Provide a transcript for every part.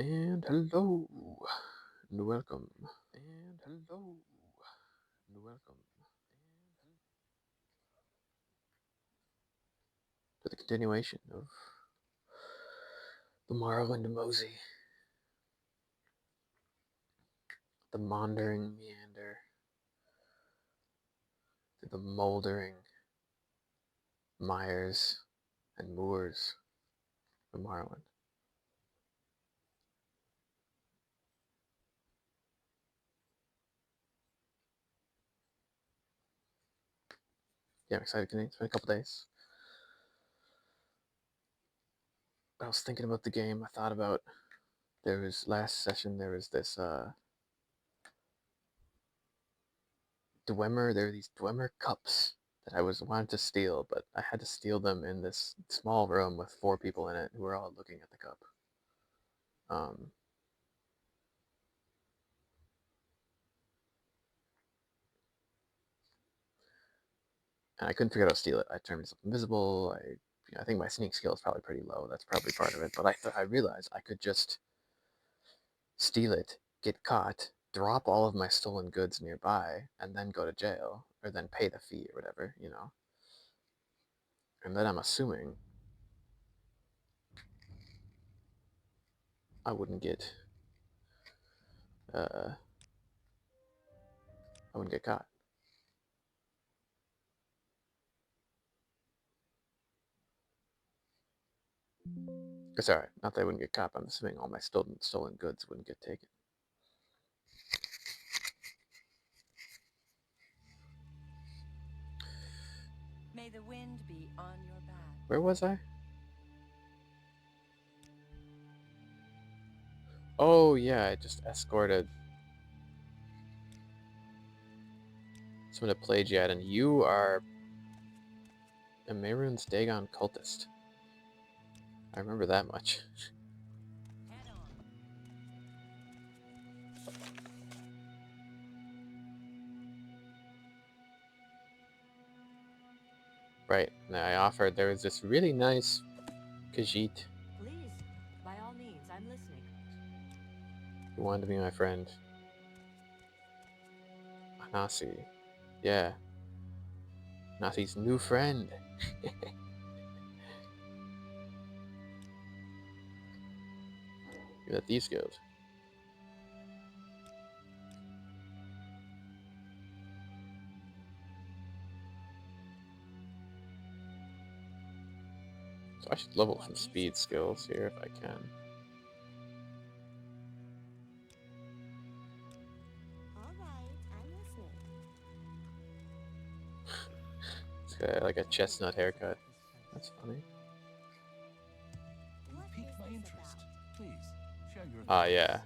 And hello, and welcome, and hello, and welcome to the continuation of the Morrowind Mosey, the maundering meander through the mouldering mires and moors of Morrowind. Yeah, I'm excited. It's been a couple days. I was thinking about the game. I thought about last session. There was this Dwemer. There were these Dwemer cups that I was wanted to steal, but I had to steal them in this small room with 4 people in it who were all looking at the cup. Um, and I couldn't figure out how to steal it. I turned myself invisible. I think my sneak skill is probably pretty low. That's probably part of it. But I realized I could just steal it, get caught, drop all of my stolen goods nearby, and then go to jail, or then pay the fee or whatever, And then I'm assuming I wouldn't get, I wouldn't get caught. Sorry, not that I wouldn't get caught. But I'm assuming all my stolen goods wouldn't get taken. May the wind be on your back. Where was I? Oh yeah, I just escorted someone to Plagiat, and you are a Mehrunes Dagon cultist. I remember that much. Head on. Right. And I offered, there was this really nice Khajiit Please, by all means, I'm listening. who wanted to be my friend. Anasi. Yeah. Anasi's new friend. You're at Thieves Guild. So I should level some speed skills here if I can. All right, I'm listening. It's got like a chestnut haircut. That's funny. You piqued my interest. Please, share your Yeah.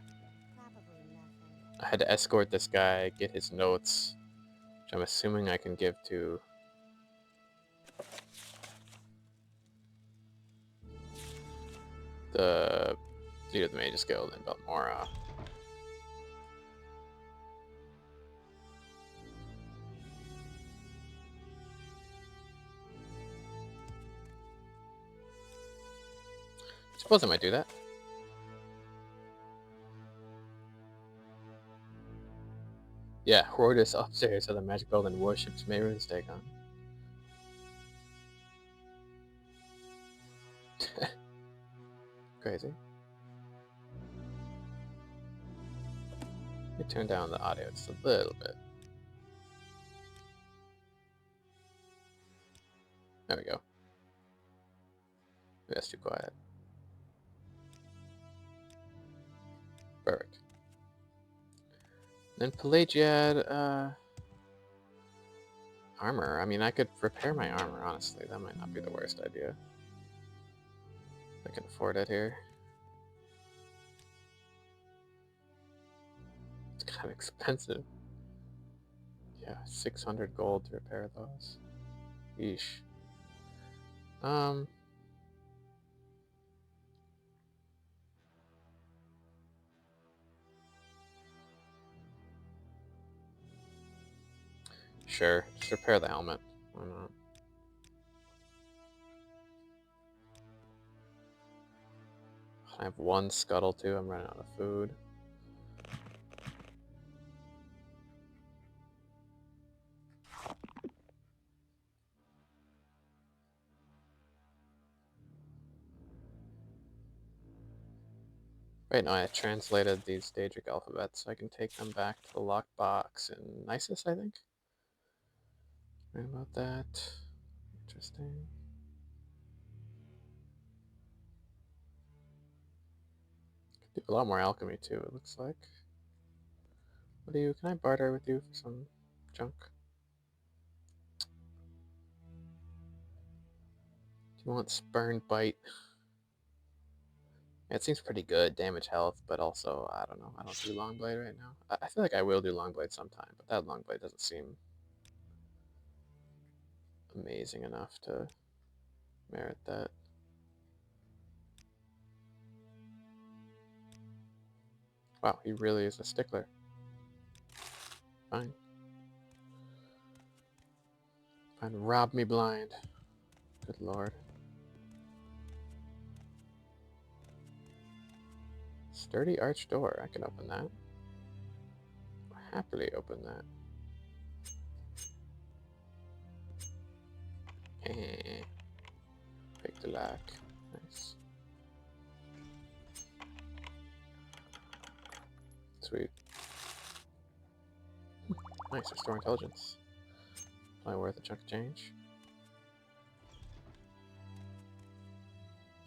Probably nothing. I had to escort this guy, get his notes, which I'm assuming I can give to the leader of the Mages Guild in Belmora. I suppose I might do that. Yeah, Hortus upstairs of the Magic Building worships Mehrunes Dagon. Crazy. Let me turn down the audio just a little bit. There we go. Maybe that's too quiet. Perfect. Then Pelagiad, armor. I mean, I could repair my armor, honestly. That might not be the worst idea. I can afford it here. It's kind of expensive. Yeah, 600 gold to repair those. Yeesh. Sure. Just repair the helmet. Why not? I have one scuttle too. I'm running out of food. Wait, no, I translated these Daedric alphabets so I can take them back to the locked box in Nisus, I think. Right about that. Interesting. Could do a lot more alchemy too, it looks like. What do you, can I barter with you for some junk? Do you want Spurn Bite? It seems pretty good, damage health, but also, I don't know, I don't do Longblade right now. I feel like I will do Longblade sometime, but that Longblade doesn't seem amazing enough to merit that. Wow, he really is a stickler. Fine. Fine, rob me blind. Good lord. Sturdy arch door, I can open that. Happily open that. Pick the lock. Nice. Sweet. Nice, restore intelligence. Probably worth a chunk of change.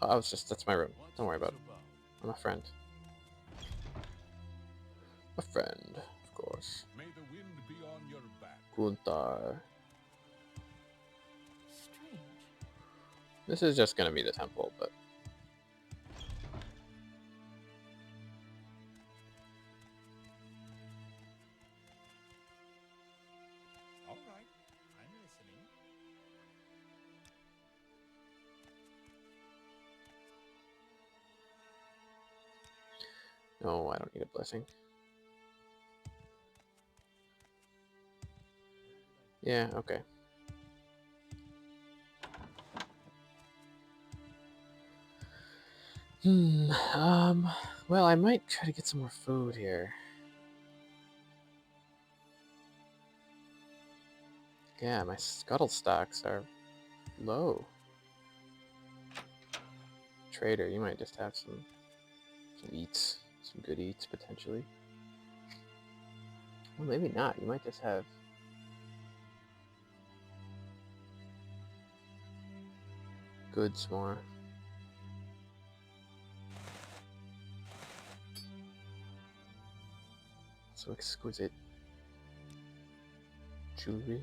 Oh, I was just, that's my room. Don't worry about it. I'm a friend. A friend, of course. May the wind be on your back. Gunthar. Strange. This is just gonna be the temple, but All right, I'm listening. no, I don't need a blessing. Yeah, okay. Well, I might try to get some more food here. Yeah, my scuttle stocks are low. Trader, you might just have some eats, some good eats potentially. Well, maybe not. You might just have goods more. So exquisite. Jewelry.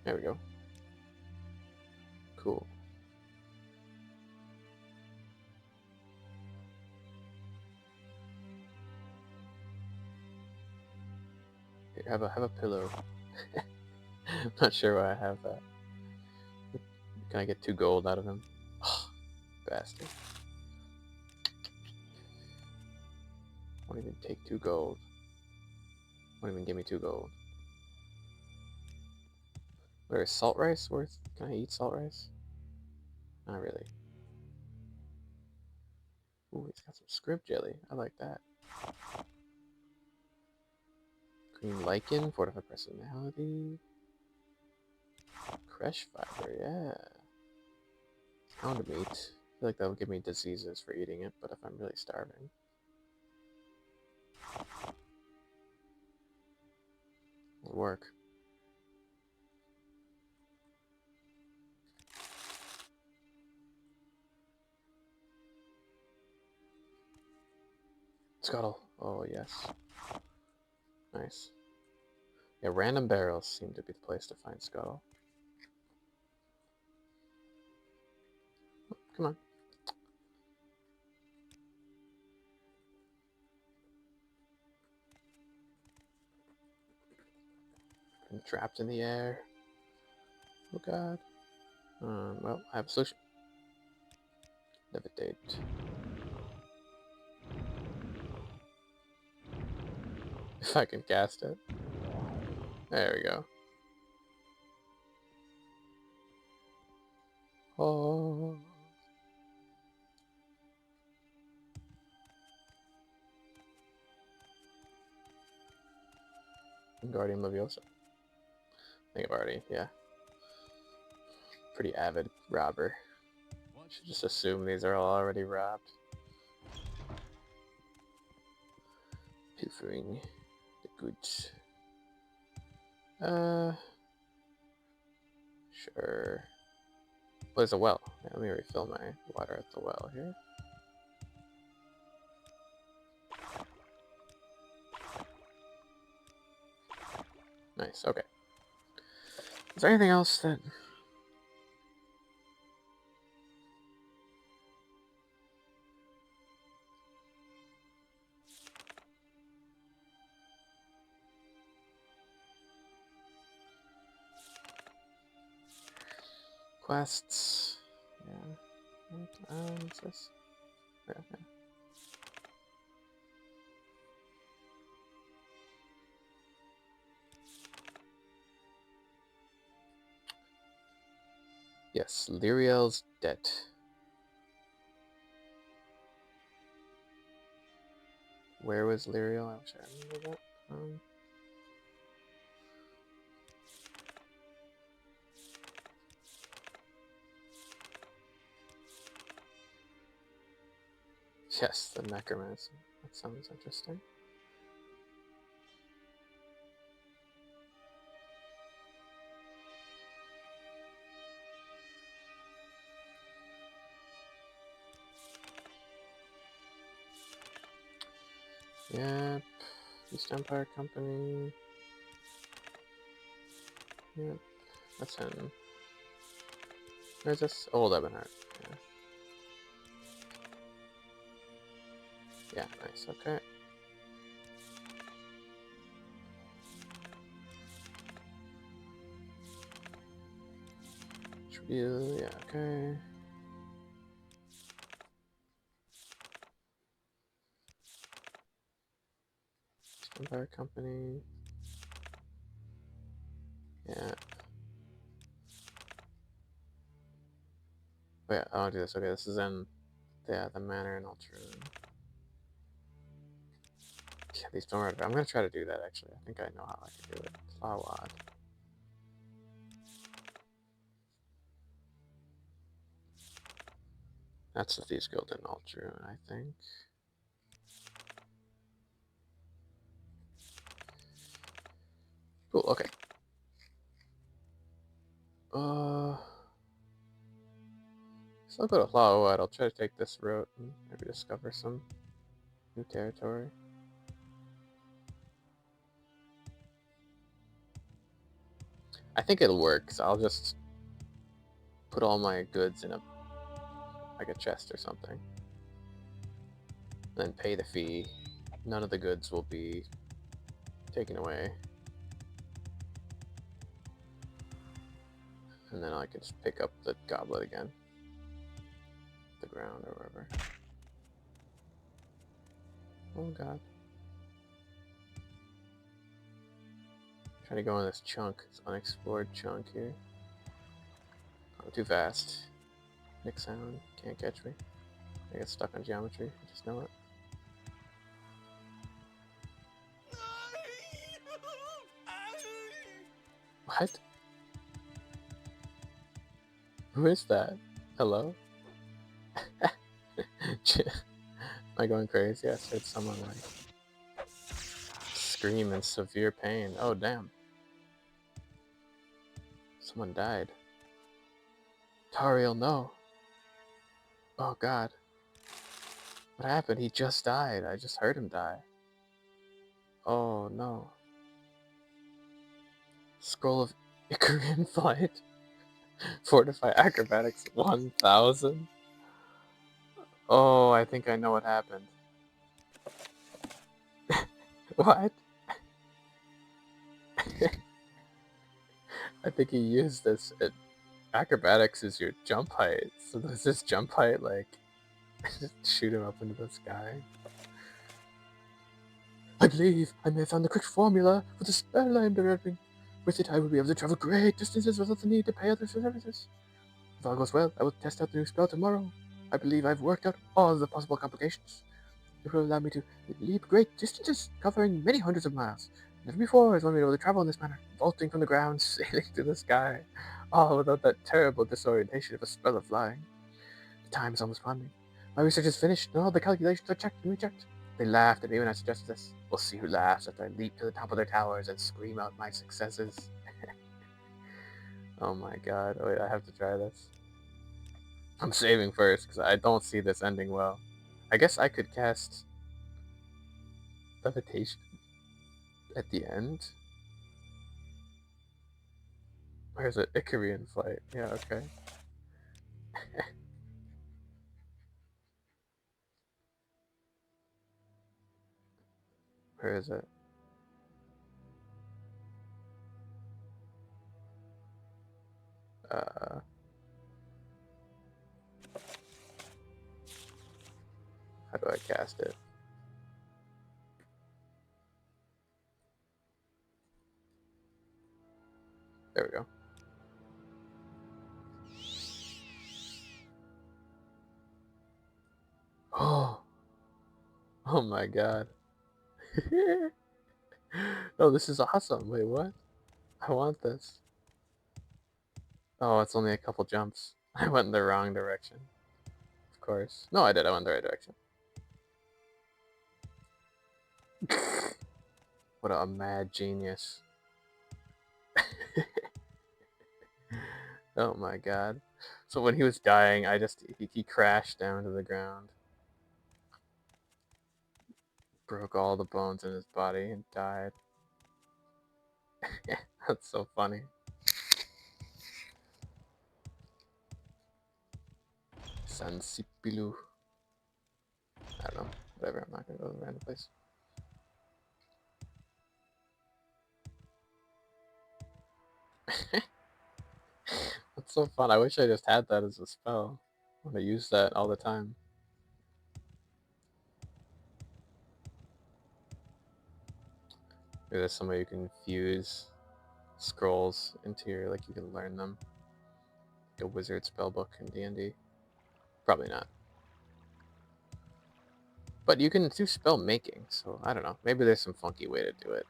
There we go. Cool. Here, have a pillow. I'm not sure why I have that. Can I get 2 gold out of him? Oh, bastard. Won't even take 2 gold. Won't even give me 2 gold. Where is salt rice worth? Can I eat salt rice? Not really. Ooh, he's got some script jelly. I like that. Green lichen, fortify personality. Crush fiber, yeah. Pound meat. I feel like that'll give me diseases for eating it, but if I'm really starving. It'll work. Scuttle. Oh, yes. Nice. Yeah, random barrels seem to be the place to find scuttle. Oh, come on. I'm trapped in the air. Oh god. Well, I have a solution. Levitate. If I can cast it. There we go. Oh. Guardian Leviosa. I think I've already, yeah. Pretty avid robber. Should just assume these are all already robbed. Pilfering the goods. Sure. Well, there's a well. Yeah, let me refill my water at the well here. Nice, okay. Is there anything else that... Quests... Yeah. What's this? Yeah, yeah. Yes, Lyriel's debt. Where was Lyriel? I wish I remember that. Yes, the necromancer. That sounds interesting. Yep. East Empire Company. Yep. That's him. Where's this? Old Ebonheart. Yeah. Yeah, nice. Okay. Trivial. Yeah, okay. East Empire Company. Yeah. Oh, yeah, I'll do this. Okay, this is in the manor in Ultron. Yeah, these don't work. I'm gonna try to do that actually. I think I know how I can do it. Plowad. That's the Thieves Guild in Ultron, I think. Cool, okay. So I'll go to Plowad. I'll try to take this route and maybe discover some new territory. I think it'll work, because I'll just put all my goods in a chest or something. Then pay the fee. None of the goods will be taken away. And then I can just pick up the goblet again. The ground or wherever. Oh god. I'm trying to go on this chunk, this unexplored chunk here. Oh, too fast. Nick sound, can't catch me. I get stuck on geometry, I just know it. What? Who is that? Hello? Am I going crazy? I heard someone like scream in severe pain. Oh damn. Someone died. Tariel, no. Oh god. What happened? He just died. I just heard him die. Oh no. Scroll of Icarian Flight. Fortify Acrobatics 1000. Oh, I think I know what happened. What? I think he used this. Acrobatics is your jump height. So does this jump height, like, just shoot him up into the sky? I believe I may have found the correct formula for the spell I am developing. With it, I will be able to travel great distances without the need to pay others for services. If all goes well, I will test out the new spell tomorrow. I believe I've worked out all the possible complications. It will allow me to leap great distances, covering many hundreds of miles. Never before has one been able to travel in this manner, vaulting from the ground, sailing through the sky, all without that terrible disorientation of a spell of flying. The time is almost upon me. My research is finished, and all the calculations are checked and rechecked. They laughed at me when I suggested this. We'll see who laughs after I leap to the top of their towers and scream out my successes. Oh my god, wait, I have to try this. I'm saving first, because I don't see this ending well. I guess I could cast Levitation at the end? Or is it Icarian Flight? Yeah, okay. Where is it? Uh, how do I cast it? There we go. Oh, oh my god. Oh, this is awesome. Wait, what? I want this. Oh, it's only a couple jumps. I went in the wrong direction. Of course. No, I did. I went the right direction. What a mad genius. Oh my god. So when he was dying, he crashed down to the ground. Broke all the bones in his body and died. That's so funny. Sansipilu. I don't know. Whatever, I'm not gonna go to a random place. That's so fun. I wish I just had that as a spell. I want to use that all the time. Maybe there's some way you can fuse scrolls into your, like, you can learn them. Like a wizard spellbook in D&D. Probably not. But you can do spell making, so I don't know. Maybe there's some funky way to do it.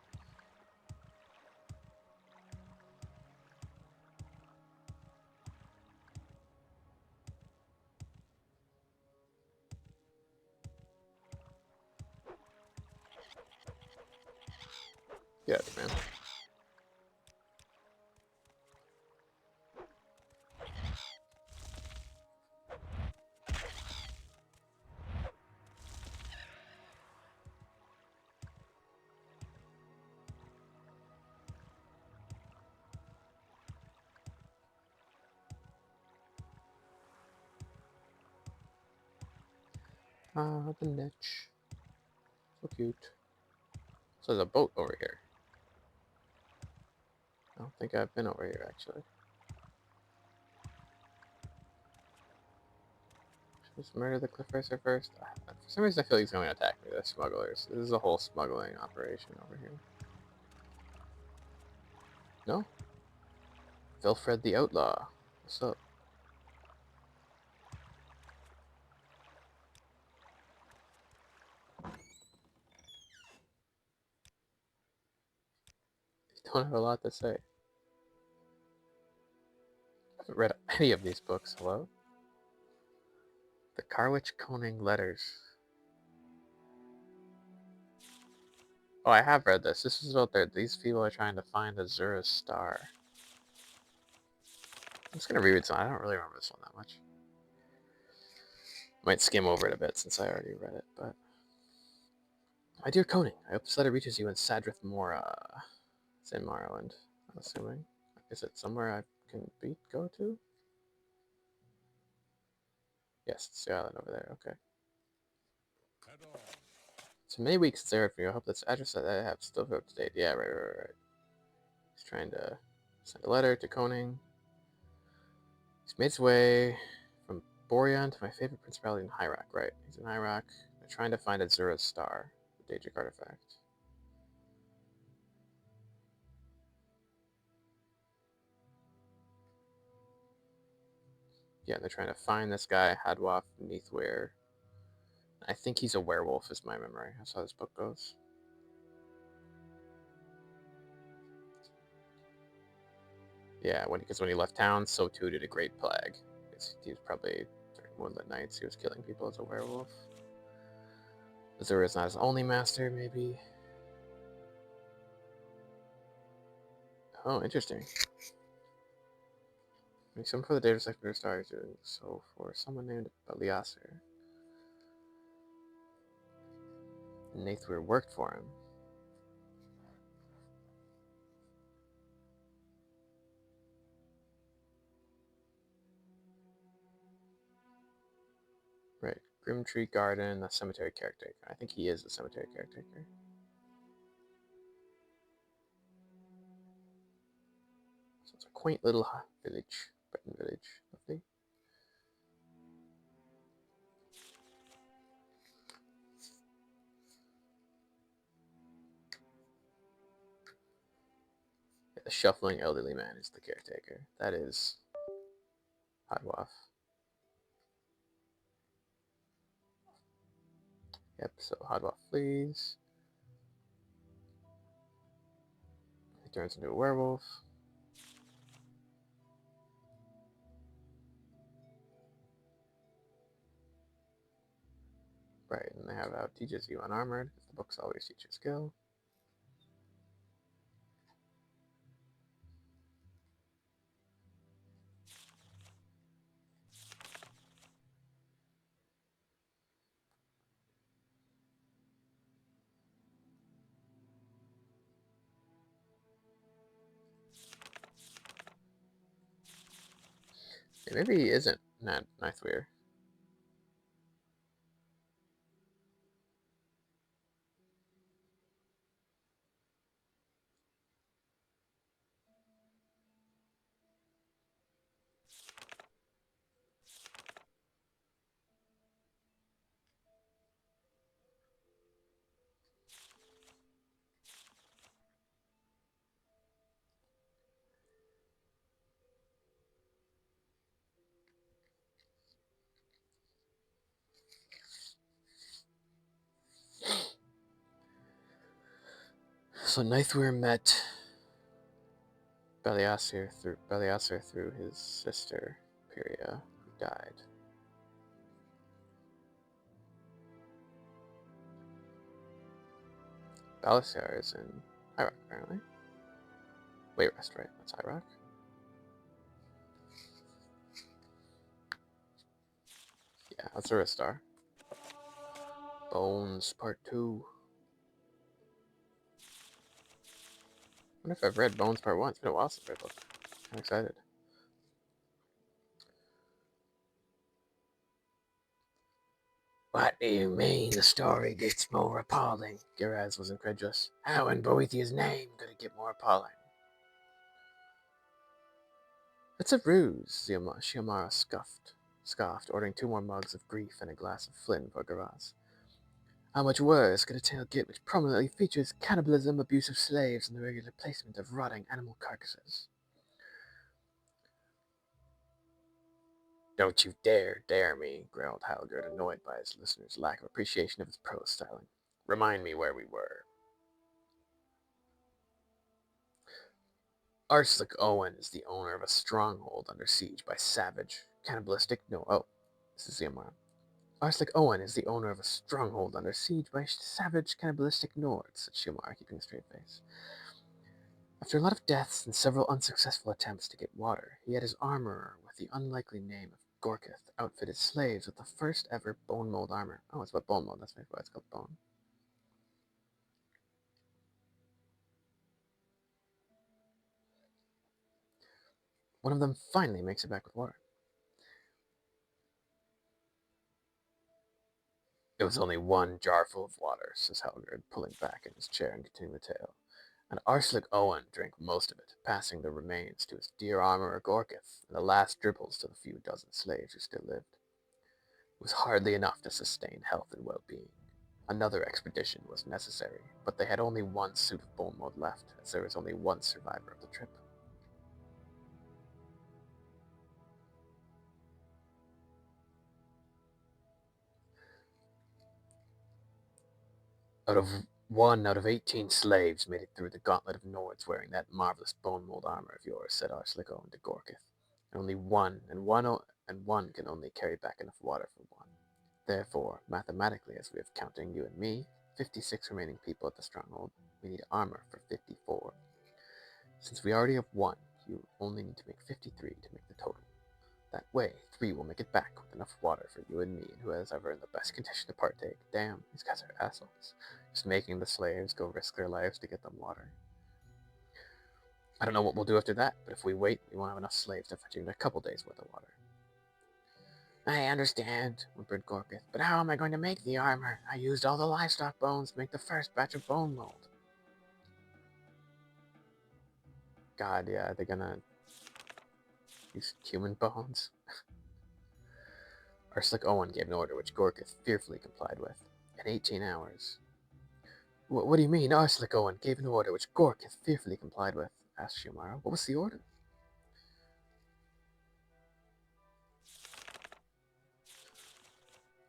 Yeah, man. Ah, the niche. So cute. So there's a boat over here. I don't think I've been over here, actually. Just murder the cliff racer first. For some reason, I feel like he's going to attack me. The smugglers. This is a whole smuggling operation over here. No? Vilfred the Outlaw. What's up? You don't have a lot to say. I haven't read any of these books. Hello? The Carwich Coning Letters. Oh, I have read this. This is about these people are trying to find Azura's star. I'm just gonna reread some. I don't really remember this one that much. Might skim over it a bit since I already read it, but... My dear Coning, I hope this letter reaches you in Sadrith Mora. It's in Morrowind, I'm assuming. Is it somewhere I can go to? Yes, it's the island over there, okay. Head on. It's many weeks since I heard from you. I hope this address that I have still up to date. Yeah, right. He's trying to send a letter to Koning. He's made his way from Boreon to my favorite principality in Hyrak, right? He's in Hyrak. They're trying to find Azura's star, the Daedric artifact. Yeah, they're trying to find this guy, Hadwaf Neathware. I think he's a werewolf, is my memory. That's how this book goes. Yeah, because when he left town, so too did a great plague. He was probably during moonlit nights. He was killing people as a werewolf. Azura is not his only master, maybe. Oh, interesting. Make some for the data sector stars doing so for someone named Beliasser. Nathwir worked for him. Right. Grimtree Garden, the cemetery caretaker. I think he is the cemetery caretaker. So it's a quaint little village. Breton village. Lovely. Yeah, the shuffling elderly man is the caretaker. That is Hadwaf. Yep, so Hadwaf flees. He turns into a werewolf. Right, and they have out teaches you unarmored, because the books always teach you skill. Yeah, maybe he isn't Nightweir. So Nightweir met Beliasser through his sister, Pyria, who died. Belisair is in Iraq, apparently. Wayrest, right? That's Iraq. Yeah, that's Aristar. Bones Part 2. I wonder if I've read Bones Part 1. It's been a while since I read the book. I'm excited. What do you mean the story gets more appalling? Giraz was incredulous. How in Boethiah's name could it get more appalling? It's a ruse, Shiomara scoffed, ordering 2 more mugs of grief and a glass of Flynn for Giraz. How much worse could a tale get which prominently features cannibalism, abuse of slaves, and the regular placement of rotting animal carcasses? Don't you dare me, growled Halgerd, annoyed by his listener's lack of appreciation of his prose styling. Remind me where we were. Arslick Owen is the owner of a stronghold under siege by savage, cannibalistic. No, oh, this is Ziamara. Arslick Owen is the owner of a stronghold under siege by savage, cannibalistic Nords, said Shiomara, keeping a straight face. After a lot of deaths and several unsuccessful attempts to get water, he had his armorer with the unlikely name of Gorkith outfit his slaves with the first ever bone mold armor. Oh, it's about bone mold, that's why it's called bone. One of them finally makes it back with water. It was only 1 jarful of water, says Halgerd, pulling back in his chair and continuing the tale. And Arslick Owen drank most of it, passing the remains to his dear armorer Gorkith, and the last dribbles to the few dozen slaves who still lived. It was hardly enough to sustain health and well-being. Another expedition was necessary, but they had only 1 suit of bone mold left, as there was only 1 survivor of the trip. Out of 1 out of 18 slaves made it through the gauntlet of Nords wearing that marvelous bone mold armor of yours, said Arslick Owen to Gorkith. Only one, and one can only carry back enough water for one. Therefore, mathematically, as we have counting you and me, 56 remaining people at the stronghold, we need armor for 54. Since we already have one, you only need to make 53 to make the total. That way, 3 will make it back with enough water for you and me, and who is ever in the best condition to partake. Damn, these guys are assholes. Just making the slaves go risk their lives to get them water. I don't know what we'll do after that, but if we wait, we won't have enough slaves to fetch even a couple days' worth of water. I understand, whimpered Gorkith, but how am I going to make the armor? I used all the livestock bones to make the first batch of bone mold. God, yeah, they're gonna use human bones? Arslick Owen gave an order which Gorkith fearfully complied with. In 18 hours. What do you mean, Arslick Owen gave an order which Gorkith fearfully complied with? Asked Shumara. What was the order?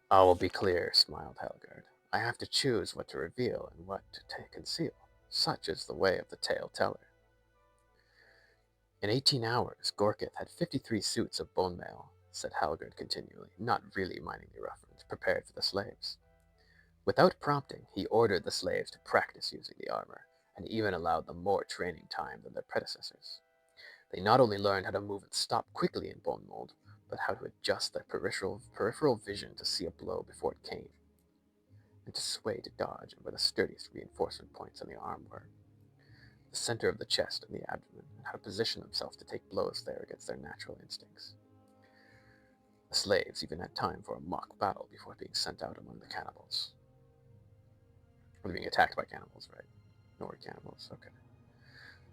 I will be clear, smiled Helgard. I have to choose what to reveal and what to conceal. Such is the way of the tale teller. In 18 hours, Gorkith had 53 suits of bone mail, said Helgard continually, not really minding the reference, prepared for the slaves. Without prompting, he ordered the slaves to practice using the armor, and even allowed them more training time than their predecessors. They not only learned how to move and stop quickly in bone mold, but how to adjust their peripheral vision to see a blow before it came, and to sway to dodge and where the sturdiest reinforcement points on the arm were, the center of the chest and the abdomen, and how to position themselves to take blows there against their natural instincts. The slaves even had time for a mock battle before being sent out among the cannibals. Or being attacked by cannibals, right? Nord cannibals, okay.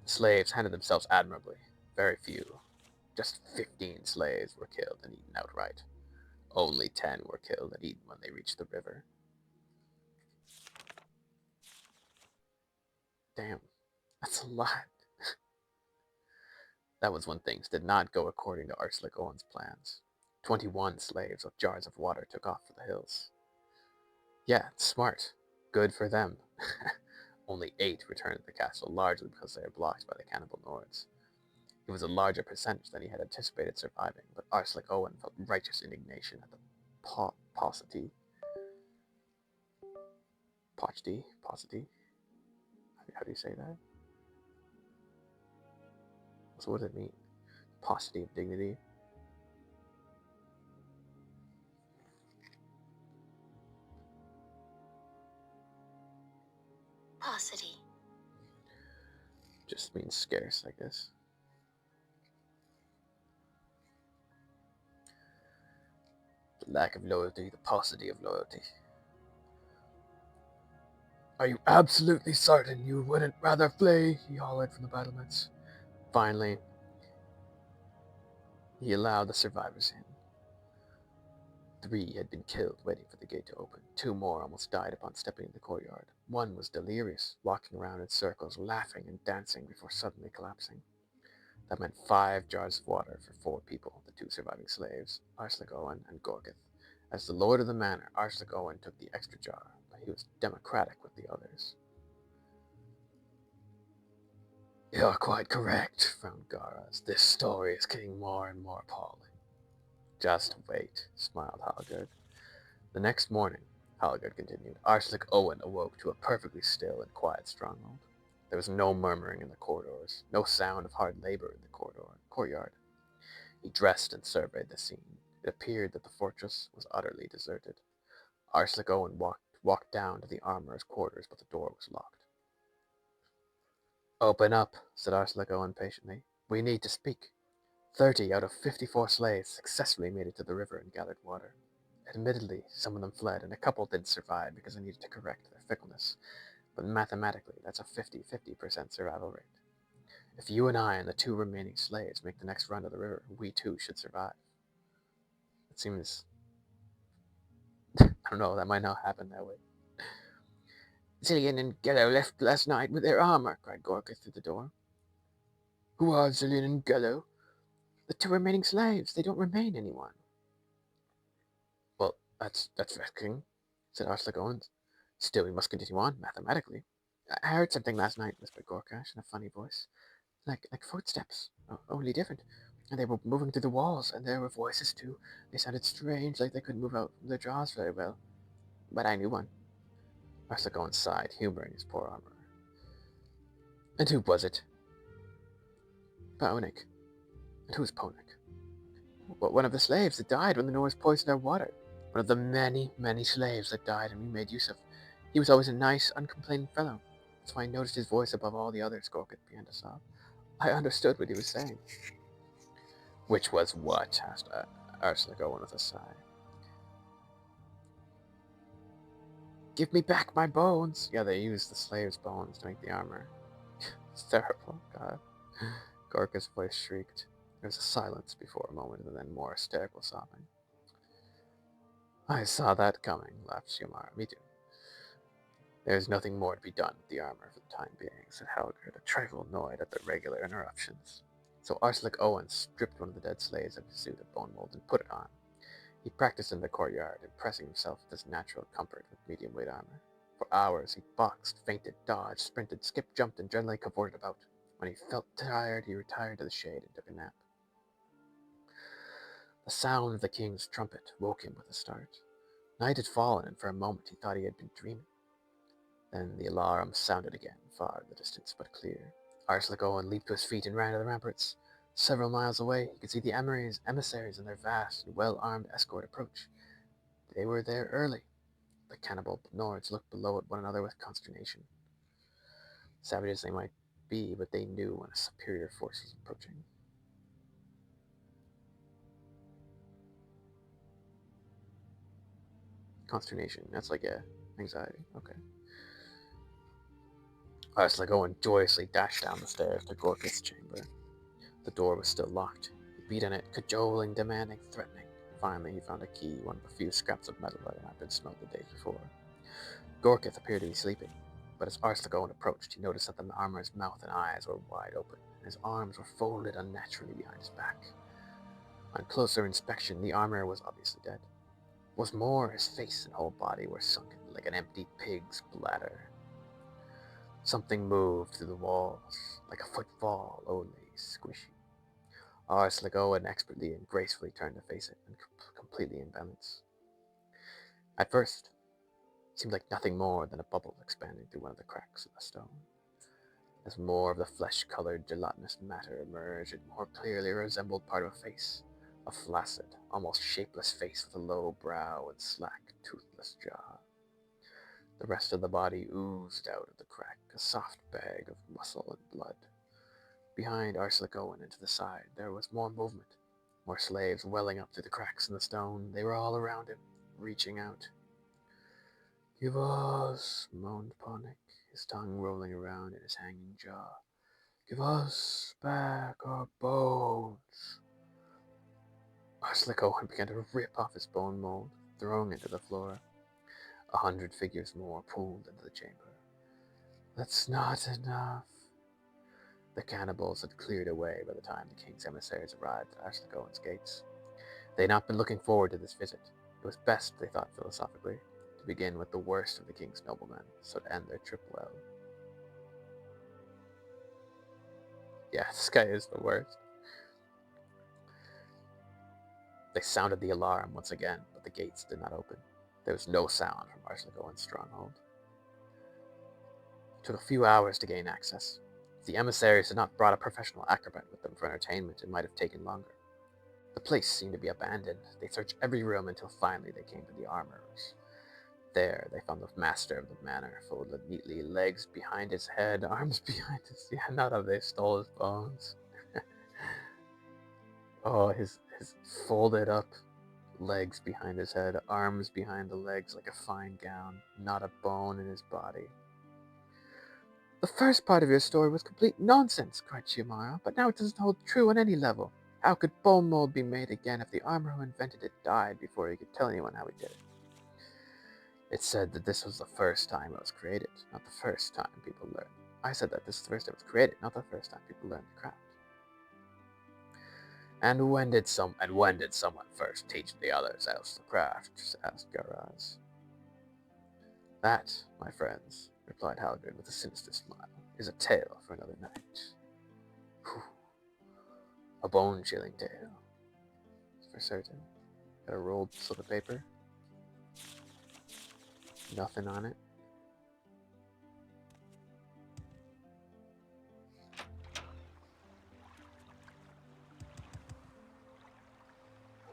The slaves handled themselves admirably. Very few, just 15 slaves were killed and eaten outright. Only 10 were killed and eaten when they reached the river. Damn, that's a lot. That was when things did not go according to Arslick Owen's plans. 21 slaves with jars of water took off for the hills. Yeah, smart. Good for them. Only 8 returned to the castle, largely because they were blocked by the cannibal Nords. It was a larger percentage than he had anticipated surviving, but Arslick Owen felt righteous indignation at the paucity. Paucity? How do you say that? So what does it mean? Paucity of dignity? Paucity. Just means scarce, I guess. The lack of loyalty, the paucity of loyalty. Are you absolutely certain you wouldn't rather flee? He hollered from the battlements. Finally, he allowed the survivors in. 3 had been killed waiting for the gate to open. 2 more almost died upon stepping in the courtyard. 1 was delirious, walking around in circles, laughing and dancing before suddenly collapsing. That meant 5 jars of water for 4 people, the 2 surviving slaves, Arslick Owen and Gorgith. As the lord of the manor, Arslick Owen took the extra jar, but he was democratic with the others. You're quite correct, frowned Garaz. This story is getting more and more appalling. Just wait, smiled Halgard. The next morning, Halgard continued, Arslick Owen awoke to a perfectly still and quiet stronghold. There was no murmuring in the corridors, no sound of hard labor in the courtyard. He dressed and surveyed the scene. It appeared that the fortress was utterly deserted. Arslick Owen walked down to the armorer's quarters, but the door was locked. Open up, said Arslick Owen patiently. We need to speak. 30 out of 54 slaves successfully made it to the river and gathered water. Admittedly, some of them fled, and a couple didn't survive because I needed to correct their fickleness. But mathematically, that's a 50-50% survival rate. If you and I and the 2 remaining slaves make the next run to the river, we too should survive. It seems... I don't know, that might not happen that way. Zillion and Gello left last night with their armor, cried Gorka through the door. Who are Zillion and Gello? The 2 remaining slaves. They don't remain anyone. Well, that's vexing, said Arslick Owens. Still, we must continue on, mathematically. I heard something last night, whispered Gorkash in a funny voice. Like footsteps, only different. And they were moving through the walls, and there were voices too. They sounded strange, like they couldn't move out from their jaws very well. But I knew one. Arsagon sighed, humoring his poor armor. And who was it? Paonik. And who was Ponik? One of the slaves that died when the Norse poisoned our water. One of the many, many slaves that died and we made use of. He was always a nice, uncomplaining fellow. That's why I noticed his voice above all the others, Gorkit began to sob. I understood what he was saying. Which was what? Asked Ursula Owen with a sigh. Give me back my bones! Yeah, they used the slaves' bones to make the armor. It's terrible, God. Gorka's voice shrieked. There was a silence before a moment, and then more hysterical sobbing. I saw that coming, laughed Shiomara. Me too. There's nothing more to be done with the armor for the time being, said Halgard, a trifle annoyed at the regular interruptions. So Arsenic Owen stripped one of the dead slaves of his suit of bone mold and put it on. He practiced in the courtyard, impressing himself with his natural comfort with medium-weight armor. For hours he boxed, feinted, dodged, sprinted, skipped, jumped, and generally cavorted about. When he felt tired, he retired to the shade and took a nap. The sound of the king's trumpet woke him with a start. Night had fallen, and for a moment he thought he had been dreaming. Then the alarm sounded again, far in the distance, but clear. Arsenic Owen leaped to his feet and ran to the ramparts. Several miles away, he could see the emissaries and their vast and well-armed escort approach. They were there early. The cannibal Nords looked below at one another with consternation. Savages they might be, but they knew when a superior force was approaching. Consternation. That's like, yeah, anxiety. Okay. Arsenic Owen joyously dashed down the stairs to Gorkith's chamber. The door was still locked. He beat on it, cajoling, demanding, threatening. Finally, he found a key, one of the few scraps of metal that had been smelt the day before. Gorkith appeared to be sleeping, but as Arsenic Owen approached, he noticed that the armor's mouth and eyes were wide open, and his arms were folded unnaturally behind his back. On closer inspection, the armor was obviously dead. What's more, his face and whole body were sunken like an empty pig's bladder. Something moved through the walls, like a footfall, only squishy. Arsenic Owen expertly and gracefully turned to face it, and completely in balance. At first, it seemed like nothing more than a bubble expanding through one of the cracks in the stone. As more of the flesh-colored gelatinous matter emerged, it more clearly resembled part of a face. A flaccid, almost shapeless face with a low brow and slack, toothless jaw. The rest of the body oozed out of the crack, a soft bag of muscle and blood. Behind Arsenic Owen and to the side, there was more movement, more slaves welling up through the cracks in the stone. They were all around him, reaching out. Give us, moaned Ponik, his tongue rolling around in his hanging jaw. Give us back our bones. Arsenic Owen began to rip off his bone mold, throwing it to the floor. 100 figures more pulled into the chamber. That's not enough. The cannibals had cleared away by the time the king's emissaries arrived at Arsenic Owen's gates. They had not been looking forward to this visit. It was best, they thought philosophically, to begin with the worst of the king's noblemen, so to end their trip well. Yeah, this guy is the worst. They sounded the alarm once again, but the gates did not open. There was no sound from Arsenic Owen's stronghold. It took a few hours to gain access. If the emissaries had not brought a professional acrobat with them for entertainment, it might have taken longer. The place seemed to be abandoned. They searched every room until finally they came to the armorers. There, they found the master of the manor, folded neatly, legs behind his head, arms behind his... Yeah, not how they stole his bones. Oh, his folded up legs behind his head, arms behind the legs like a fine gown, not a bone in his body. The first part of your story was complete nonsense, cried Shiomara, but now it doesn't hold true on any level. How could bone mold be made again if the armor who invented it died before he could tell anyone how he did it? It said that this was the first time it was created, not the first time people learned. I said that this is the first time it was created, not the first time people learned the craft. And when did someone first teach the others else the craft? Asked Garaz. That, my friends, replied Halgrid with a sinister smile, is a tale for another night. Whew. A bone-chilling tale. For certain. Got a rolled slip of paper. Nothing on it.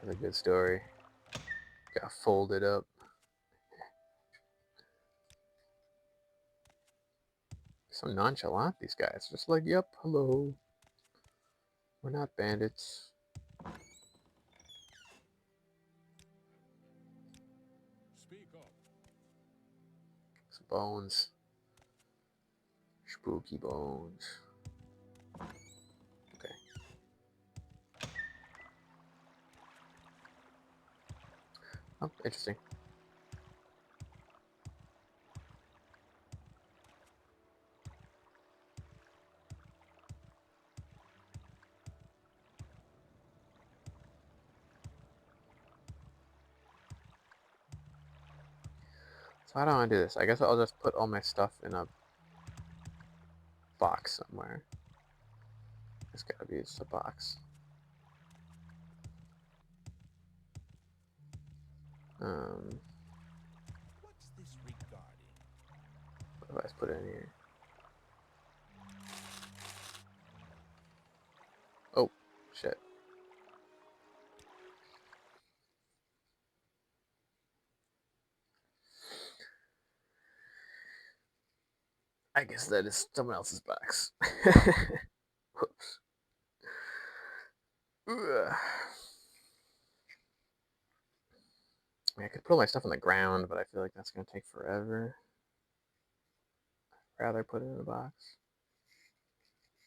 What a good story. Got folded up. So nonchalant, these guys. Just like, yep, hello. We're not bandits. Speak up. Some bones. Spooky bones. Okay. Oh, interesting. So how do I do this? I guess I'll just put all my stuff in a box somewhere. It's gotta be just a box. What's this regarding? What do I just put in here? Oh, shit. I guess that is someone else's box. Whoops. Ugh. I mean, I could put all my stuff on the ground, but I feel like that's gonna take forever. I'd rather put it in a box.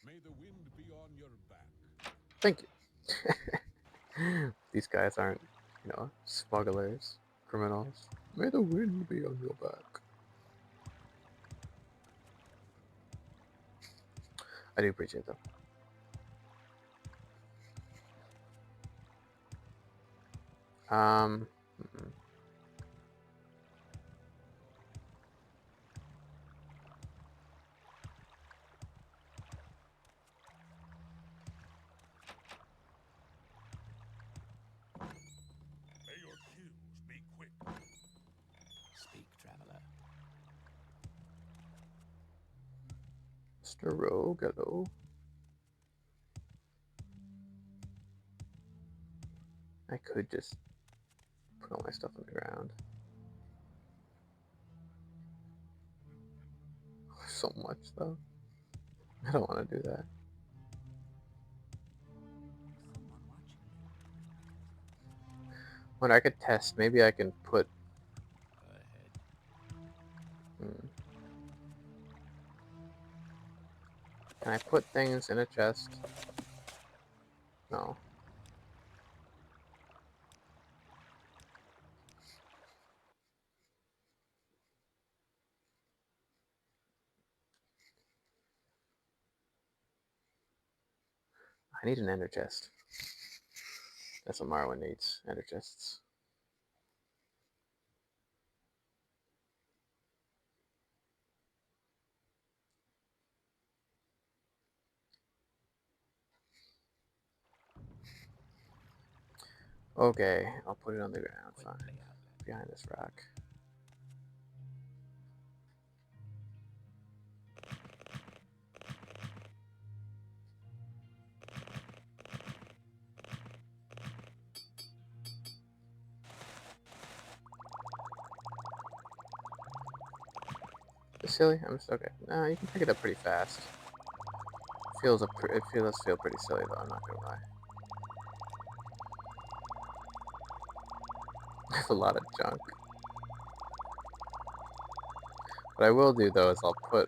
May the wind be on your back. Thank you. These guys aren't, smugglers, criminals. May the wind be on your back. I do appreciate them. Mm-mm. May your kills be quick. Speak, traveler. Mr. Rogue, hello. I could just put all my stuff on the ground. So much, though. I don't want to do that. Someone watching me. When I could test, maybe I can put. Go ahead. Can I put things in a chest? No. I need an ender chest. That's what Morrowind needs. Ender chests. Okay, I'll put it on the ground. Fine. Behind this rock. It's silly. I'm just okay. Nah, you can pick it up pretty fast. It does feel pretty silly though. I'm not gonna lie. There's a lot of junk. What I will do though is I'll put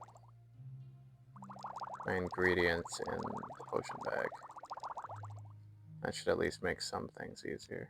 my ingredients in the potion bag. That should at least make some things easier.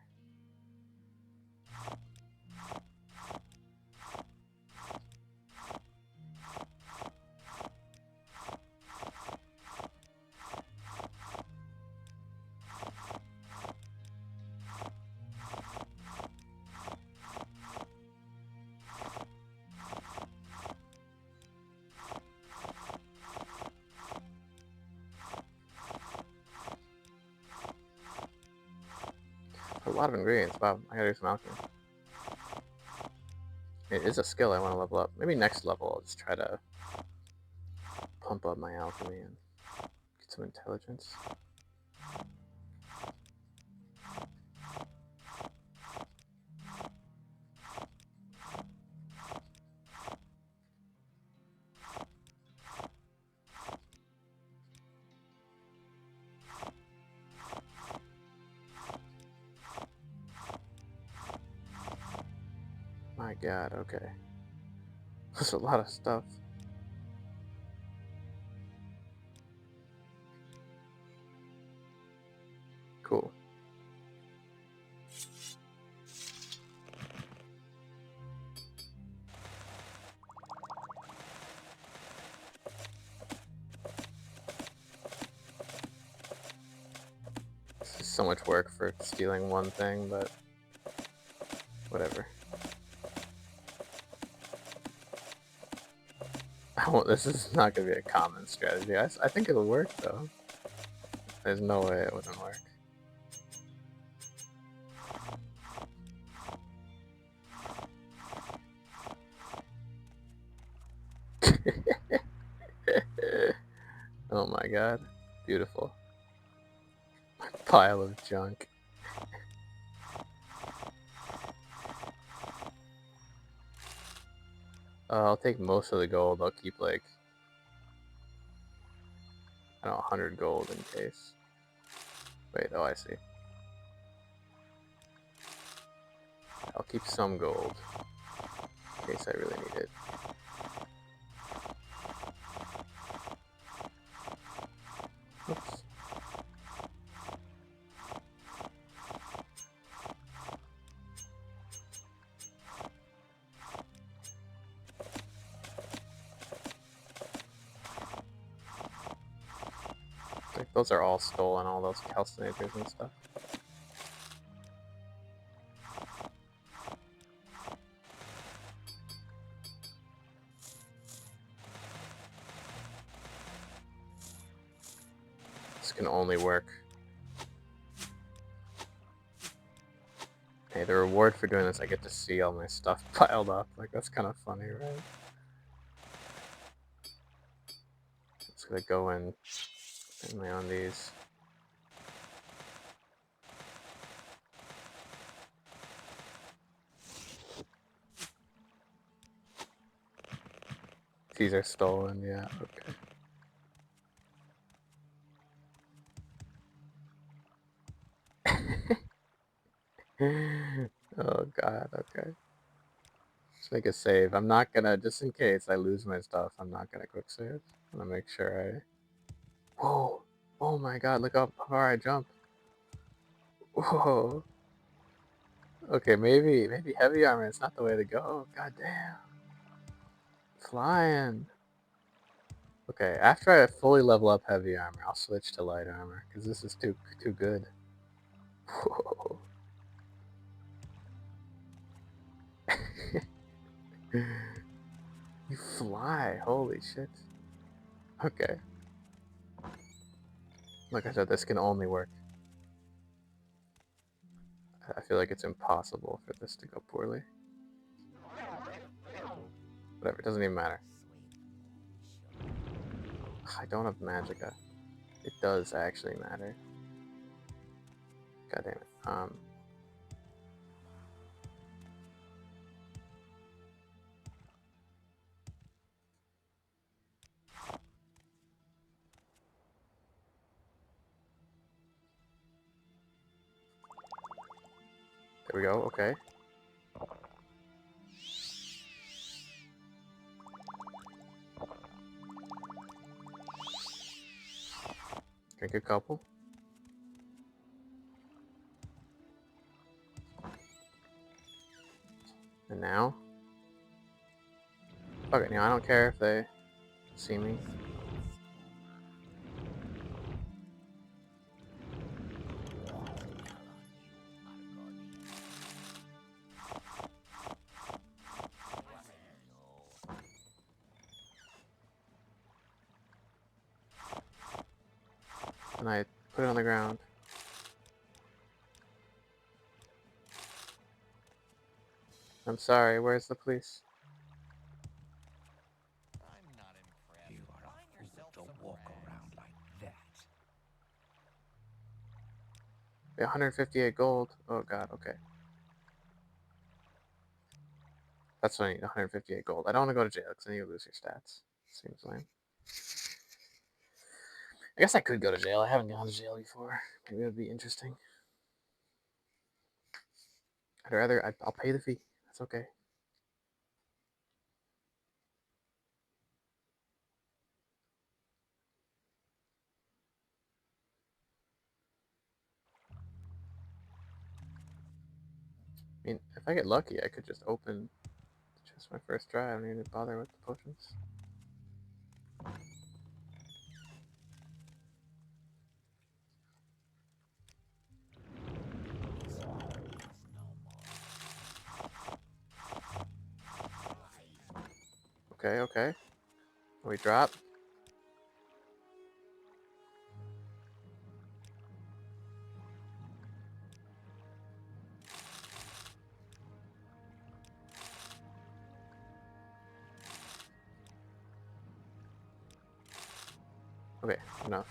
A lot of ingredients. Wow, I gotta do some alchemy. It is a skill I want to level up. Maybe next level I'll just try to pump up my alchemy and get some intelligence. My god, okay. That's a lot of stuff. Cool. This is so much work for stealing one thing, but whatever. This is not going to be a common strategy. I think it'll work, though. There's no way it wouldn't work. Oh my god. Beautiful. Pile of junk. I'll take most of the gold. I'll keep like, I don't know, 100 gold in case. Wait, oh, I see. I'll keep some gold in case I really need it. Oops. Like, those are all stolen, all those calcinators and stuff. This can only work. Hey, the reward for doing this, I get to see all my stuff piled up. Like, that's kind of funny, right? Just gonna go and put my on these. These are stolen, yeah, okay. Oh god, okay. Just make a save. I'm not gonna, just in case I lose my stuff, I'm not gonna quick save. I'm gonna make sure I... Whoa! Oh my god, look how far I jump. Whoa! Okay, maybe heavy armor is not the way to go. God damn. Flying. Okay, after I fully level up heavy armor, I'll switch to light armor, because this is too good. Whoa. You fly, holy shit. Okay. Like I said, this can only work. I feel like it's impossible for this to go poorly. Whatever, it doesn't even matter. I don't have magicka. It does actually matter. God damn it. There we go, okay. Drink a couple. And now? Okay, now I don't care if they see me. And I put it on the ground. I'm sorry, where's the police? I'm not impressed. You are a Find fool yourself to some walk rags. around like that. Yeah, 158 gold. Oh god, okay. That's what I need, 158 gold. I don't want to go to jail because then you lose your stats. Seems lame. I guess I could go to jail. I haven't gone to jail before. Maybe it would be interesting. I'd rather, I'll pay the fee. That's okay. I mean, if I get lucky, I could just open just my first try. I don't need to bother with the potions. This one is no more. Okay, okay. We drop. Okay, enough.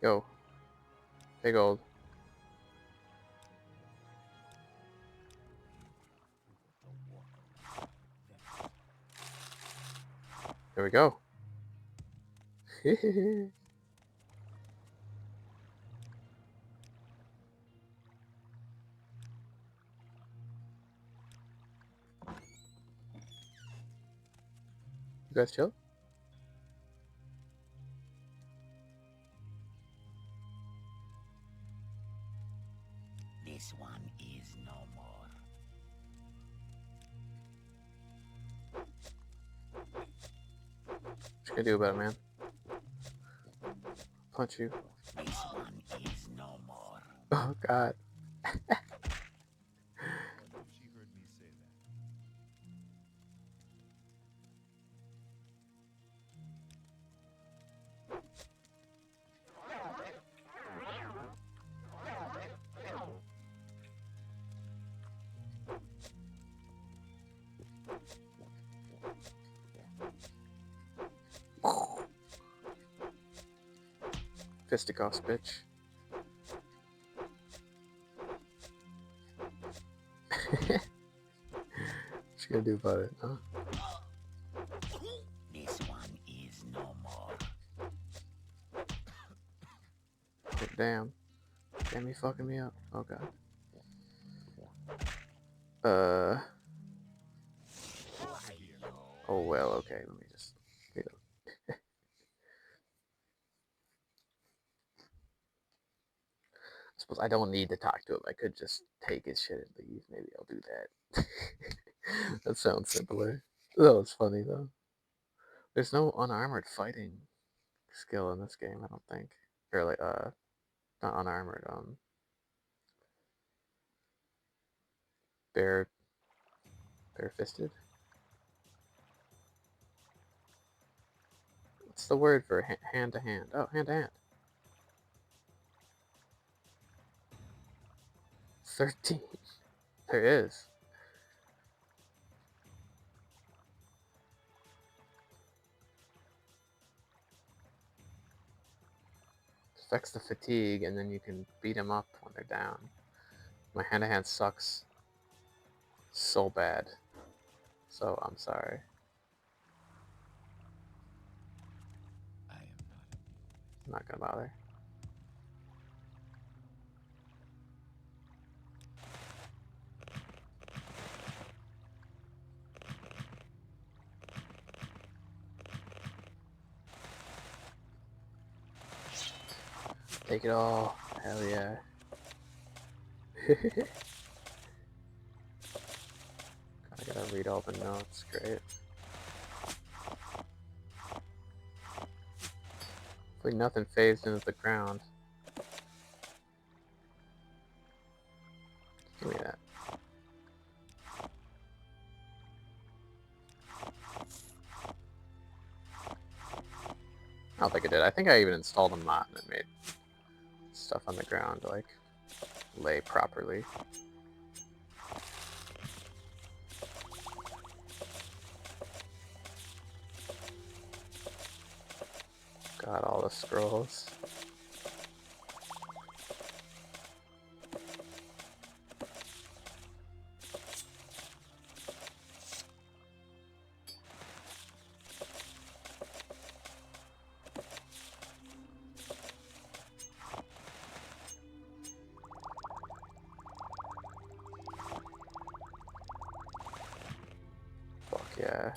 Yo. Pay gold. There we go. You guys chill? This one is no more. What you gonna do about it, man? Punch you. This one is no more. Oh god. Wonder if she heard me say that. Fisticuffs, bitch. What you gonna do about it, huh? This one is no more. Oh, damn. Damn, you fucking me up. Oh god. Oh well, okay, let me just reload. I suppose I don't need to talk to him. I could just take his shit and leave. Maybe I'll do that. That sounds simpler. That was funny though. There's no unarmored fighting skill in this game, I don't think. Or like not unarmored, bare fisted. What's the word for hand to hand? Oh, hand to hand. 13. There is. Affects the fatigue, and then you can beat them up when they're down. My hand to hand sucks so bad. So I'm sorry. I am not. I'm not gonna bother. Take it all. Hell yeah. I gotta read all the notes. Great. Hopefully nothing phased into the ground. Give me that. I don't think it did. I think I even installed a mod that made stuff on the ground like lay properly. Got all the scrolls. Fuck yeah.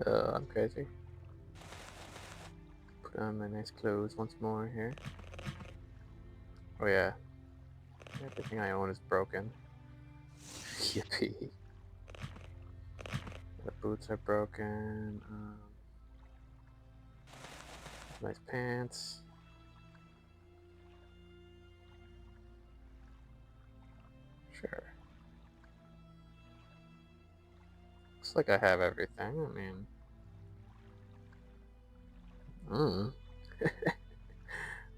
I'm crazy. Put on my nice clothes once more here. Oh yeah. Everything I own is broken. Yippee. The boots are broken. Nice pants. Sure. Looks like I have everything. I mean,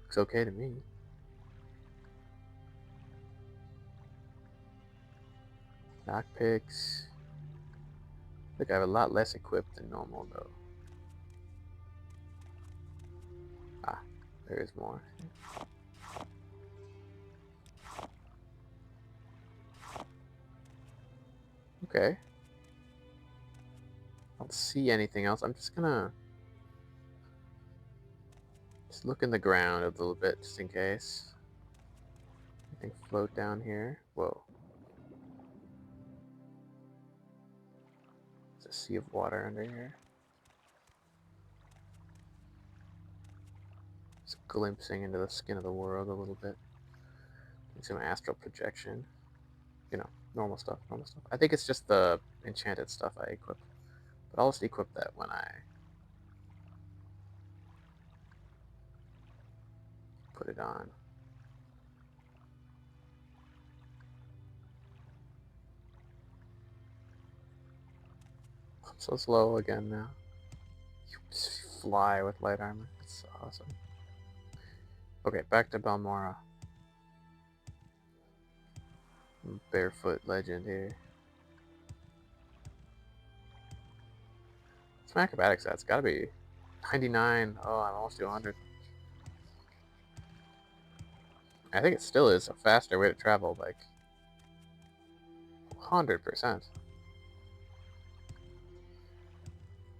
looks okay to me. Lockpicks. I think I have a lot less equipped than normal though. Ah, there is more. Okay. I don't see anything else. I'm just gonna look in the ground a little bit just in case. Anything float down here? Whoa. There's a sea of water under here. Just glimpsing into the skin of the world a little bit. Doing some astral projection. You know, normal stuff, normal stuff. I think it's just the enchanted stuff I equip. But I'll just equip that when I put it on. I'm so slow again now. You just fly with light armor. It's awesome. Okay, back to Balmora. Barefoot legend here. What's my acrobatics at? It's gotta be 99. Oh, I'm almost to 100. I think it still is a faster way to travel, like 100%.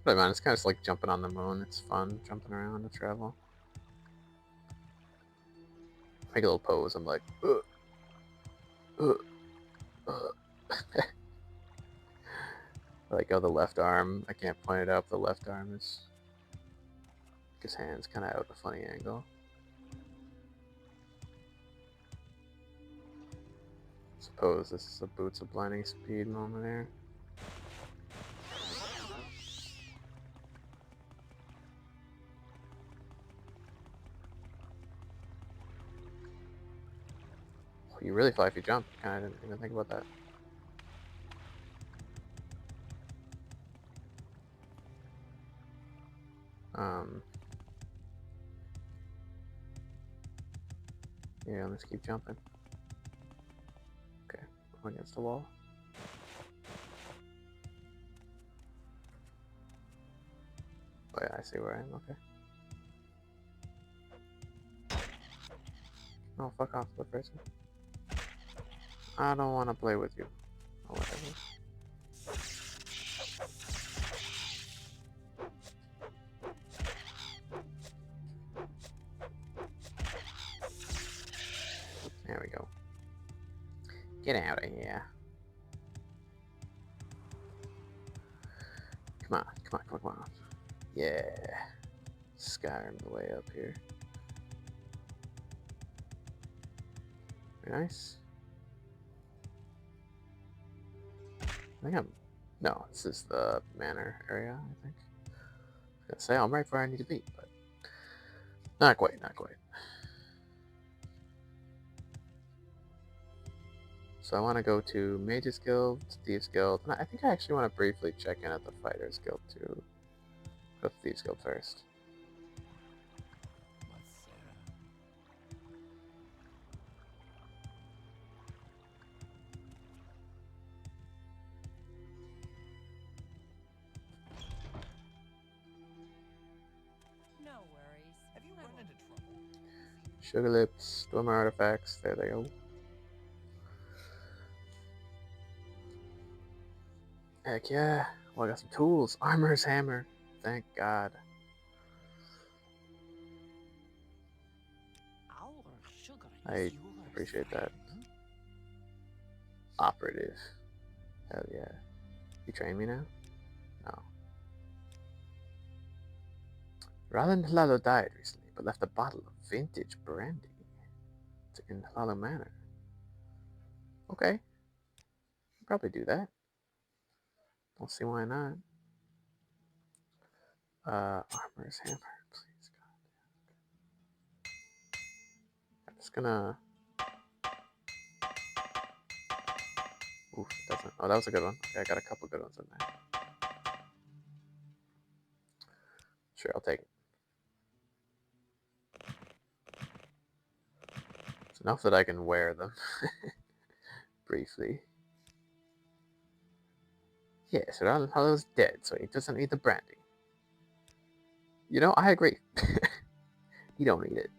But man, it's kind of just like jumping on the moon. It's fun jumping around to travel. Make a little pose. I'm like, uh. Like, oh, the left arm. I can't point it up. The left arm is. His hand's kind of out at a funny angle. Suppose this is a boots of blinding speed moment here. Oh, you really fly if you jump. Kind of didn't even think about that. Yeah, let's keep jumping. Okay, I'm against the wall. Oh yeah, I see where I am, okay. Oh, fuck off, the person. I don't want to play with you. Or whatever. There we go. Get out of here. Come on, come on, come on, come on. Yeah. Skyrim the way up here. Very nice. I think I'm... No, this is the manor area, I think. I was gonna say I'm right where I need to be, but... Not quite, not quite. So I want to go to Mage's Guild, Thieves Guild, and I think I actually want to briefly check in at the Fighters Guild too. Go to Thieves Guild first. Sugar lips, stormer artifacts. There they go. Heck yeah. Well, I got some tools. Armor's hammer. Thank God. Our sugar I is yours, appreciate that. friend. Operative. Hell yeah. You train me now? No. Roland Lalo died recently, but left a bottle of vintage brandy in Lalo Manor. Okay. Probably do that. Don't see why not. Armor's hammer, please God. I'm just gonna. Oof, doesn't. Oh, that was a good one. Okay, I got a couple good ones in there. Sure, I'll take it. It's enough that I can wear them briefly. Yes, Ronaldo's dead, so he doesn't need the brandy. You know, I agree. You don't need it.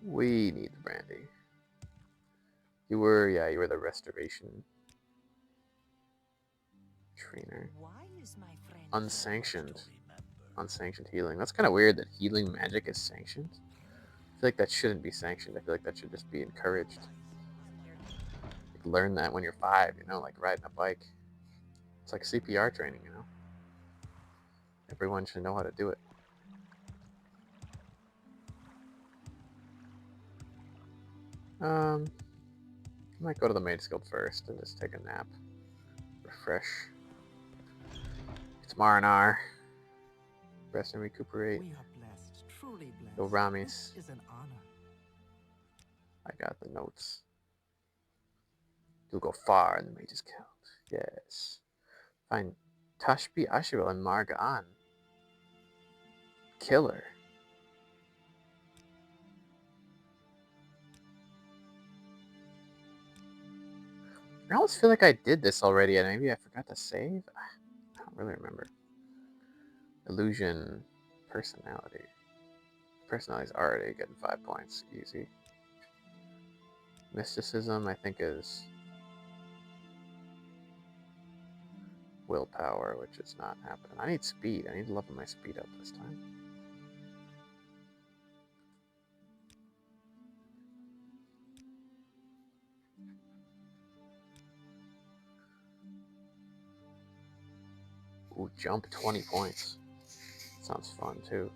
We need the brandy. You were the restoration trainer. Why is my friend Unsanctioned. Unsanctioned healing. That's kind of weird that healing magic is sanctioned. I feel like that shouldn't be sanctioned. I feel like that should just be encouraged. Like, learn that when you're 5, you know, like riding a bike. It's like CPR training, you know. Everyone should know how to do it. I might go to the Mage Guild first and just take a nap. Refresh. It's Marinar. Rest and recuperate. We are blessed, truly blessed. Go Ramis. This is an honor. I got the notes. You'll go far in the Mage's Guild. Yes. Find Tashbi, Ashibel, and Margaan. Killer. I almost feel like I did this already and maybe I forgot to save. I don't really remember. Illusion. Personality. Personality's already getting 5 points. Easy. Mysticism, I think, is willpower, which is not happening. I need speed. I need to level my speed up this time. Ooh, jump 20 points. Sounds fun, too.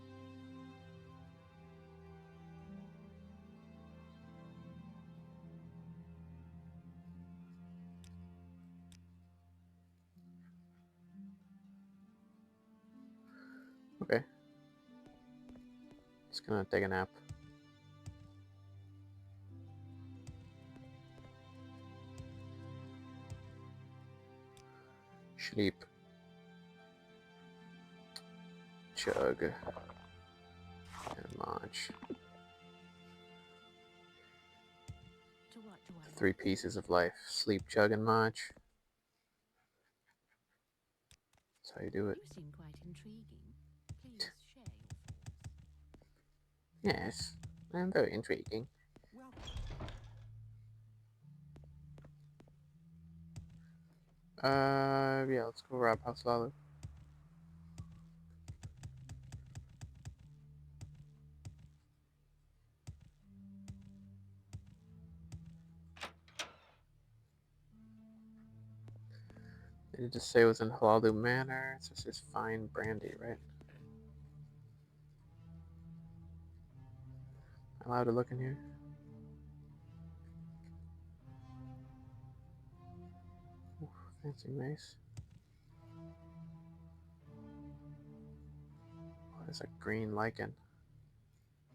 Okay. Just gonna take a nap. Sleep. Chug. And munch. To what do I 3 pieces of life. Sleep, chug, and munch. That's how you do it. You seem quite intriguing. Please share your thoughts. Yes. I'm very intriguing. Yeah, let's go rob House Lalu. Did it just say it was in Halalu Manor? It just says fine brandy, right? Am I allowed to look in here? Ooh, fancy mace. Oh, there's a green lichen.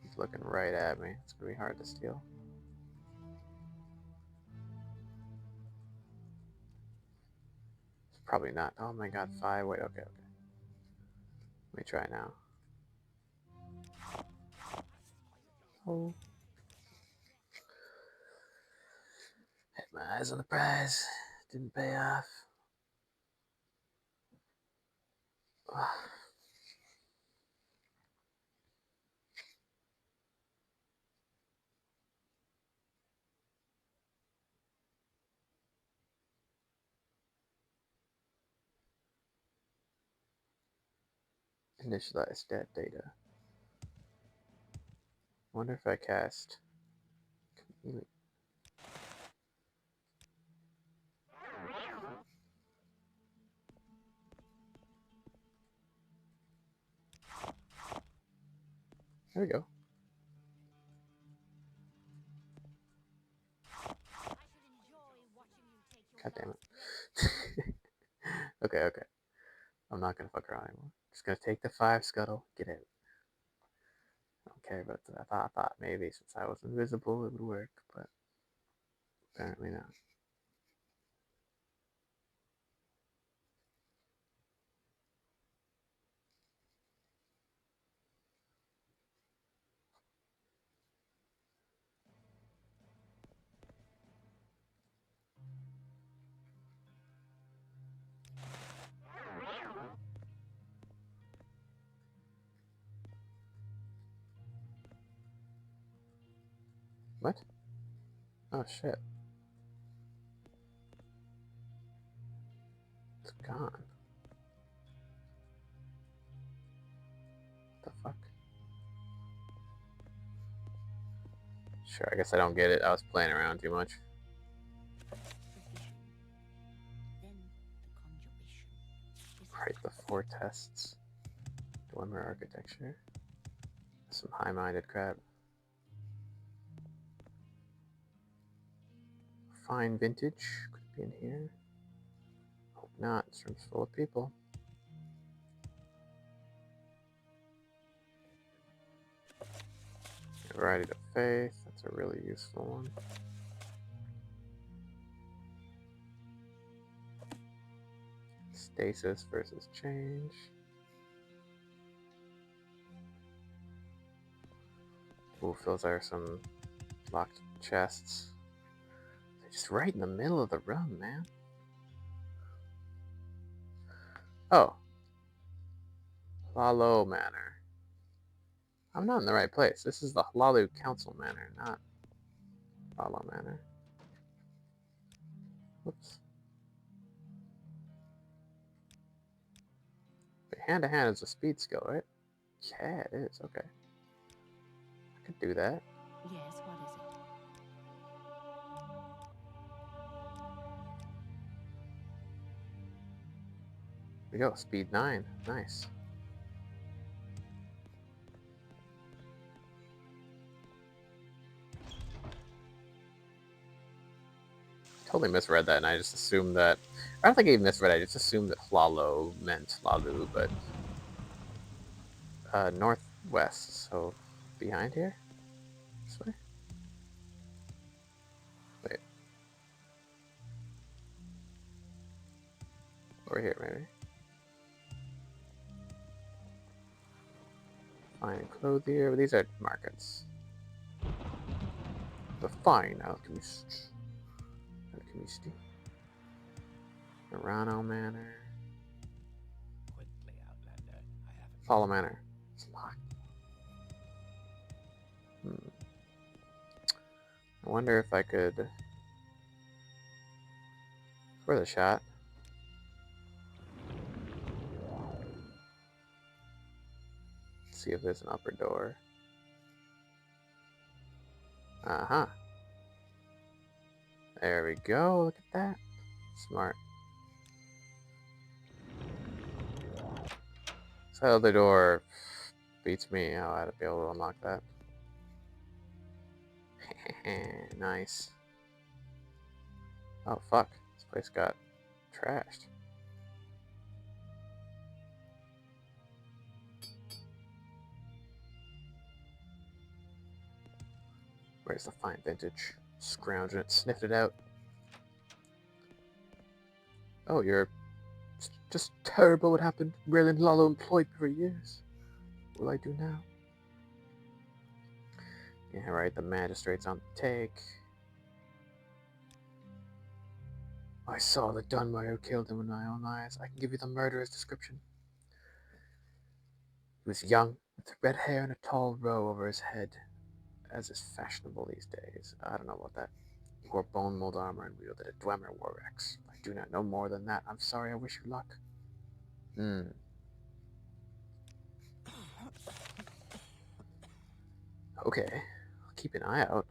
He's looking right at me. It's gonna be hard to steal. It's probably not. Oh my god, 5. Wait, okay. Let me try now. Oh. Had my eyes on the prize. Didn't pay off. Initialize stat data. Wonder if I cast chameleon. There we go. God damn it. Okay, okay. I'm not gonna fuck around anymore. Just gonna take the 5 scuttle, get out. I don't care about that. I thought maybe since I was invisible it would work, but apparently not. What? Oh shit. It's gone. What the fuck? Sure, I guess I don't get it. I was playing around too much. Write the 4 tests. Dwemer architecture. Some high-minded crap. Fine vintage. Could it be in here? Hope not. This room's full of people. Variety of faith. That's a really useful one. Stasis versus change. Oof, those are some locked chests. They're just right in the middle of the room, man. Oh. Hlalo Manor. I'm not in the right place. This is the Hlalo Council Manor, not Hlalo Manor. Whoops. Hand to hand is a speed skill, right? Yeah, it is. Okay. I could do that. Yes, what is it? There we go. Speed 9. Nice. Totally misread that, and I just assumed that. I don't think I even misread it. I just assumed that Hlalo meant Lalu, but northwest. So behind here. This way. Wait. Over here, maybe. Fine clothier. These are markets. The fine alchemist. Alchemisti. Murano Manor. Quickly, Outlander. I haven't. Apollo Manor. It's locked. I wonder if I could. For the shot. See if there's an upper door. Uh-huh. There we go. Look at that. Smart. So the other door beats me. How I'd be able to unlock that. Nice. Oh, fuck. This place got trashed. Where's the fine vintage? Scrounging it, sniffed it out. Oh, you're just terrible what happened. Merlin Lalo employed me for years. What will I do now? Yeah, right, the magistrate's on the take. I saw the Dunmer who killed him with my own eyes. I can give you the murderer's description. He was young, with red hair and a tall row over his head, as is fashionable these days. I don't know about that. He wore bone mold armor and wielded a Dwemer war axe. I do not know more than that. I'm sorry, I wish you luck. Okay, I'll keep an eye out.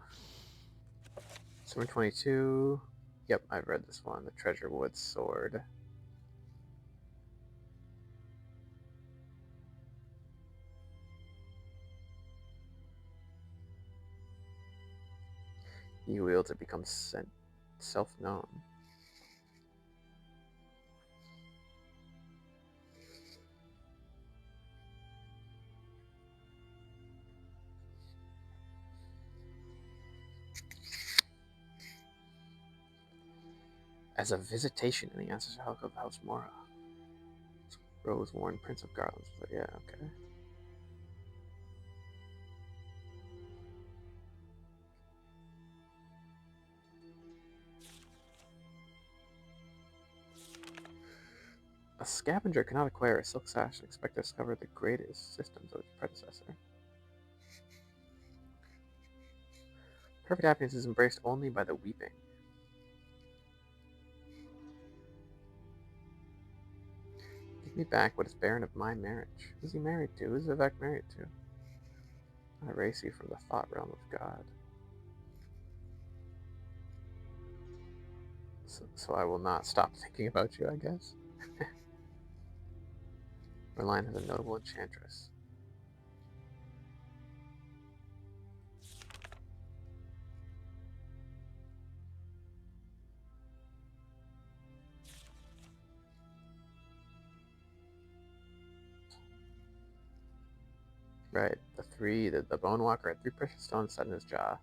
Summer 22. Yep, I've read this one. The Treasure Wood Sword. He wields it becomes self-known. As a visitation in the ancestral house of House Mora. Rose worn Prince of Garlands. Yeah, okay. A scavenger cannot acquire a silk sash and expect to discover the greatest systems of its predecessor. Perfect happiness is embraced only by the weeping. Give me back what is barren of my marriage. Who's he married to? Who's Vivek married to? I erase you from the thought realm of God. So I will not stop thinking about you, I guess. Merline has a notable enchantress. Right, the Bone Walker had 3 precious stones set in his jaw.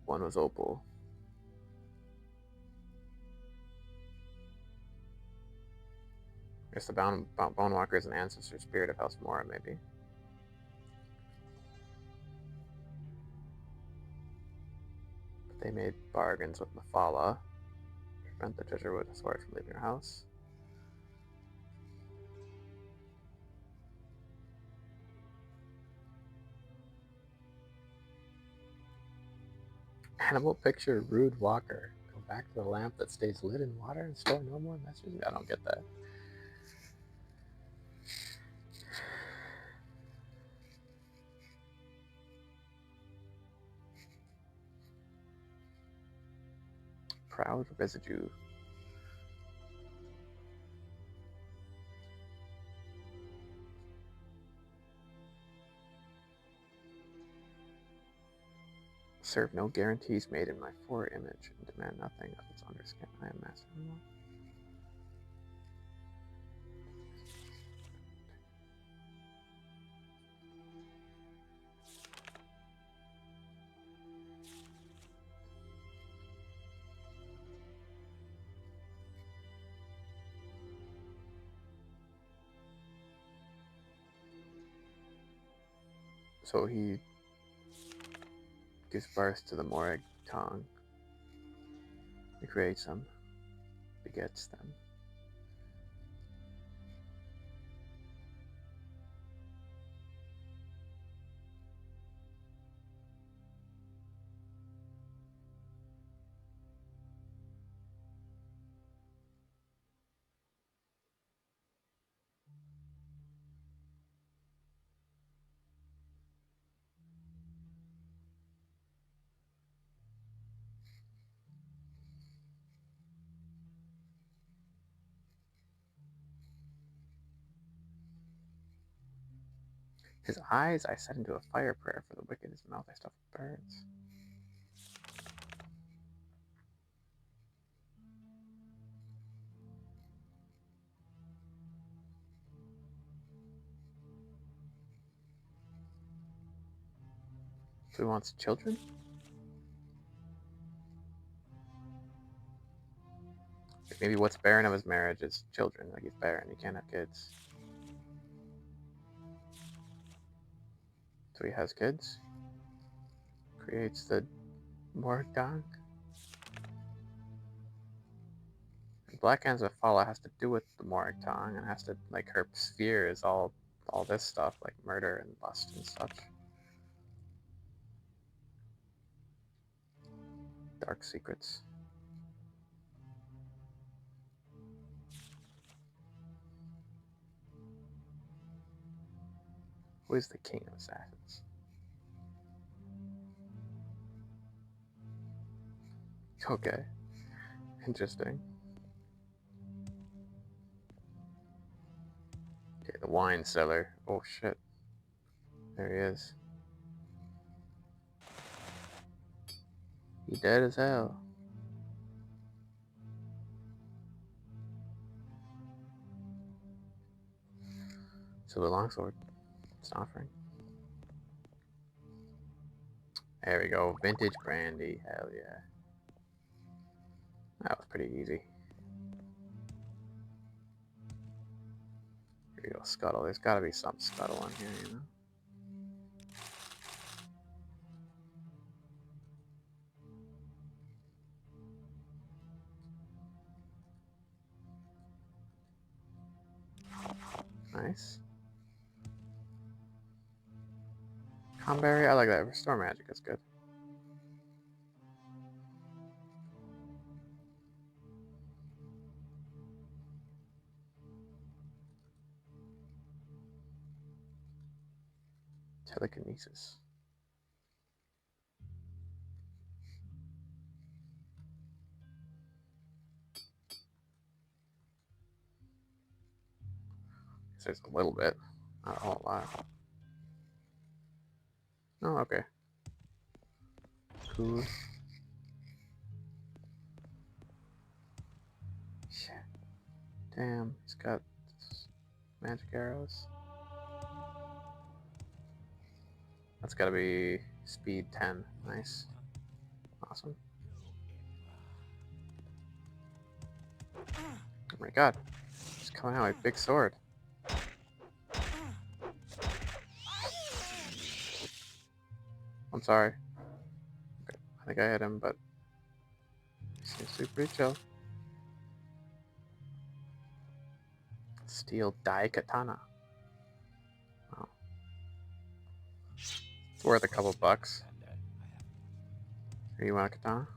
One was opal. I guess the Bone Walker is an ancestor spirit of House Mora, maybe. But they made bargains with Mafala to prevent the treasure wood sword from leaving her house. Animal picture rude walker. Go back to the lamp that stays lit in water and store no more messages? I don't get that. Proud residue. Serve no guarantees made in my image and demand nothing of its underskin. I am master of them all. So he gives birth to the Morag tongue. He creates them, begets them. His eyes I set into a fire prayer for the wicked, his mouth I stuff with birds. So he wants children? Maybe what's barren of his marriage is children. Like he's barren, he can't have kids. So he has kids. Creates the Morgdang. Black Hands of Fala has to do with the Morgdang and has to, like, her sphere is all this stuff, like murder and lust and such. Dark secrets. Who is the king of assassins? Okay. Interesting. Okay, the wine cellar. Oh shit. There he is. He dead as hell. Silver longsword. It's an offering. There we go. Vintage brandy. Hell yeah. That was pretty easy. Here we go. Scuttle. There's gotta be some scuttle on here, you know? Nice. Conberry, I like that. Restore magic, that's good. Telekinesis. There's a little bit. Not a whole lot. Oh, okay. Cool. Shit. Damn, he's got magic arrows. That's gotta be speed 10. Nice. Awesome. Oh my god. He's coming out with a big sword. I'm sorry. Okay. I think I hit him, but he seems to be pretty chill. Steel dai katana. Wow. It's worth a couple bucks. Here, you want a katana?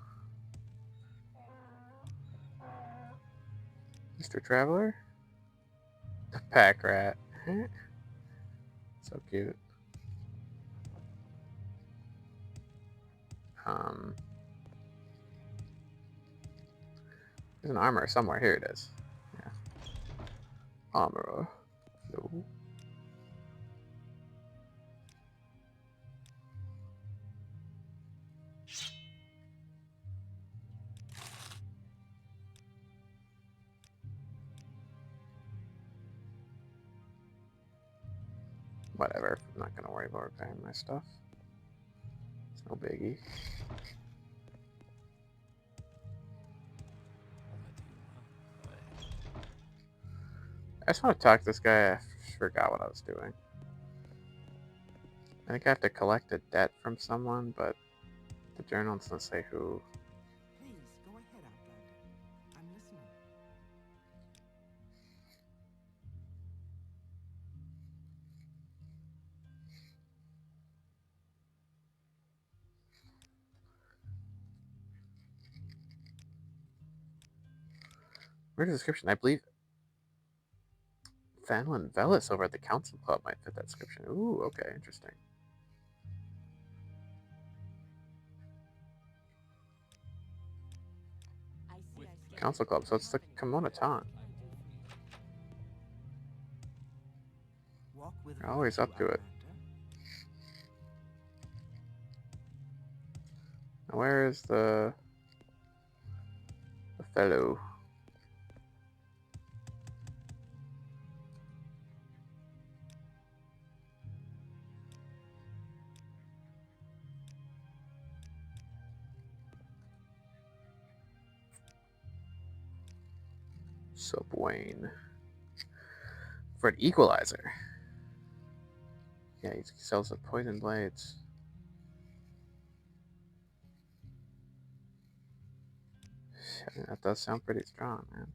Mr. Traveler? The pack rat. So cute. There's an armor somewhere. Here it is. Yeah. Armor. No. Whatever. I'm not gonna worry about repairing my stuff. It's no biggie. I just want to talk to this guy. I forgot what I was doing. I think I have to collect a debt from someone, but the journal doesn't say who. Please go ahead, Outlander. I'm listening. Where's the description? I believe Fanlin Velis over at the Council Club might fit that description. Ooh, okay, interesting. I see. Council Club, so it's the Kimono Town. Walk with They're always virtue, up to it. Outlander. Now where is the fellow? Subwayne. For an equalizer. Yeah, he sells the poison blades. That does sound pretty strong, man.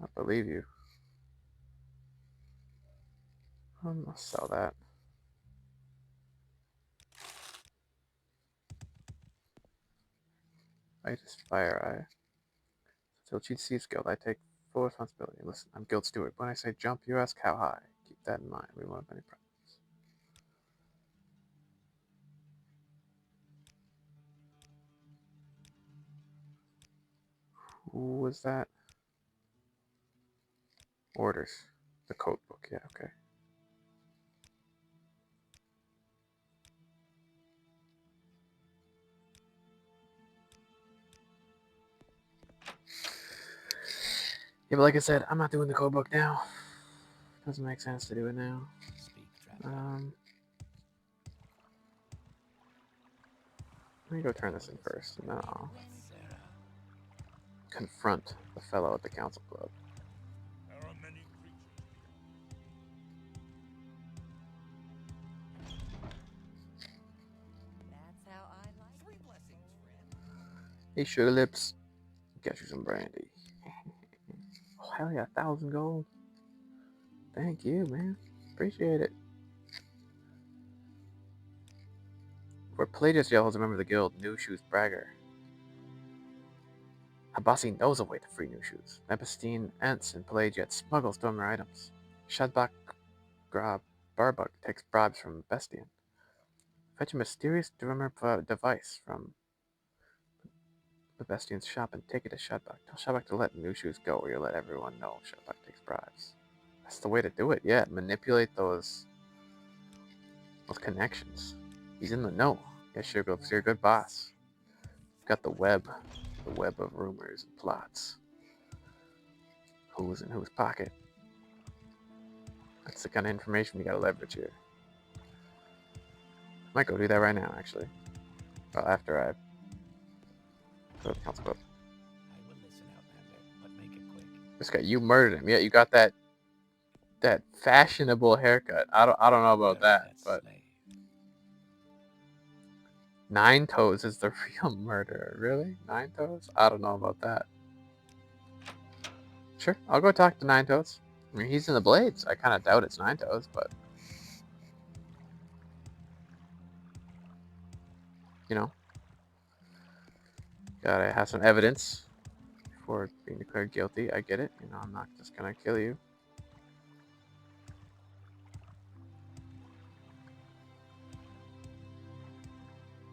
I believe you. I must sell that. I just fire eye. Still cheat Steve's guild. I take full responsibility. Listen, I'm guild steward. When I say jump, you ask how high. Keep that in mind. We won't have any problems. Who was that? Orders. The code book. Yeah, okay. Yeah, but like I said, I'm not doing the code book now. Doesn't make sense to do it now. Speak, traveler. Let me go turn this in first, and then I'll Sarah. confront the fellow at the council club. There are many creatures That's how I like. 3 blessings, friend. Hey, Sugar Lips, get you some brandy. Oh, hell yeah, 1,000 gold. Thank you, man. Appreciate it. For Pelagius Yell is a member of the guild, New Shoes Bragger. Habasi knows a way to free New Shoes. Nepistine, Ents, and Pelagiat smuggle stolen items. Shadbak Grab Barbuk takes bribes from Bestian. Fetch a mysterious drummer device from the Bestian's shop and take it to Shadbak. Tell Shadbak to let New Shoes go, or you'll let everyone know Shadbak takes bribes. That's the way to do it, yeah. Manipulate those connections. He's in the know. Yeah, Sugar Lips, you're a good boss. You've got the web of rumors and plots. Who's in whose pocket? That's the kind of information we gotta leverage here. Might go do that right now, actually. Well, after I go to the council club. I will listen, Outlander, but make it quick. This guy, you murdered him. Yeah, you got that fashionable haircut. I don't know about that, but Slave. 9 Toes is the real murderer. Really? 9 Toes? I don't know about that. Sure, I'll go talk to 9 Toes. I mean, he's in the Blades. I kind of doubt it's 9 Toes, but you know, gotta have some evidence before being declared guilty. I get it. You know, I'm not just gonna kill you.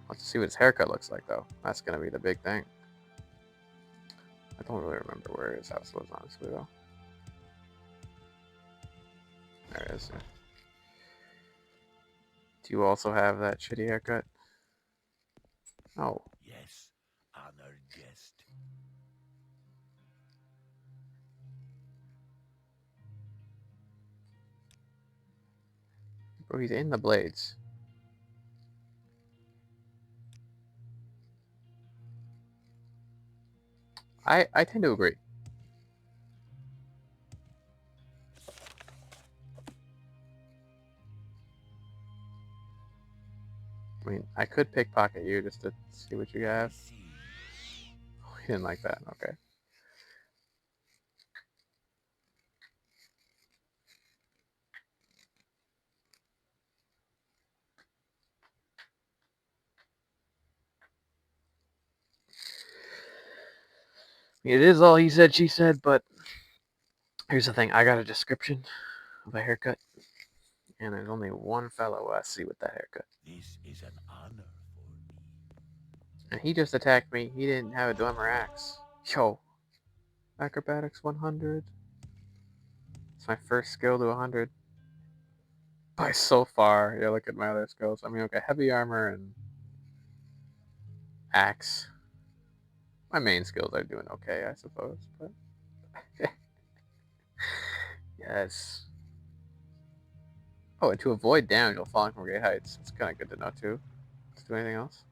Let's see what his haircut looks like, though. That's gonna be the big thing. I don't really remember where his house was, honestly, though. There it is. Yeah. Do you also have that shitty haircut? Oh. Yes, honored guest. Bro, he's in the Blades. I tend to agree. I mean, I could pickpocket you just to see what you have. Oh, he didn't like that. Okay. I mean, it is all he said, she said, but here's the thing. I got a description of a haircut, and there's only one fellow I see with that haircut. This is an honor for me. And he just attacked me. He didn't have a Dwemer axe. Yo. Acrobatics 100. It's my first skill to 100. By so far. Yeah, look at my other skills. I mean, okay, heavy armor and axe. My main skills are doing okay, I suppose, but yes. Oh, and to avoid damage while falling from great heights. It's kind of good to know, too. Let's do anything else.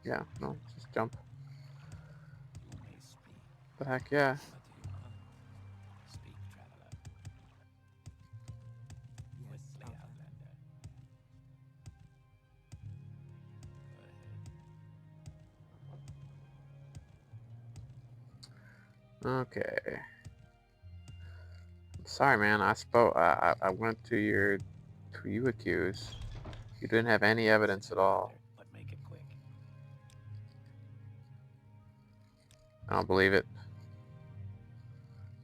Yeah, no, just jump. You may speak. The heck, yeah. What do you want? Speak, traveler. Yes, Quickly, Outlander. Outlander. Go ahead. Okay. Sorry, man. I went to who you accused. You didn't have any evidence at all. But make it quick. I don't believe it.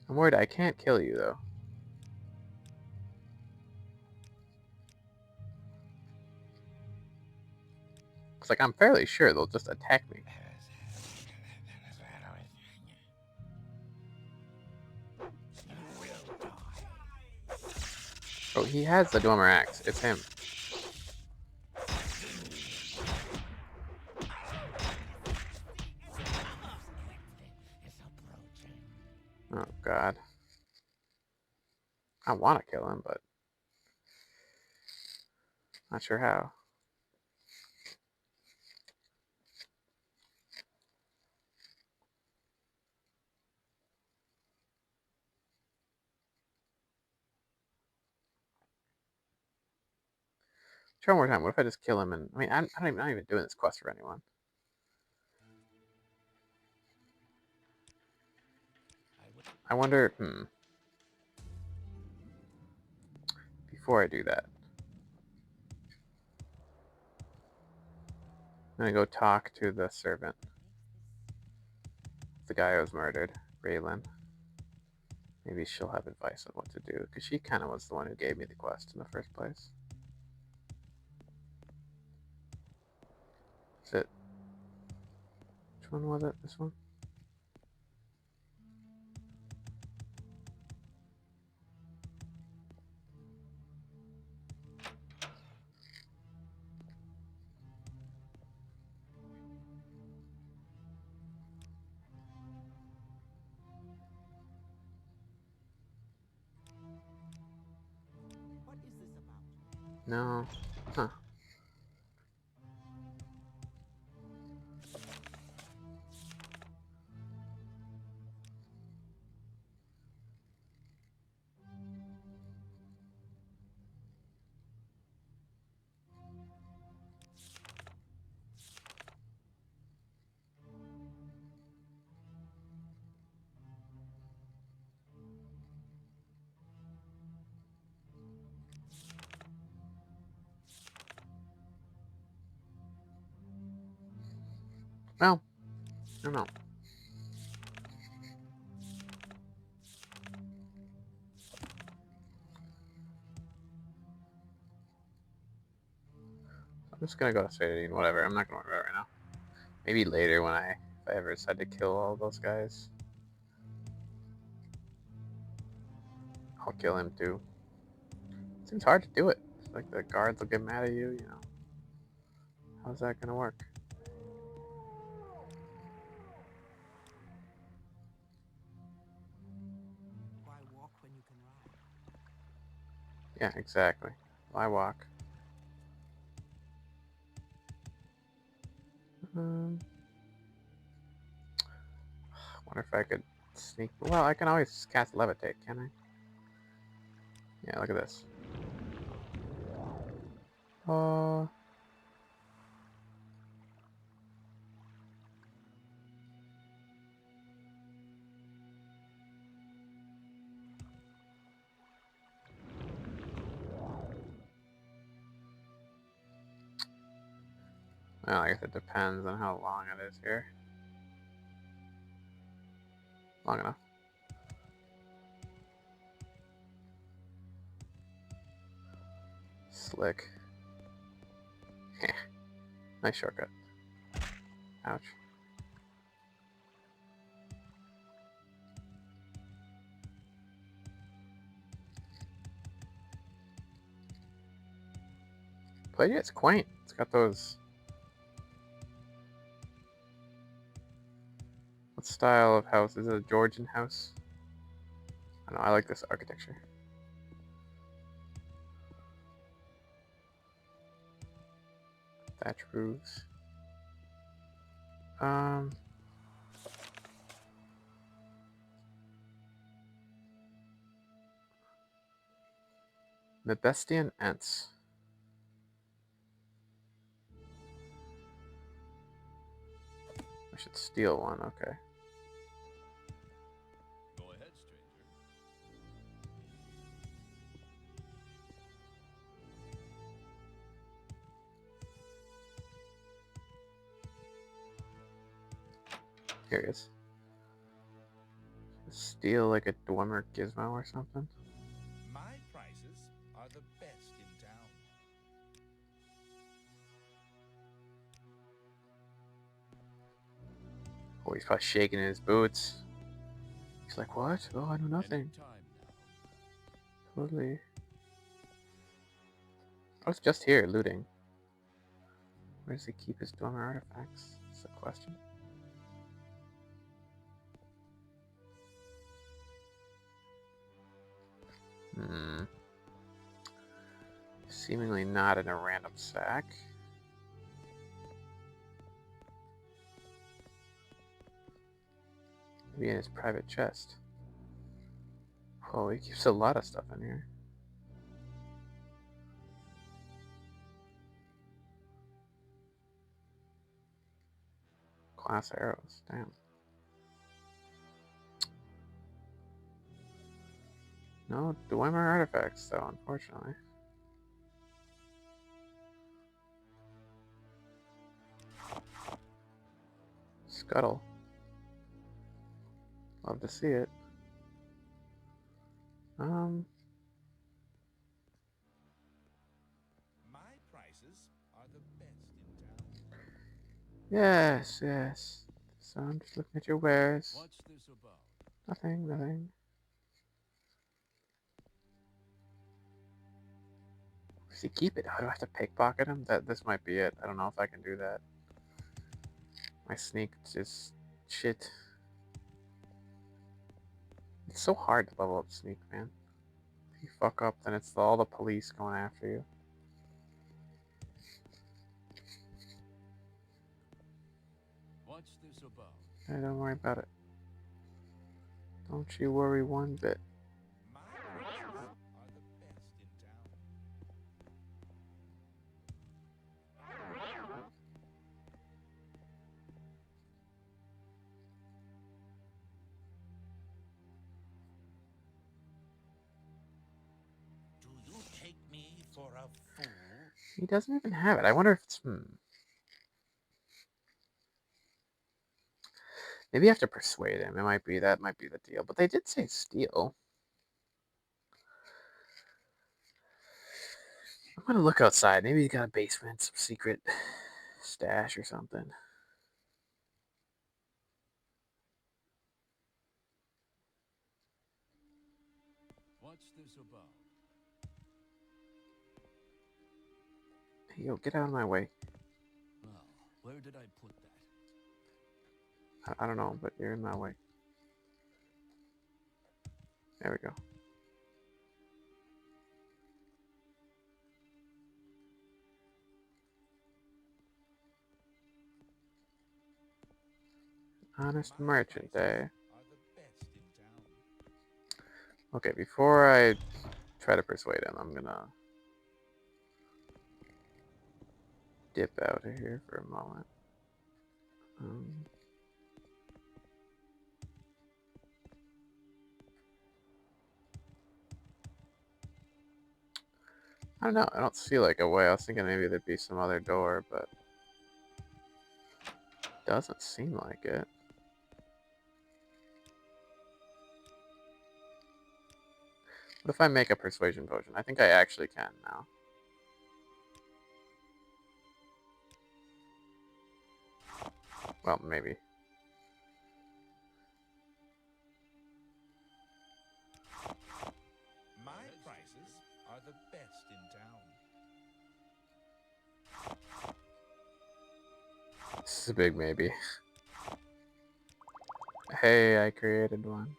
I'm worried I can't kill you, though. It's like I'm fairly sure they'll just attack me. As Oh, he has the Dwemer axe. It's him. Oh god. I want to kill him, but not sure how. Try one more time. What if I just kill him and I mean I'm not even doing this quest for anyone. I wonder, before I do that, I'm gonna go talk to the servant. The guy who was murdered, Raylan. Maybe she'll have advice on what to do, because she kind of was the one who gave me the quest in the first place. Is it? Which one was it? This one? What is this about? No. Huh. Well, I don't know. I'm just gonna go to Sadine, whatever. I'm not gonna worry about it right now. Maybe later when if I ever decide to kill all those guys, I'll kill him too. Seems hard to do it. It's like the guards will get mad at you, you know. How's that gonna work? Why walk when you can ride? Yeah, exactly. Why walk? Wonder if I could sneak. Well, I can always cast levitate, can I? Yeah, look at this. Oh. Well, I guess it depends on how long it is here. Long enough. Slick. Nice shortcut. Ouch. But yeah, it's quaint. It's got those. What style of house? Is it a Georgian house? I don't know. I like this architecture. Thatch roofs. Nebestian Ents. I should steal one. Okay. Go ahead, stranger. Here it is. Steal like a Dwemer gizmo or something. My prices are the best in town. Oh, he's probably shaking in his boots. He's like, what? Oh, I know nothing. Any time now. Totally. I was just here looting. Where does he keep his dormer artifacts? That's the question. Seemingly not in a random sack. Maybe in his private chest. Oh, he keeps a lot of stuff in here. Glass arrows, damn. No Dwemer artifacts, though, unfortunately. Scuttle. Love to see it. My prices are the best in town. Yes, yes. So I'm just looking at your wares. What's this about? Nothing, nothing. Does he keep it? Oh, do I have to pickpocket him? This might be it. I don't know if I can do that. My sneak is shit. It's so hard to level up sneak, man. If you fuck up, then it's all the police going after you. What's this about? Hey, don't worry about it. Don't you worry one bit. My prices are the best in town. Do you take me for a fool? He doesn't even have it. I wonder if it's... Maybe you have to persuade him. That might be the deal. But they did say steal. I'm gonna look outside. Maybe he's got a basement, some secret stash or something. What's this about? Hey, yo, get out of my way. Well, where did I put that? I don't know, but you're in my way. There we go. Honest merchant, eh? Are the best in town. Okay, before I try to persuade him, I'm gonna dip out of here for a moment. I don't know. I don't see like a way. I was thinking maybe there'd be some other door, but doesn't seem like it. What if I make a persuasion potion? I think I actually can now. Well, maybe. My prices are the best in town. This is a big maybe. Hey, I created one.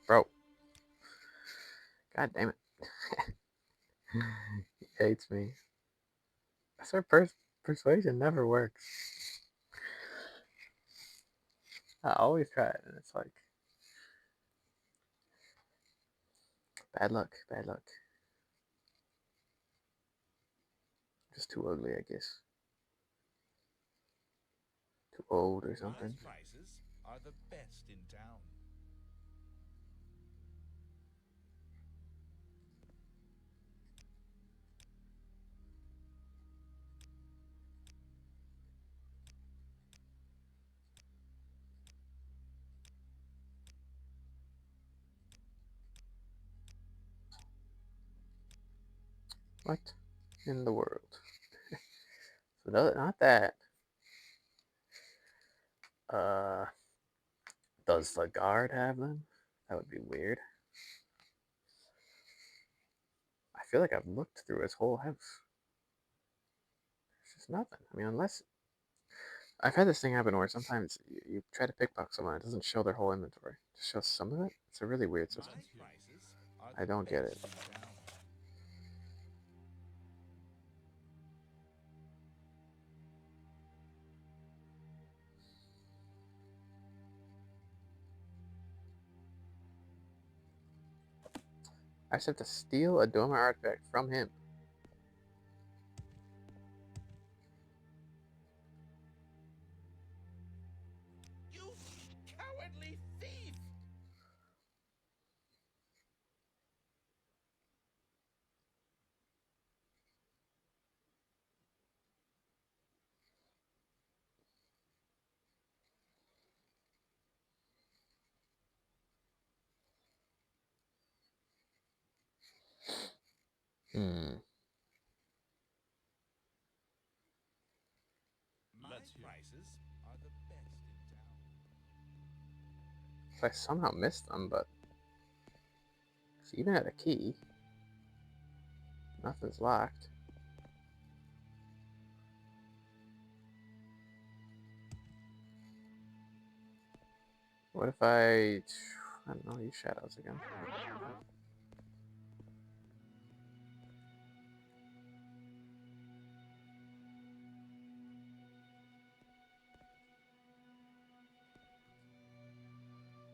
Bro. God damn it. He hates me. I swear persuasion never works. I always try it, and it's like... Bad luck, bad luck. Just too ugly, I guess. Too old or something. My prices are the best in town. What in the world? So not that. Does the guard have them? That would be weird. I feel like I've looked through his whole house. There's just nothing. I mean, unless I've had this thing happen where sometimes you try to pickpocket someone, it doesn't show their whole inventory. It just shows some of it. It's a really weird system. My prices are I the don't get it. best in town. I just have to steal a Doma artifact from him. You cowardly thief! Hmm. My prices are the best in town. So I somehow missed them, but even at a key, nothing's locked. What if I don't know, use shadows again?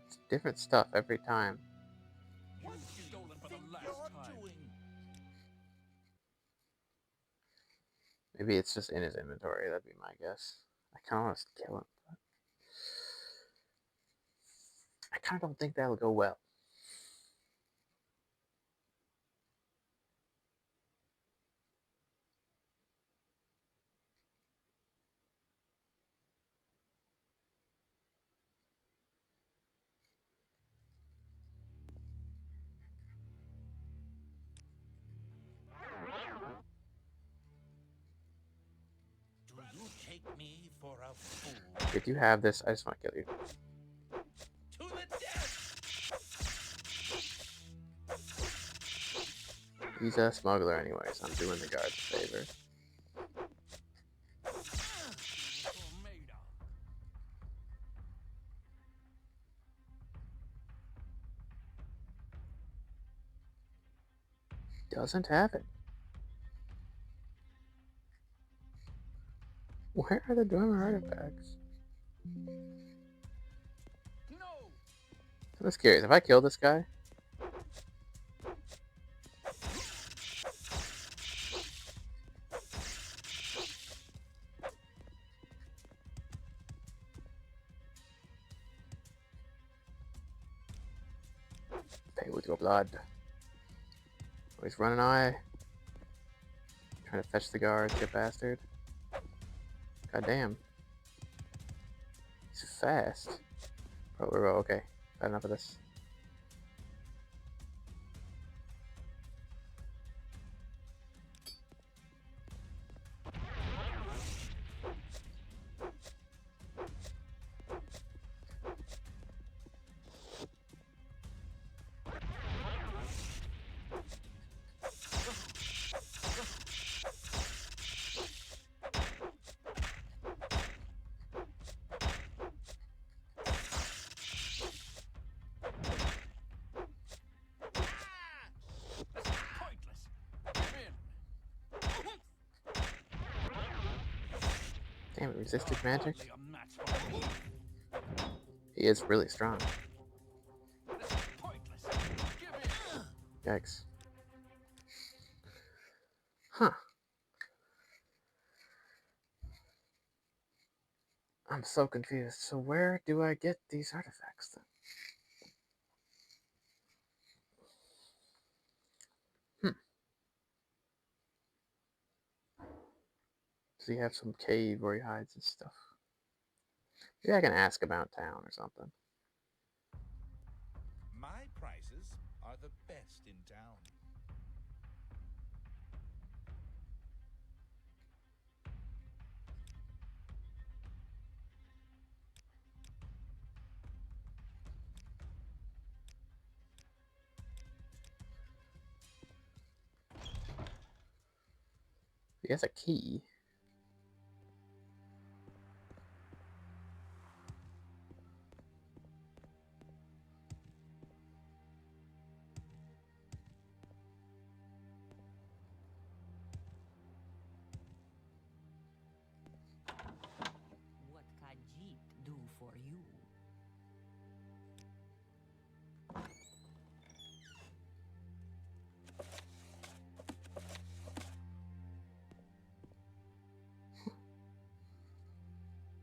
It's different stuff every time. What do you Stolen for the think last you're time. doing? Maybe it's just in his inventory. That'd be my guess. I kind of want to kill him, but I kind of don't think that'll go well. Do you take me for a fool? If you have this, I just want to kill you. To the death! He's a smuggler anyways. I'm doing the guard a favor. Doesn't have it. Where are the Dwemer artifacts? No! I'm just curious. If I kill this guy, pay with your blood. Oh, he's running away. Trying to fetch the guards, you bastard. God damn. He's fast. Bro, okay. Had enough of this. Pointless. Give in. Damn it, resisted magic. Hardly a match for me. He is really strong. This is pointless. Give in. Yikes. Huh. I'm so confused. So where do I get these artifacts then? Does he have some cave where he hides his stuff? Maybe I can ask about town or something. My prices are the best in town. guess a key. What can Jeep do for you?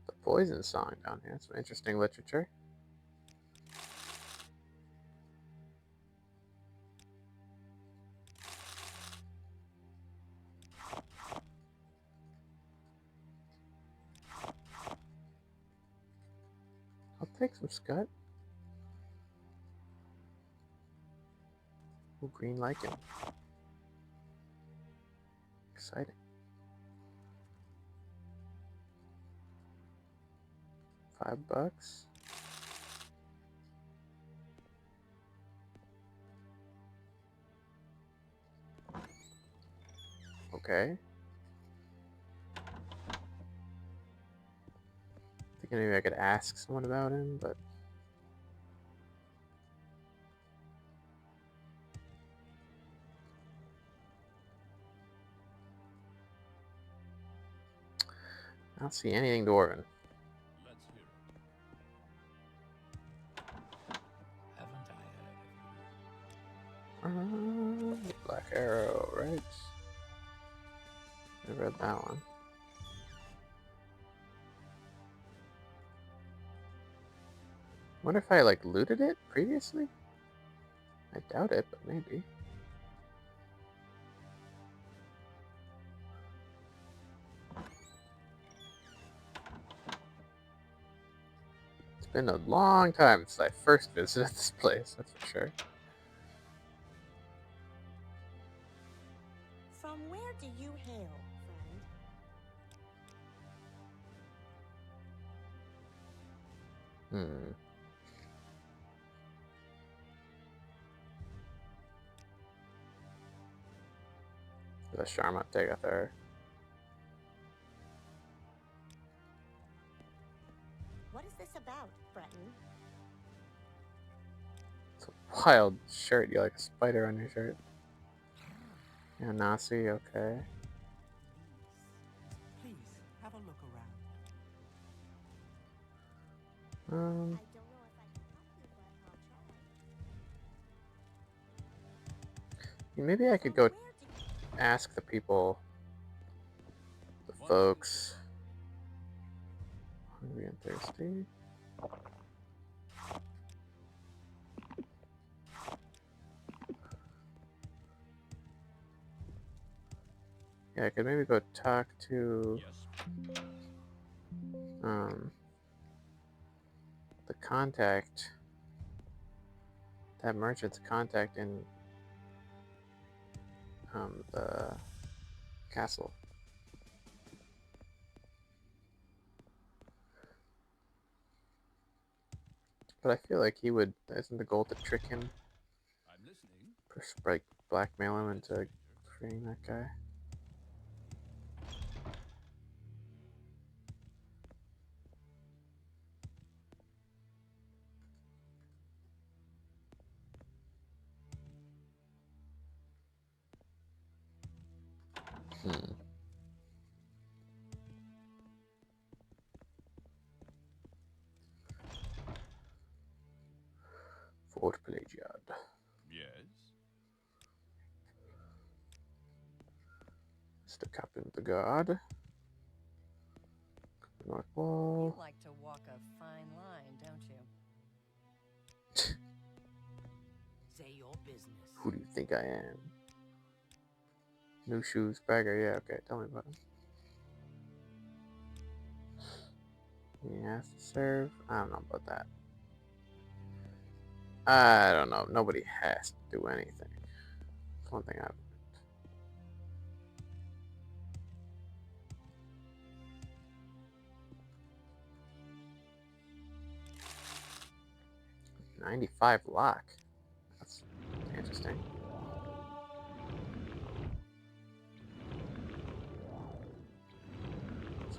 The Poison song down here. Some interesting literature. I'll take some scut. Ooh, green lichen. Exciting. $5. Okay. Thinking maybe I could ask someone about him, but I don't see anything dwarven. Let's hear it. Haven't I heard of you? Black Arrow, right? I read that one. Wonder if I like looted it previously? I doubt it, but maybe. It's been a long time since I first visited this place, that's for sure. From where do you hail, friend? Hmm. The Sharma Tegather. What is this about, Breton? It's a wild shirt. You like a spider on your shirt. Yeah, Nasi, okay. Please, have a look around. I don't know if I can help you, but I'll try. Maybe I could From go where do you... ask the people, the folks. Hungry and thirsty. Yeah, I could maybe go talk to Yes. the contact, that merchant's contact in the castle. But I feel like he would, isn't the goal to trick him, I'm listening. like blackmail him into freeing that guy? Hmm. Fort Pelagiad. Yes. Mr. Captain of the Guard. North Wall. You like to walk a fine line, don't you? Say your business. Who do you think I am? New shoes, bagger. Yeah, okay. Tell me about him. He has to serve. I don't know about that. I don't know. Nobody has to do anything. That's one thing I've learned. 95 lock. That's interesting.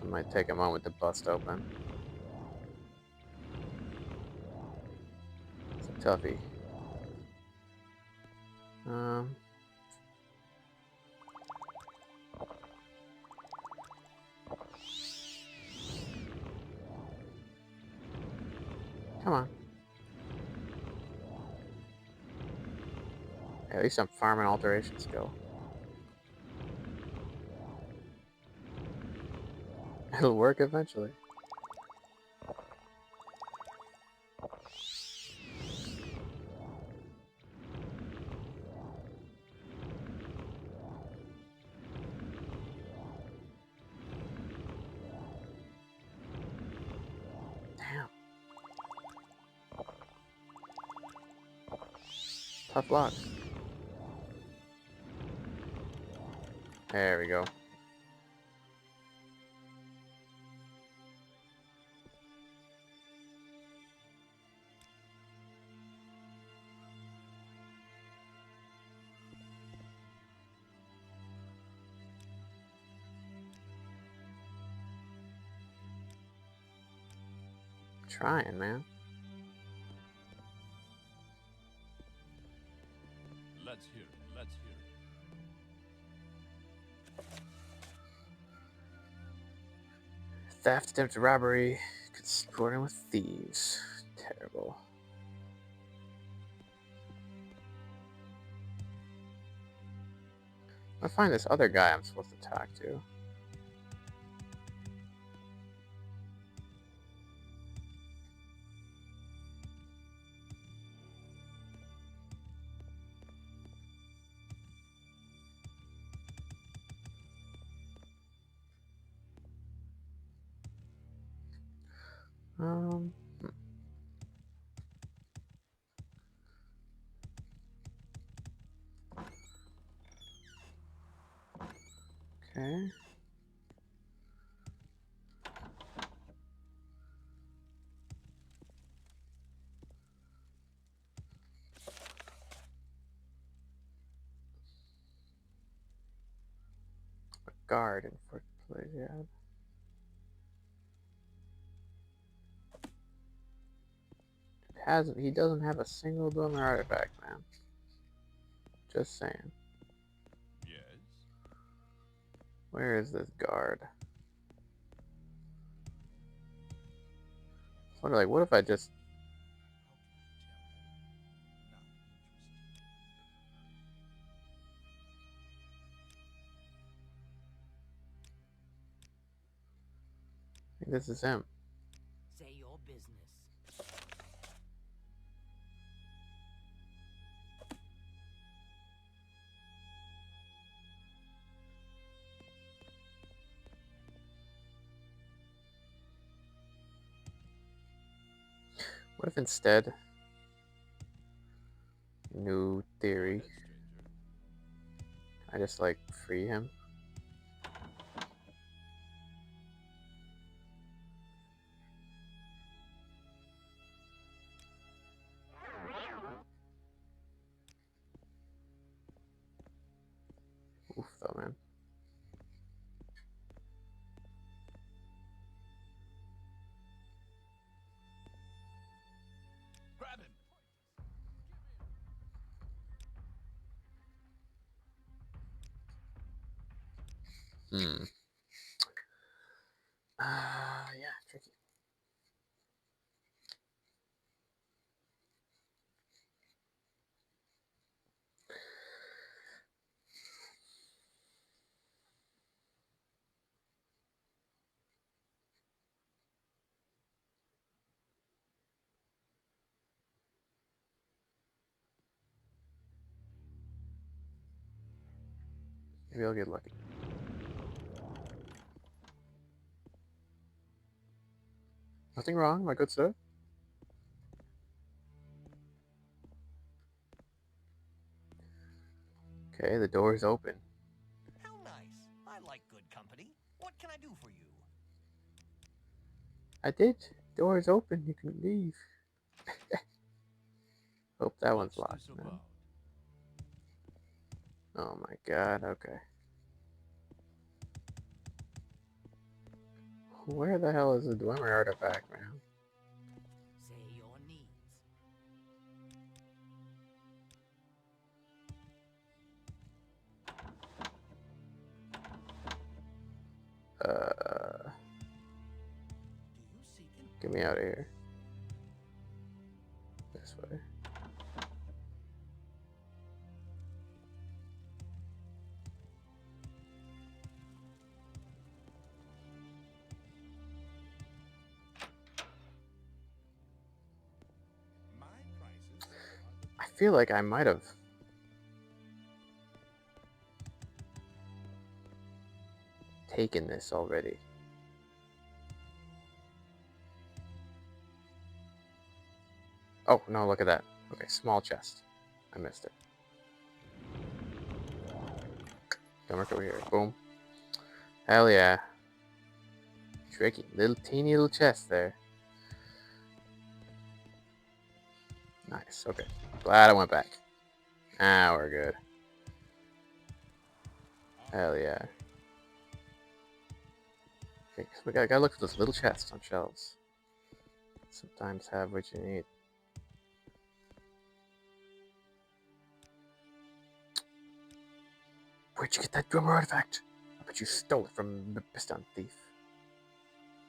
This one might take a moment to bust open. It's a toughie. Come on. Yeah, at least I'm farming alteration skill. It'll work eventually. Damn. Tough luck. There we go. Trying, man. Let's hear it. Let's hear it. Theft, attempted robbery, consorting with thieves. Terrible. I find this other guy I'm supposed to talk to. Hmm. Okay. A guard in fourth place, yeah. He doesn't have a single Dwemer artifact, man. Just saying. Yes. Where is this guard? I wonder, like, what if I just... I think this is him. Say your business. What if instead... New theory. Go ahead, stranger. I just, like, free him? Oof, though, man. Grab him. Hmm. Yeah, tricky. Maybe I'll get lucky. Nothing wrong, my good sir. Okay, the door is open. How nice. I like good company. What can I do for you? I did. Door is open. You can leave. Hope that one's What's locked, this man. about? Oh my god, okay. Where the hell is the Dwemer artifact, man? Say your needs. Uh, Do you seek an get me out of here. This way. My prices are the I feel like I might have taken this already. Oh, no, look at that. Okay, small chest. I missed it. Don't work over here. Boom. Hell yeah. Tricky. Little teeny little chest there. Nice. Okay. Glad I went back. Ah, we're good. Hell yeah. Okay, so we gotta look for those little chests on shelves. Sometimes have what you need. Where'd you get that drummer artifact? I bet you stole it from Mephiston thief.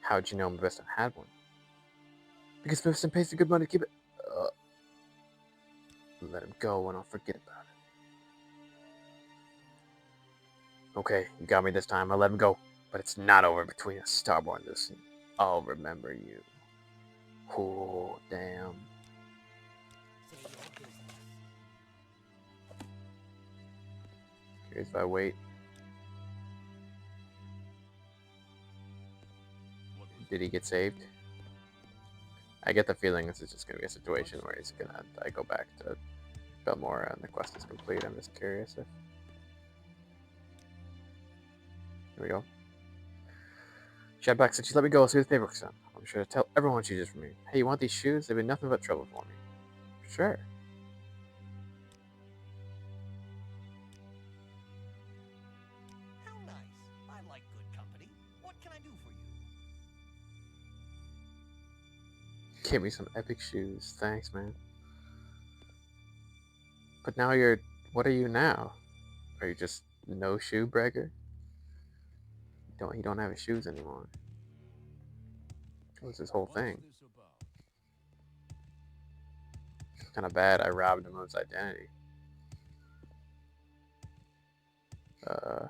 How'd you know Mephiston had one? Because Mephiston pays the good money to keep it. Let him go and I'll forget about it. Okay, you got me this time. I'll let him go. But it's not over between us, Starborn Lucy. I'll remember you. Oh, damn. Say your business. Curious if I wait. what was Did he get saved? I get the feeling this is just going to be a situation where he's going to I go back to Belmora and the quest is complete. I'm just curious if... Here we go. Shadback said she let me go as soon as the paperwork's done. I'm sure to tell everyone she did for me. Hey, you want these shoes? They've been nothing but trouble for me. Sure. How nice. I like good company. What can I do for you? Give me some epic shoes. Thanks, man. But now you're... What are you now? Are you just no shoe bragger? You don't have his shoes anymore. What's this whole what's thing? this about? It's kind of bad. I robbed him of his identity. How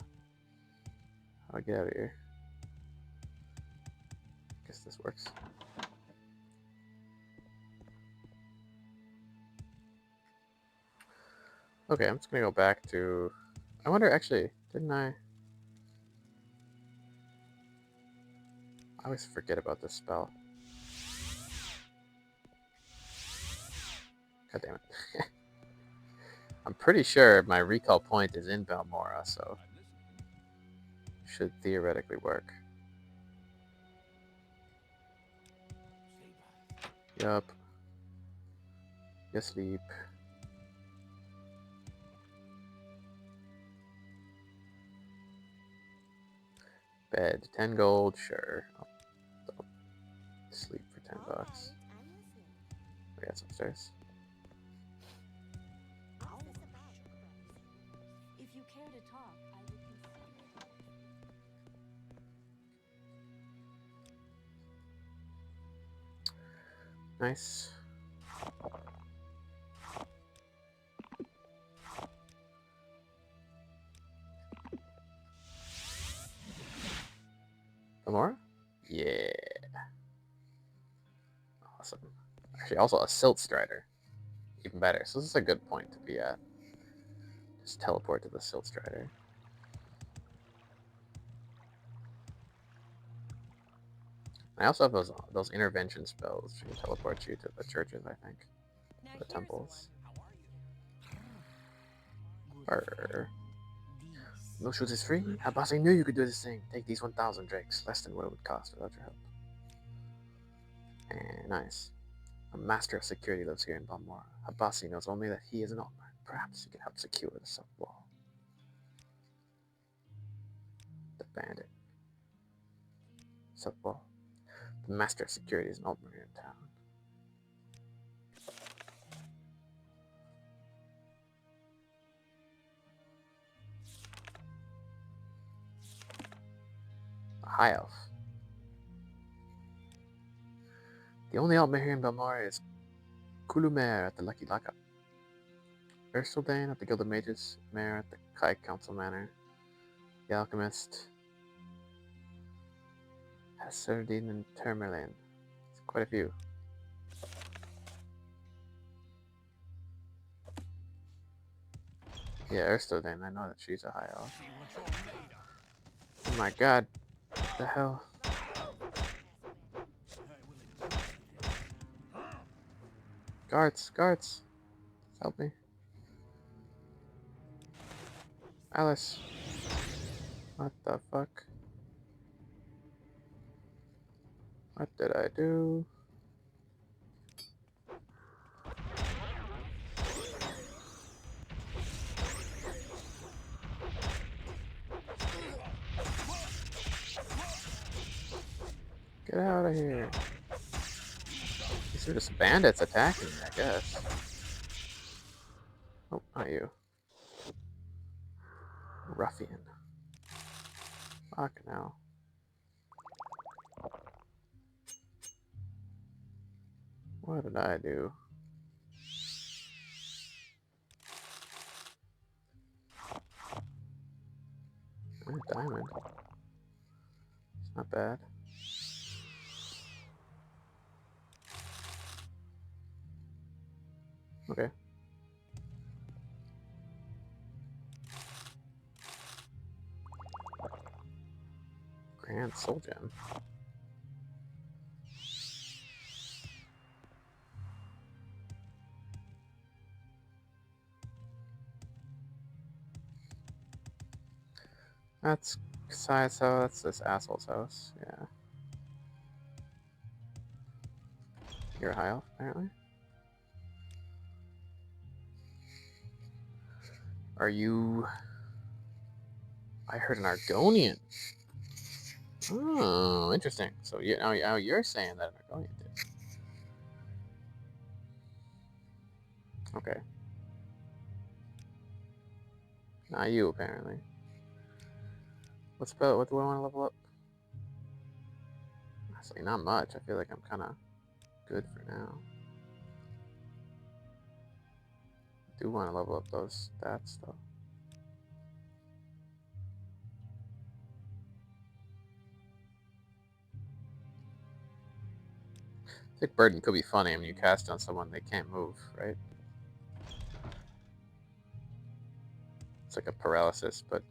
do I get out of here? Guess this works. Okay, I'm just gonna go back to... I wonder, actually, didn't I... I always forget about this spell. God damn it. I'm pretty sure my recall point is in Balmora, so I'm listening. should theoretically work. Stay back. Yup. You sleep. Bed. 10 gold, sure. I'll sleep for 10 All bucks. right, I'm listening. Oh, yeah, it's upstairs. What's this about? If you care to talk, I would consider it. Nice. Balmora? Yeah. Awesome. Actually, also a Silt Strider. Even better. So this is a good point to be at. Just teleport to the Silt Strider. I also have those intervention spells which can teleport you to the churches, I think. Now The here's temples. one. How are you? Arr. These. No shoes is free? Habasi knew you could do this thing. Take these 1,000 drakes, less than what it would cost without your help. And nice. A master of security lives here in Balmora. Habasi knows only that he is an Altman. Perhaps he can help secure the south wall. The bandit. Well, the Master of Security is an old marine town. A high elf. The only Altmere in Belmore is Kulumer at the Lucky Lockup. Ersteldane at the Guild of Mages, Mare at the Kai Council Manor, the Alchemist, Hasserdine, and Termerlane. It's quite a few. Yeah, Ersteldane, I know that she's a high elf. See what you're made of. Oh my god, what the hell? Guards, guards! Help me. Alice. What the fuck? What did I do? Get out of here. These are just bandits attacking me, I guess. Oh, not you. Ruffian. Fuck now. What did I do? A diamond. It's not bad. Okay. Grand Soul Gem. That's Kasai's house. That's this asshole's house. Yeah. You're a high elf, apparently. Are you... I heard an Argonian. Oh, interesting. So now you're saying that an Argonian did. Okay. Not you, apparently. What do I want to level up? Honestly, not much. I feel like I'm kind of good for now. I do want to level up those stats, though. Thick Burden could be funny when you cast on someone they can't move, right? It's like a paralysis, but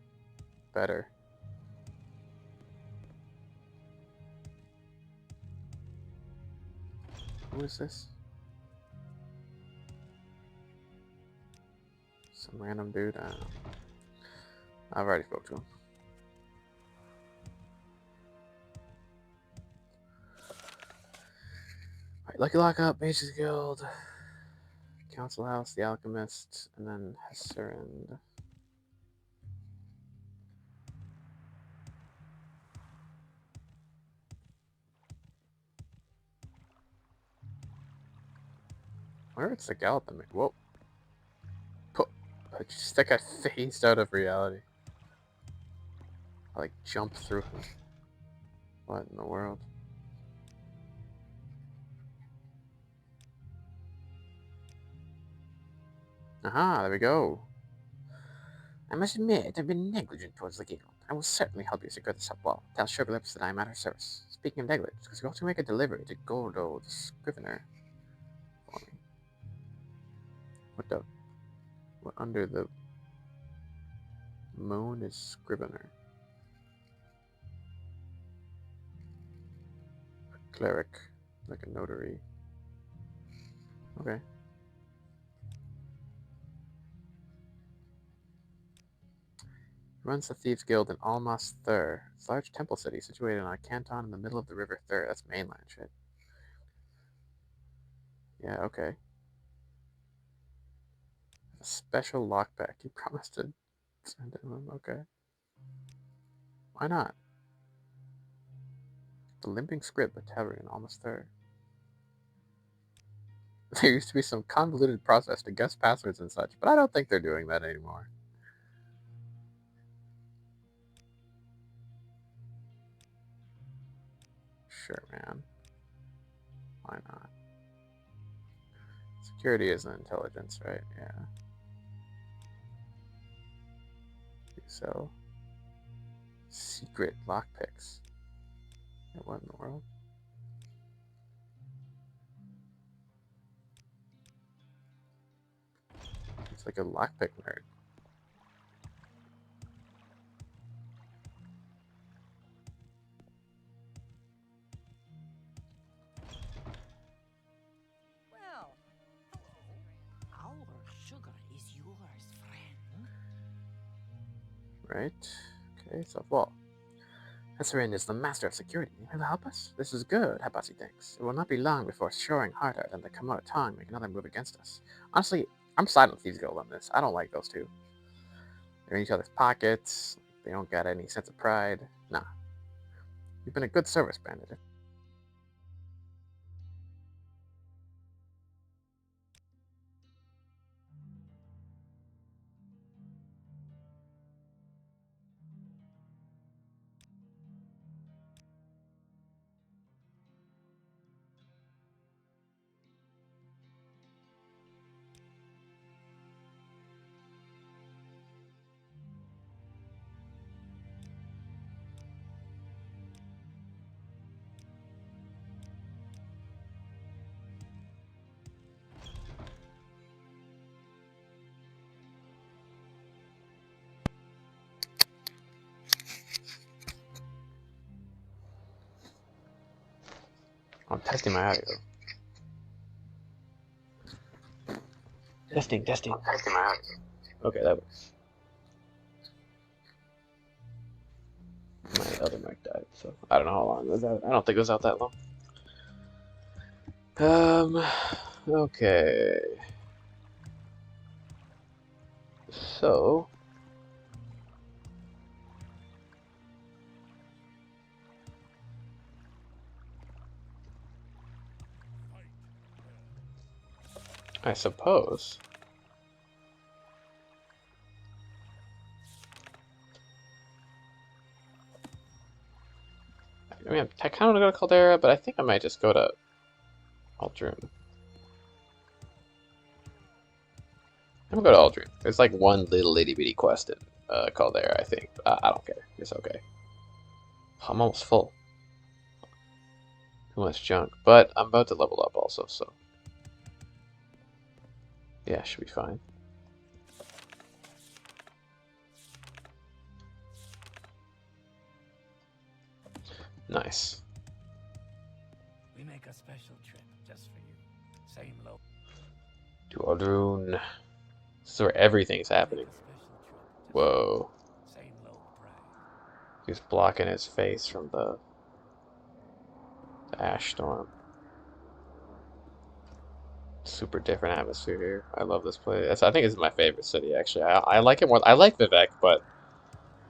better. Who is this? Some random dude? I don't know. I've already spoke to him. Alright, Lucky Lockup, Mages Guild, Council House, the Alchemist, and then Hesserand. Where it's the Galloping? Whoa. That guy phased out of reality. I like jumped through him. What in the world? Aha, there we go. I must admit, I've been negligent towards the guild. I will certainly help you secure the subwall. Tell Sugarlips that I am at her service. Speaking of negligence, because you ought to make a delivery to Gordo the Scrivener for me. What under the moon is Scrivener? A cleric, like a notary. Okay. Runs the Thieves Guild in Almas Thur. It's a large temple city situated on a canton in the middle of the river Thur. That's mainland shit. Yeah, okay. A special lockback. You promised to send him. Okay. Why not? The Limping Script, a tavern, almost there. There used to be some convoluted process to guess passwords and such, but I don't think they're doing that anymore. Sure, man. Why not? Security isn't intelligence, right? Yeah. So, secret lockpicks. Yeah, what in the world? It's like a lockpick nerd. Well, hello. Our sugar is yours, friend. Right? Okay, so well. Hesserin is the master of security. He'll help us? This is good, Habasi thinks. It will not be long before Shoring Hardheart and the Komodo Tong make another move against us. Honestly, I'm siding with these girls on this. I don't like those two. They're in each other's pockets. They don't got any sense of pride. Nah. You've been a good service, Bandit. I'm testing my audio. Testing. Testing my audio. Okay, that works. My other mic died, so I don't know how long it was out. I don't think it was out that long. Okay. So, I suppose. I mean, I kind of want to go to Caldera, but I think I might just go to Aldrune. I'm gonna go to Aldrune. There's like one little itty bitty quest in Caldera, I think. I don't care. It's okay. I'm almost full. Too much junk. But I'm about to level up also, so. Yeah, should be fine. Nice. We make a special trip just for you. Same low. To Aldrune. This is where everything's happening. Whoa. Same low price. He's blocking his face from the ash storm. Super different atmosphere here. I love this place. I think this is my favorite city, actually. I like it more. I like Vivek, but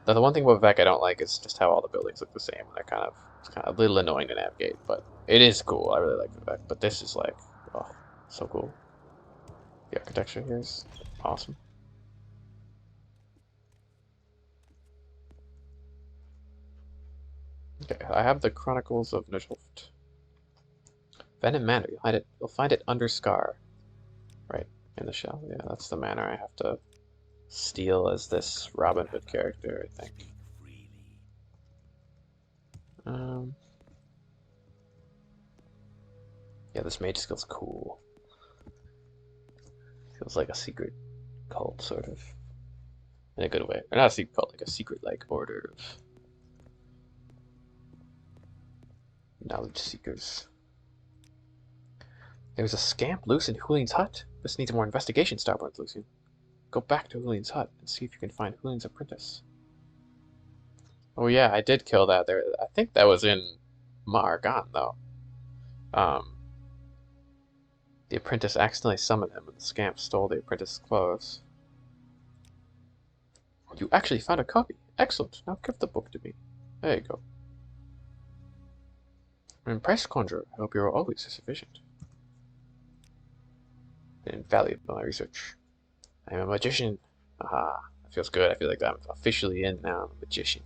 the one thing about Vivek I don't like is just how all the buildings look the same. They're it's kind of a little annoying to navigate, but it is cool. I really like Vivek, but this is like, oh, so cool. The architecture here is awesome. Okay, I have the Chronicles of Nuthoft. Venom Manor. You'll find it under Scar. Right, in the shell. Yeah, that's the manor I have to steal as this Robin Hood character, I think. Yeah, this mage skill's cool. Feels like a secret cult, sort of. In a good way. Or not a secret cult, like a secret, like, order of knowledge seekers. There's a scamp loose in Hulian's hut. This needs more investigation, Starboard Lucian. Go back to Hulian's hut and see if you can find Hulian's apprentice. Oh yeah, I did kill that there. I think that was in Margan, though. The apprentice accidentally summoned him, and the scamp stole the apprentice's clothes. You actually found a copy. Excellent. Now give the book to me. There you go. I'm impressed, Conjurer. I hope you are always sufficient. Been invaluable in my research. I'm a magician. Aha, that feels good. I feel like I'm officially in now. I'm a magician.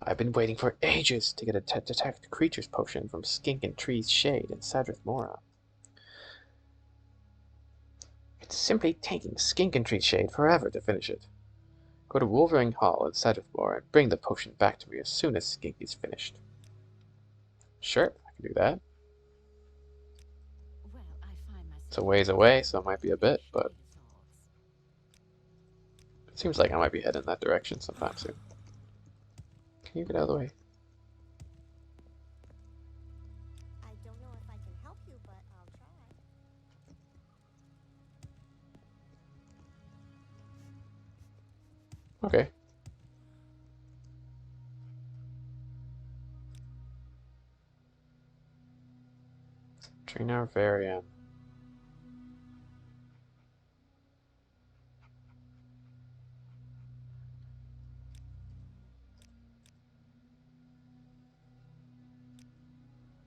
I've been waiting for ages to get a detect creatures potion from Skink and Tree's Shade in Sadrith Mora. It's simply taking Skink and Tree's Shade forever to finish it. Go to Wolverine Hall in Sadrith Mora and bring the potion back to me as soon as Skink is finished. Sure, I can do that. Well, I find myself It's a ways away, so it might be a bit, but it seems like I might be heading in that direction sometime soon. Can you get out of the way? I don't know if I can help you, but I'll try. Okay. Trainer Varian.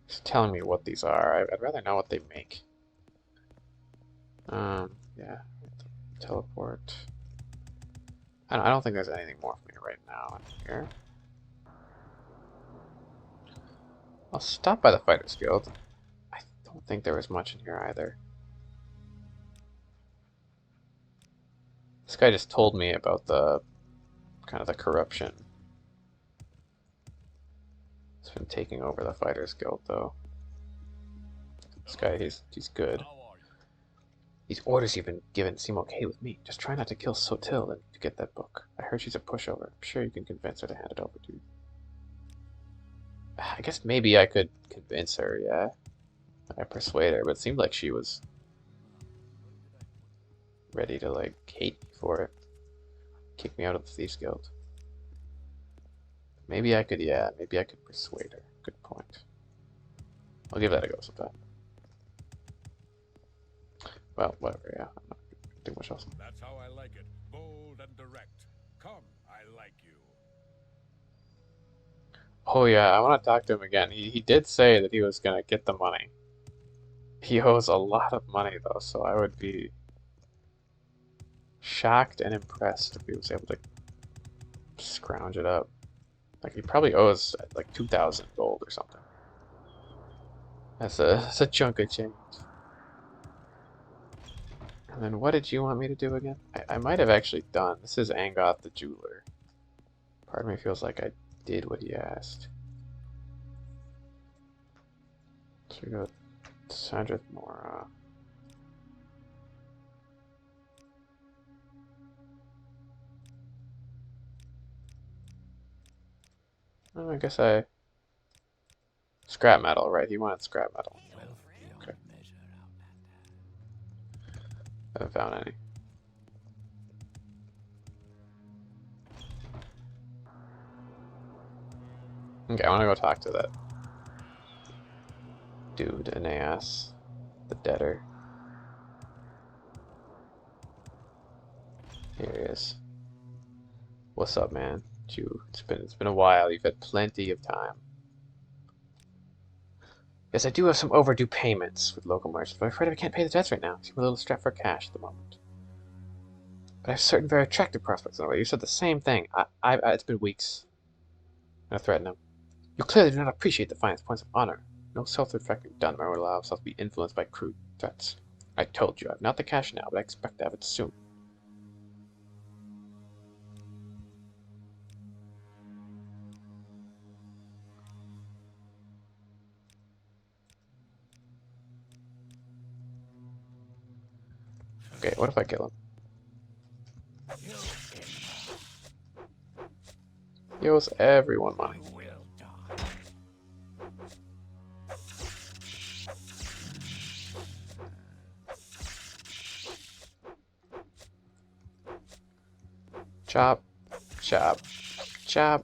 It's telling me what these are. I'd rather know what they make. Yeah. Teleport. I don't think there's anything more for me right now in here. I'll stop by the Fighters Guild. I don't think there was much in here either. This guy just told me about the kind of the corruption. It's been taking over the Fighters Guild though. This guy, he's good. How are you? These orders you've been given seem okay with me. Just try not to kill Sotil and to get that book. I heard she's a pushover. I'm sure you can convince her to hand it over to you. I guess maybe I could convince her, yeah. I persuade her, but it seemed like she was ready to, like, hate me for it. Kick me out of the Thieves Guild. Maybe I could, yeah, maybe I could persuade her. Good point. I'll give that a go sometime. Well, whatever, yeah. I'm not gonna do much else. That's how I like it. Bold and direct. Come, I like you. Oh yeah, I want to talk to him again. He did say that he was gonna get the money. He owes a lot of money though, so I would be shocked and impressed if he was able to scrounge it up. Like he probably owes like 2,000 gold or something. That's a chunk of change. And then what did you want me to do again? I might have actually done. This is Angoth the Jeweler. Part of me feels like I did what he asked. So we go to Sadrith Mora. Oh, I guess I... Scrap metal, right? He wanted scrap metal. Okay. I haven't found any. Okay, I want to go talk to that dude, Aeneas, the debtor. Here he is. What's up, man? It's been a while. You've had plenty of time. Yes, I do have some overdue payments with local merchants, but I'm afraid I can't pay the debts right now. I'm a little strapped for cash at the moment. But I have certain very attractive prospects in the way. You said the same thing. It's been weeks. I'm gonna threaten him. You clearly do not appreciate the finest points of honor. No self-respecting Dunmer would allow himself to be influenced by crude threats. I told you, I have not the cash now, but I expect to have it soon. Okay, what if I kill him? He owes everyone money. Chop, chop, chop.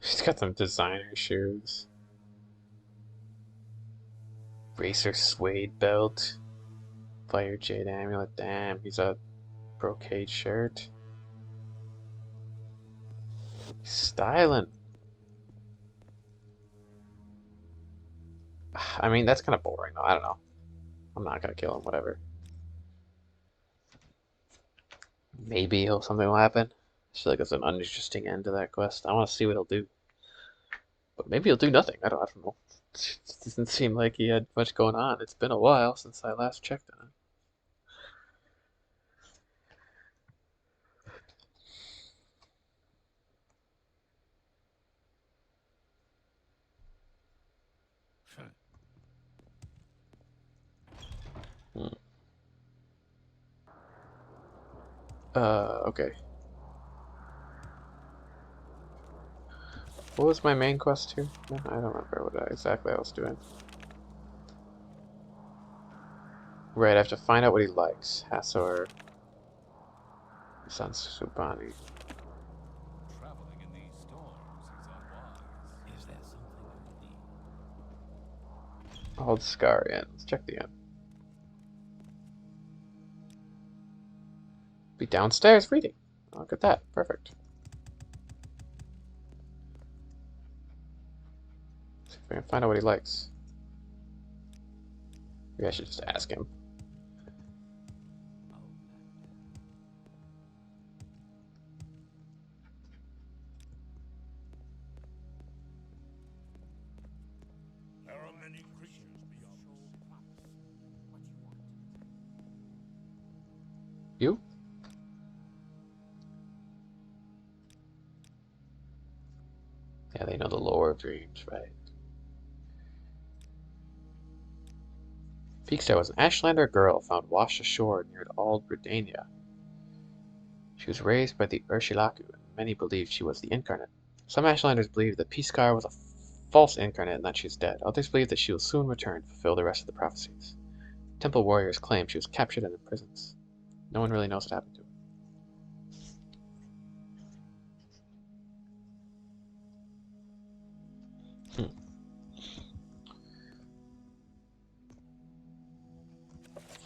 He's got some designer shoes. Racer suede belt. Fire jade amulet. Damn, he's a brocade shirt. He's styling. I mean, that's kind of boring, though. I don't know. I'm not gonna kill him, whatever. Maybe something will happen. I feel like it's an uninteresting end to that quest. I want to see what he'll do. But maybe he'll do nothing. I don't know. It doesn't seem like he had much going on. It's been a while since I last checked on it. Okay. What was my main quest here? I don't remember what exactly I was doing. Right, I have to find out what he likes. Hasor. Sansubani. Traveling in these storms is unwise. Is there something you need? Old Scar Inn. Let's check the inn. Be downstairs reading. Look at that. Perfect. See if I can find out what he likes. Maybe I should just ask him. There are many creatures beyond. You? Yeah, they know the lore of dreams, right? Peakstar was an Ashlander girl found washed ashore near Old Bredania. She was raised by the Urshilaku, and many believed she was the incarnate. Some Ashlanders believe that Peakstar was a false incarnate and that she is dead. Others believe that she will soon return to fulfill the rest of the prophecies. Temple warriors claim she was captured and imprisoned. No one really knows what happened to her.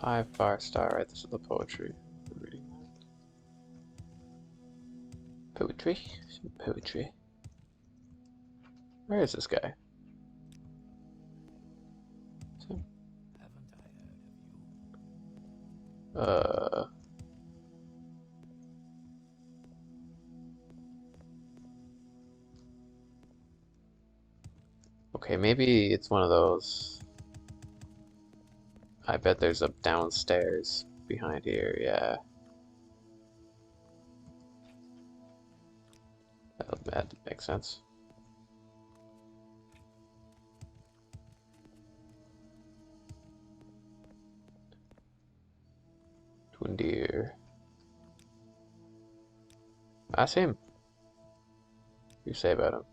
5 star, right? This is the poetry. I'm reading that. Poetry? Some poetry. Where is this guy? Haven't I heard of you? Okay, maybe it's one of those. I bet there's a downstairs behind here, yeah. That makes sense. Twin deer. That's him. What do you say about him?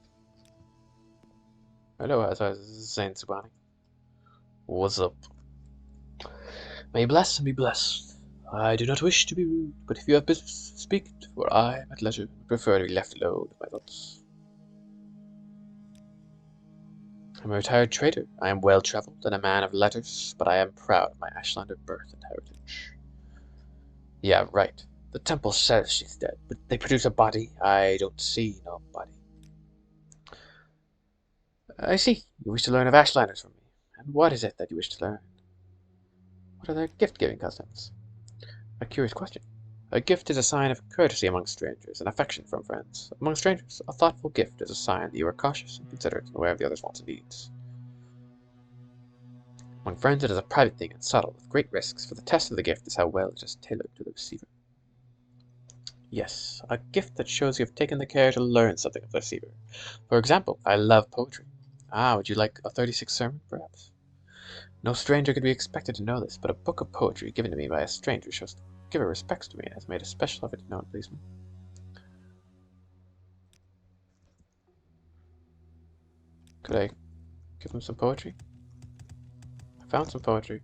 Hello, as I was saying, Subani. What's up? May you bless and be blessed. I do not wish to be rude, but if you have business, speak, for I am at leisure, prefer to be left alone with my thoughts. I'm a retired trader. I am well-travelled and a man of letters, but I am proud of my Ashlander birth and heritage. Yeah, right. The temple says she's dead, but they produce a body. I don't see no body. I see. You wish to learn of Ashlanders from me. And what is it that you wish to learn? What are their gift-giving customs? A curious question. A gift is a sign of courtesy among strangers and affection from friends. Among strangers, a thoughtful gift is a sign that you are cautious and considerate and aware of the other's wants and needs. Among friends, it is a private thing and subtle, with great risks, for the test of the gift is how well it is tailored to the receiver. Yes, a gift that shows you have taken the care to learn something of the receiver. For example, I love poetry. Ah, would you like a 36th sermon, perhaps? No stranger could be expected to know this, but a book of poetry given to me by a stranger shows the giver respects to me and has made a special effort to know and please me. Could I give him some poetry? I found some poetry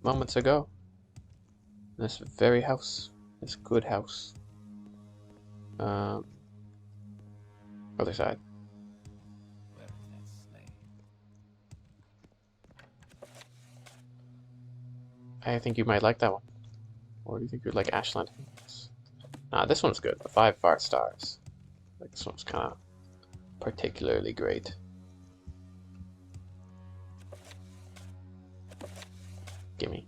moments ago in this very house, this good house. Other side. Where is that slave? I think you might like that one. Or do you think you'd like Ashland? Nah, this one's good. 5 stars. Like this one's kind of particularly great. Gimme.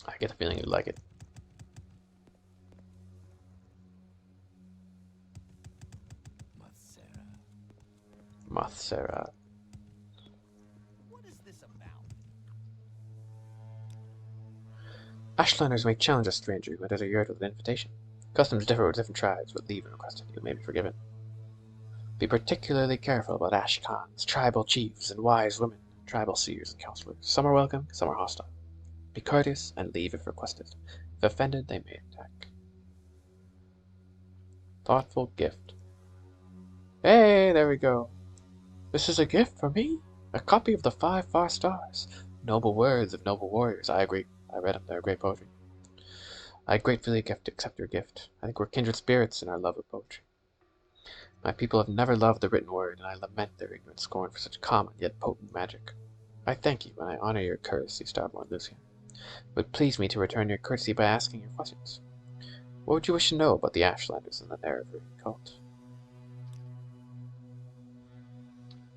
I get the feeling you'd like it. Mothsera. What is this about? Ashlanders may challenge a stranger who enters a yurt with an invitation. Customs differ with different tribes, but leave requested, you may be forgiven. Be particularly careful about Ash Khans, tribal chiefs, and wise women, tribal seers and counselors. Some are welcome, some are hostile. Be courteous and leave if requested. If offended, they may attack. Thoughtful gift. Hey, there we go. This is a gift for me. A copy of the 5 Far Stars. Noble words of noble warriors. I agree. I read them. They're great poetry. I gratefully accept your gift. I think we're kindred spirits in our love of poetry. My people have never loved the written word, and I lament their ignorant scorn for such common yet potent magic. I thank you, and I honor your courtesy, Starborn Lucian. It would please me to return your courtesy by asking your questions. What would you wish to know about the Ashlanders and the Nerevarine cult?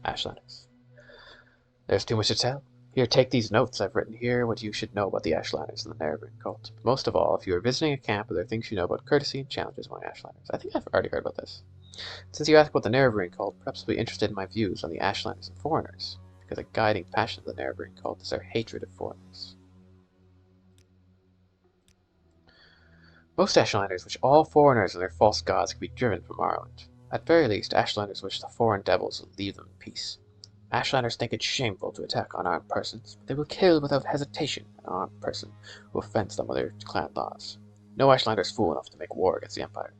Ashlanders. There's too much to tell. Here, take these notes. I've written here what you should know about the Ashlanders and the Nerevarine cult. But most of all, if you are visiting a camp, are there things you know about courtesy and challenges among Ashlanders? I think I've already heard about this. Since you asked about the Nerevarine cult, perhaps you'll be interested in my views on the Ashlanders and foreigners, because a guiding passion of the Nerevarine cult is their hatred of foreigners. Most Ashlanders wish all foreigners and their false gods could be driven from Morrowind. At very least, Ashlanders wish the foreign devils would leave them in peace. Ashlanders think it shameful to attack unarmed persons, but they will kill without hesitation an armed person who offends them with their clan laws. No Ashlander is fool enough to make war against the Empire.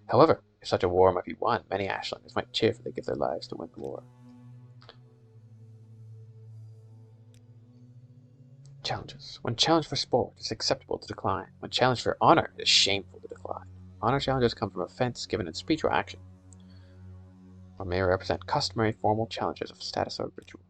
However, if such a war might be won, many Ashlanders might cheerfully give their lives to win the war. Challenges. When challenged for sport, it is acceptable to decline. When challenged for honor, it is shameful to decline. Honor challenges come from offense given in speech or action, or may represent customary formal challenges of status or ritual.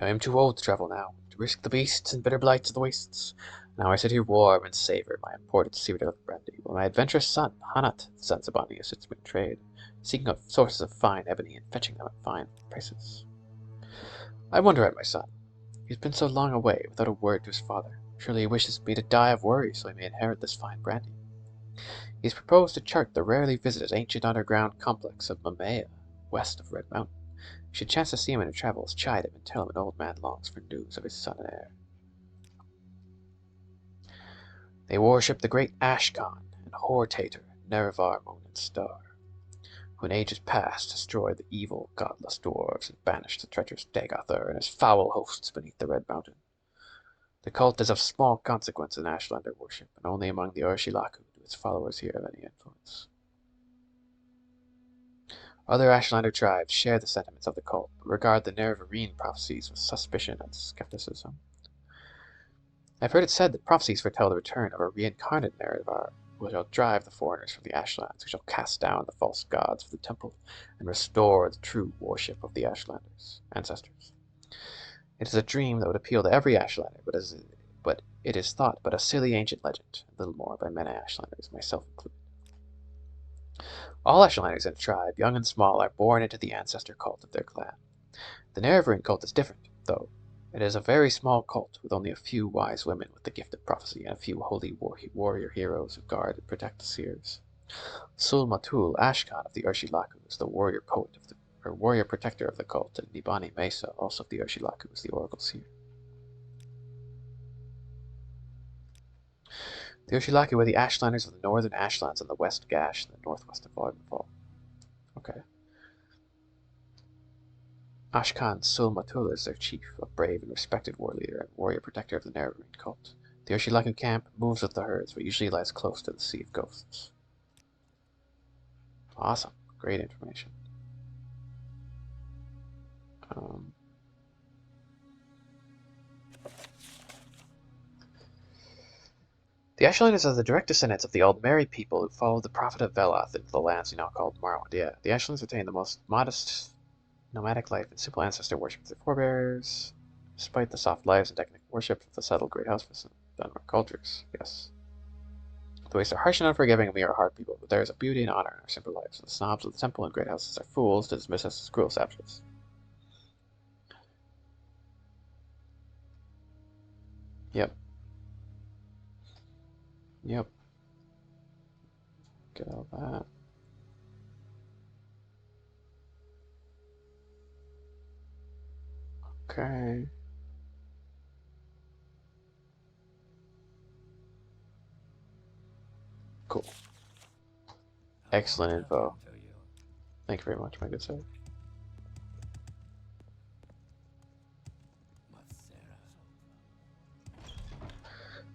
I am too old to travel now, to risk the beasts and bitter blights of the wastes. Now I sit here warm and savor my imported Cyrodiil brandy, while my adventurous son, Hanat Zanzibani, assists me in trade, seeking out sources of fine ebony and fetching them at fine prices. I wonder at my son. He has been so long away, without a word to his father. Surely he wishes me to die of worry, so he may inherit this fine brandy. He has proposed to chart the rarely visited ancient underground complex of Mamea, west of Red Mountain. If you should chance to see him in your travels, chide him and tell him an old man longs for news of his son and heir. They worship the great Ashkan and Hortator, Nerevar, Moon and Star, who in ages past destroyed the evil, godless dwarves and banished the treacherous Dagothr and his foul hosts beneath the Red Mountain. The cult is of small consequence in Ashlander worship, and only among the Urshilaku do its followers here have any influence. Other Ashlander tribes share the sentiments of the cult, but regard the Nerevarine prophecies with suspicion and skepticism. I've heard it said that prophecies foretell the return of a reincarnate Nerevar, who shall drive the foreigners from the Ashlands, who shall cast down the false gods of the temple, and restore the true worship of the Ashlanders' ancestors. It is a dream that would appeal to every Ashlander, but it is thought but a silly ancient legend, and little more by many Ashlanders, myself included. All Ashlanders in a tribe, young and small, are born into the ancestor cult of their clan. The Nerevarine cult is different, though. It is a very small cult, with only a few wise women with the gift of prophecy, and a few holy warrior heroes who guard and protect the seers. Sul Matul Ashkan of the Urshilaku is the warrior protector of the cult, and Nibani Mesa, also of the Urshilaku, is the oracle seer. The Urshilaku are the Ashlanders of the northern Ashlands and the West Gash and the northwest of Voidfall. Okay. Ashkan Sul Matul is their chief, a brave and respected war leader and warrior protector of the Nerevarine cult. The Urshilaku camp moves with the herds, but usually lies close to the Sea of Ghosts. Awesome. Great information. The Ashlanders are the direct descendants of the Aldmeri people who followed the prophet of Veloth into the lands we now call Morrowind. Yeah, the Ashlanders retain the most modest nomadic life and simple ancestor worship of their forebears, despite the soft lives and technical worship of the settled great house Dunmer cultures. Yes. The ways are harsh and unforgiving, and we are hard people, but there is a beauty and honor in our simple lives, and the snobs of the temple and great houses are fools to dismiss us as cruel savages. Yep. Yep. Get all that. Okay. Cool. Excellent info. Thank you very much, my good sir.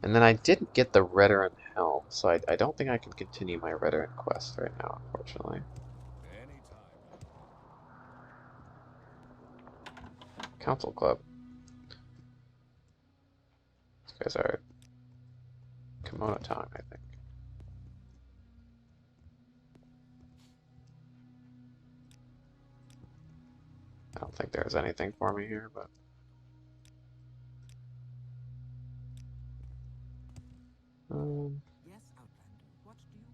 And then I didn't get the Redoran Helm, so I don't think I can continue my Redoran quest right now, unfortunately. Anytime. Council Club. These guys are Kimono Time, I think. I don't think there's anything for me here, but... Yes, Outlander. What do you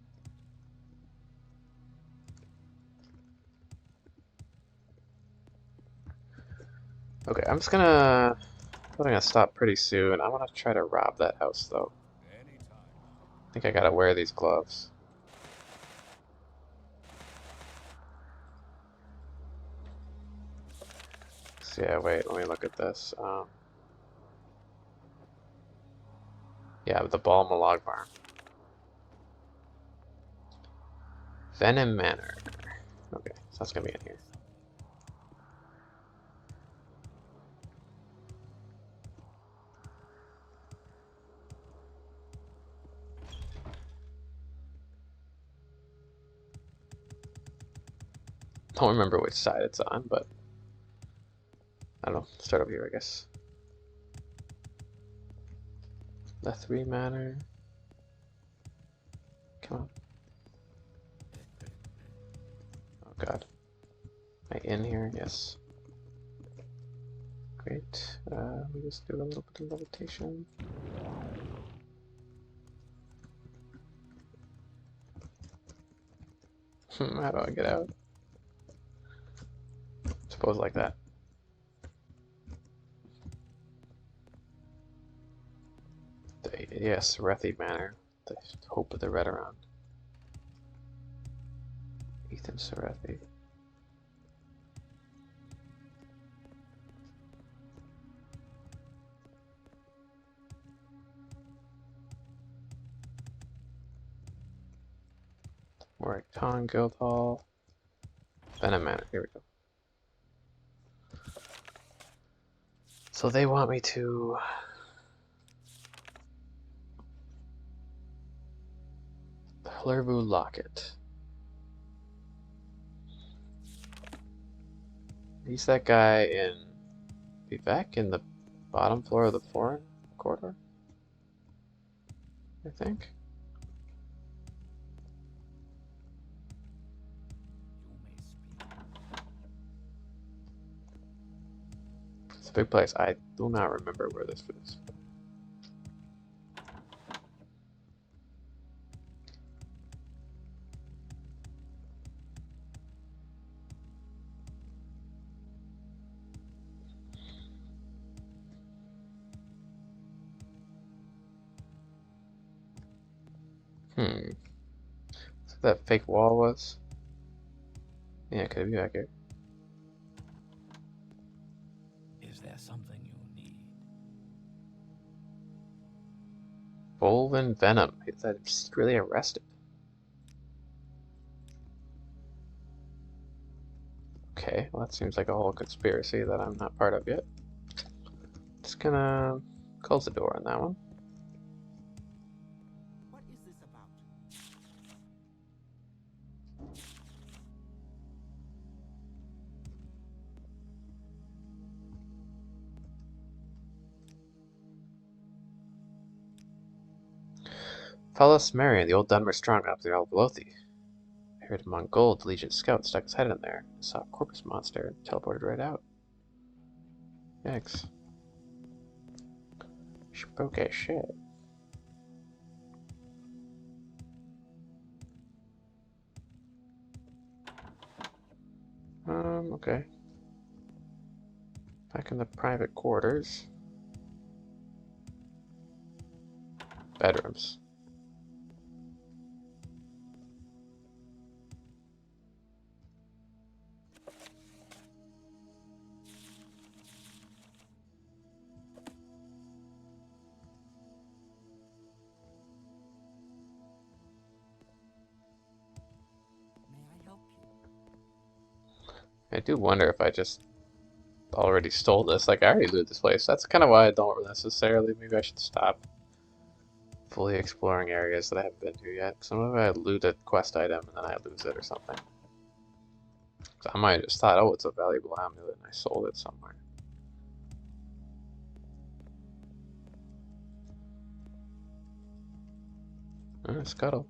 Okay, I'm gonna stop pretty soon. I want to try to rob that house, though. Anytime. I think I gotta wear these gloves. So yeah, wait, let me look at this. Yeah, the Ball Log Farm. Venom Manor. Okay, so that's gonna be in here. Don't remember which side it's on, but I don't know. Start over here, I guess. The 3 Manor. Come on. Oh god. Am I in here? Yes. Great. We just do a little bit of levitation. How do I get out? Suppose like that. Yes, Rethi Manor. The Hope of the Redoran. Ethan Serethi. Warwick Town, Guildhall. Venom Manor. Here we go. So they want me to... The Hlurvu Locket. He's that guy in... Vivek in the bottom floor of the foreign corridor? I think. It's a big place. I do not remember where this is. So that fake wall was? Yeah, could it be back here? Is there something you need? Volvin Venom. Is that secretly arrested? Okay, well that seems like a whole conspiracy that I'm not part of yet. Just gonna close the door on that one. What is this about? Follow Sumerian, the old Dunmer strong up the Alvelothi. I heard a Mongol Legion scout stuck his head in there, saw a corpus monster, and teleported right out. Yikes. Spook as shit. Okay. Back in the private quarters. bedrooms. May I help you? I do wonder if I just already stole this. Like, I already looted this place. That's kind of why I don't necessarily. Maybe I should stop fully exploring areas that I haven't been to yet. Some of I loot a quest item and then I lose it or something. So I might have just thought, oh, it's a valuable amulet, and I sold it somewhere. Scuttle.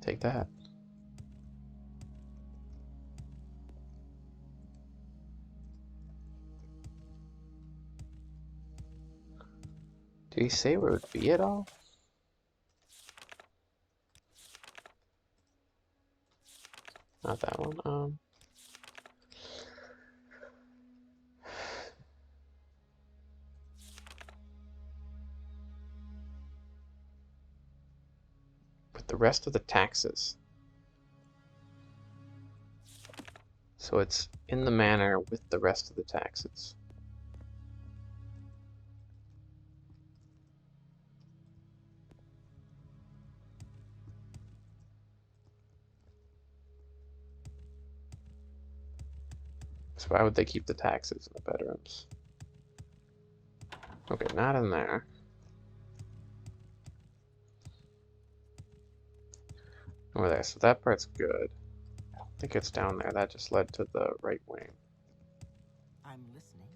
Take that. Did he say where it would be at all? Not that one. With the rest of the taxes. So it's in the manor with the rest of the taxes. So why would they keep the taxes in the bedrooms? Okay, not in there. Over there, so that part's good. I don't think it's down there. That just led to the right wing. I'm listening.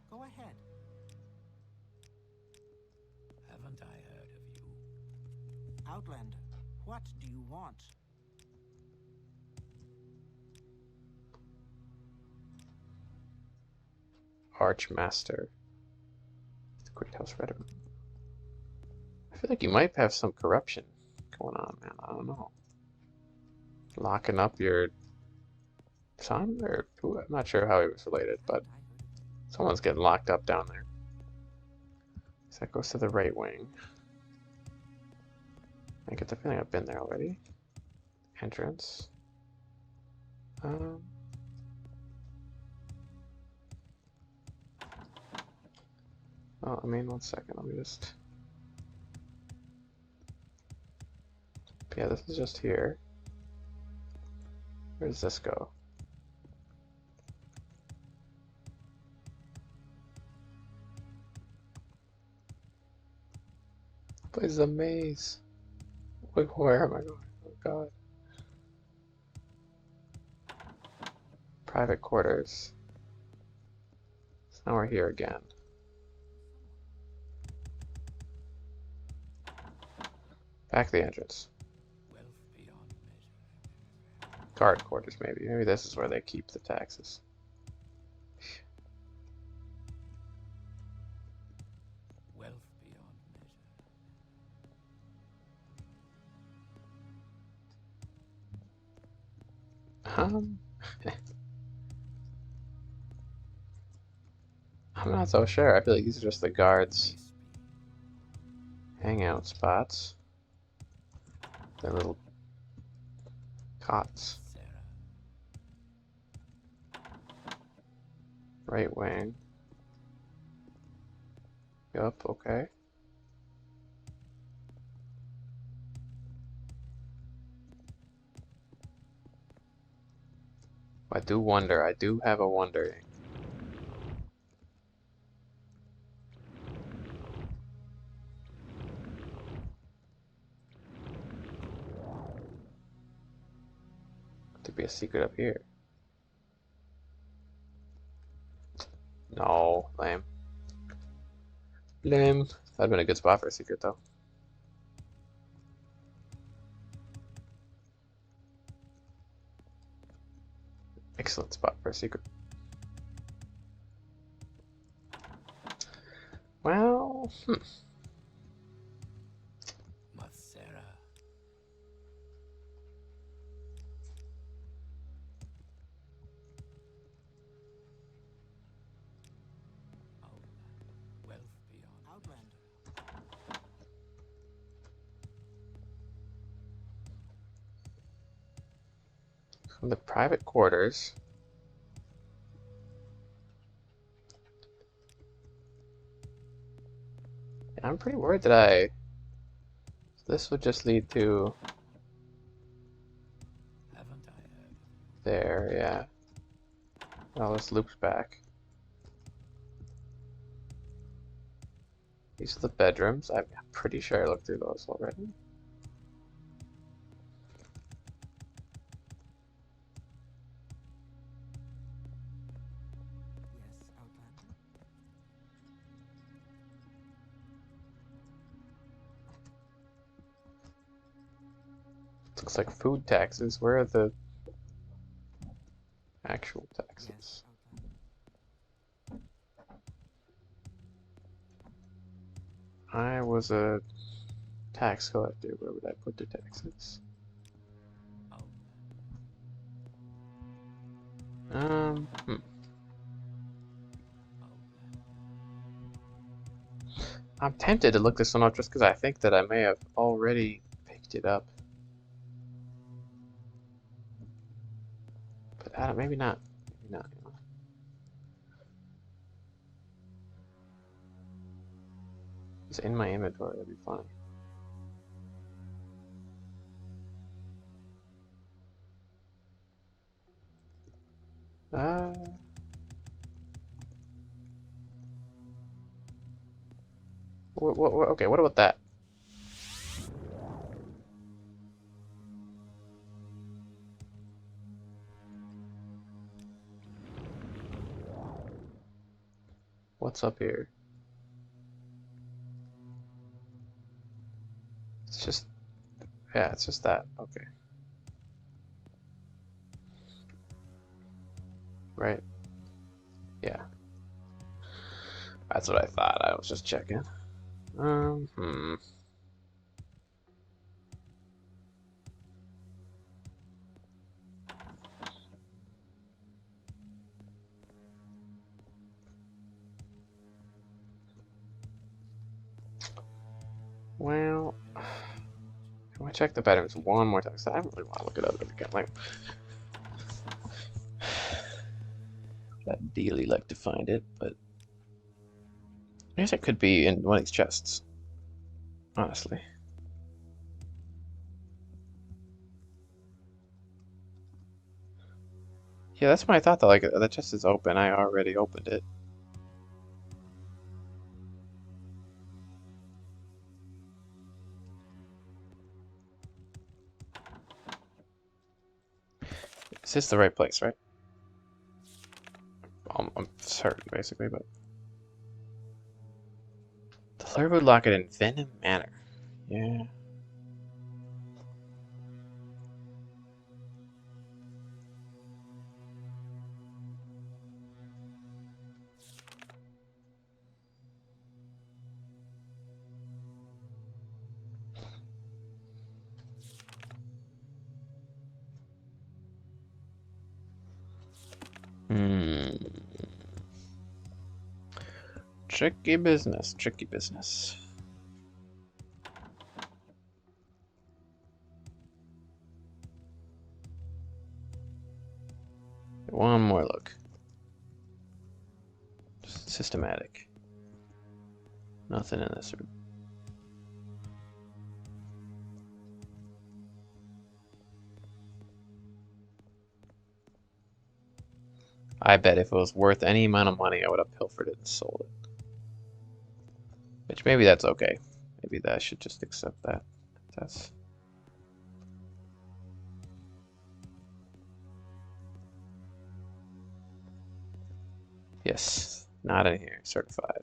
Go ahead. Haven't I heard of you? Outlander, what do you want? Archmaster. The Great House Red Room. I feel like you might have some corruption going on, man. I don't know. Locking up your son? Or who? I'm not sure how he was related, but Haven't I heard of you? someone's getting locked up down there. So that goes to the right wing. I get the feeling I've been there already. Entrance. Well, I mean, 1 second. Let me just. Yeah, this is just here. Where does this go? Place is a maze. Wait, where am I going? Oh god. Private quarters. So now we're here again. Back to the entrance. Wealth beyond measure. Guard quarters, maybe. Maybe this is where they keep the taxes. Wealth beyond measure. I'm not so sure. I feel like these are just the guards' May speak. hangout spots. Their little cots. Sarah. Right wing. Yup, okay. I do wonder. I do have a wondering. Could be a secret up here. No, lame. Lame. That'd been a good spot for a secret, though. Excellent spot for a secret. Well, Sarah. The private quarters. I'm pretty worried that this would just lead to Haven't I had? there, yeah. All this loops back. These are the bedrooms. I'm pretty sure I looked through those already. Yes, Outlander. Looks like food taxes. Where are the actual Yes, taxes? Outlander. I was a tax collector. Where would I put the taxes? Out. Hmm. Outland. I'm tempted to look this one up just because I think that I may have already picked it up. But maybe not. Maybe not. You know. It's in my inventory. That'd be funny. Uh, okay, what about that? What's up here? It's just, yeah, it's just that. Okay. Right? Yeah. That's what I thought. I was just checking. Hmm. Well, I want to check the bedrooms one more time because I don't really want to look it up every time. Like, I'd ideally like to find it, but I guess it could be in one of these chests. Honestly. Yeah, that's what I thought though. Like, the chest is open. I already opened it. This is the right place, right? I'm certain, basically, but the Flare would lock it in Venom Manor. Yeah. Hmm. Tricky business. Tricky business. One more look. Just systematic. Nothing in this room. I bet if it was worth any amount of money, I would have pilfered it and sold it. Which maybe that's okay. Maybe that I should just accept that. That's yes, not in here. Certified.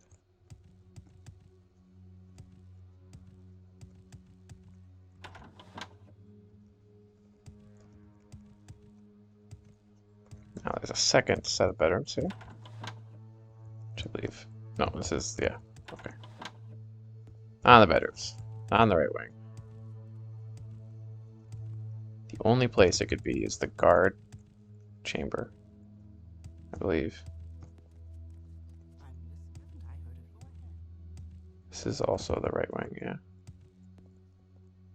Now there's a second set of bedrooms here. Which I believe. No, this is yeah. Okay. On the bedrooms. On the right wing. The only place it could be is the guard chamber. I believe. I'm listening. Haven't I heard of you? This is also the right wing, yeah.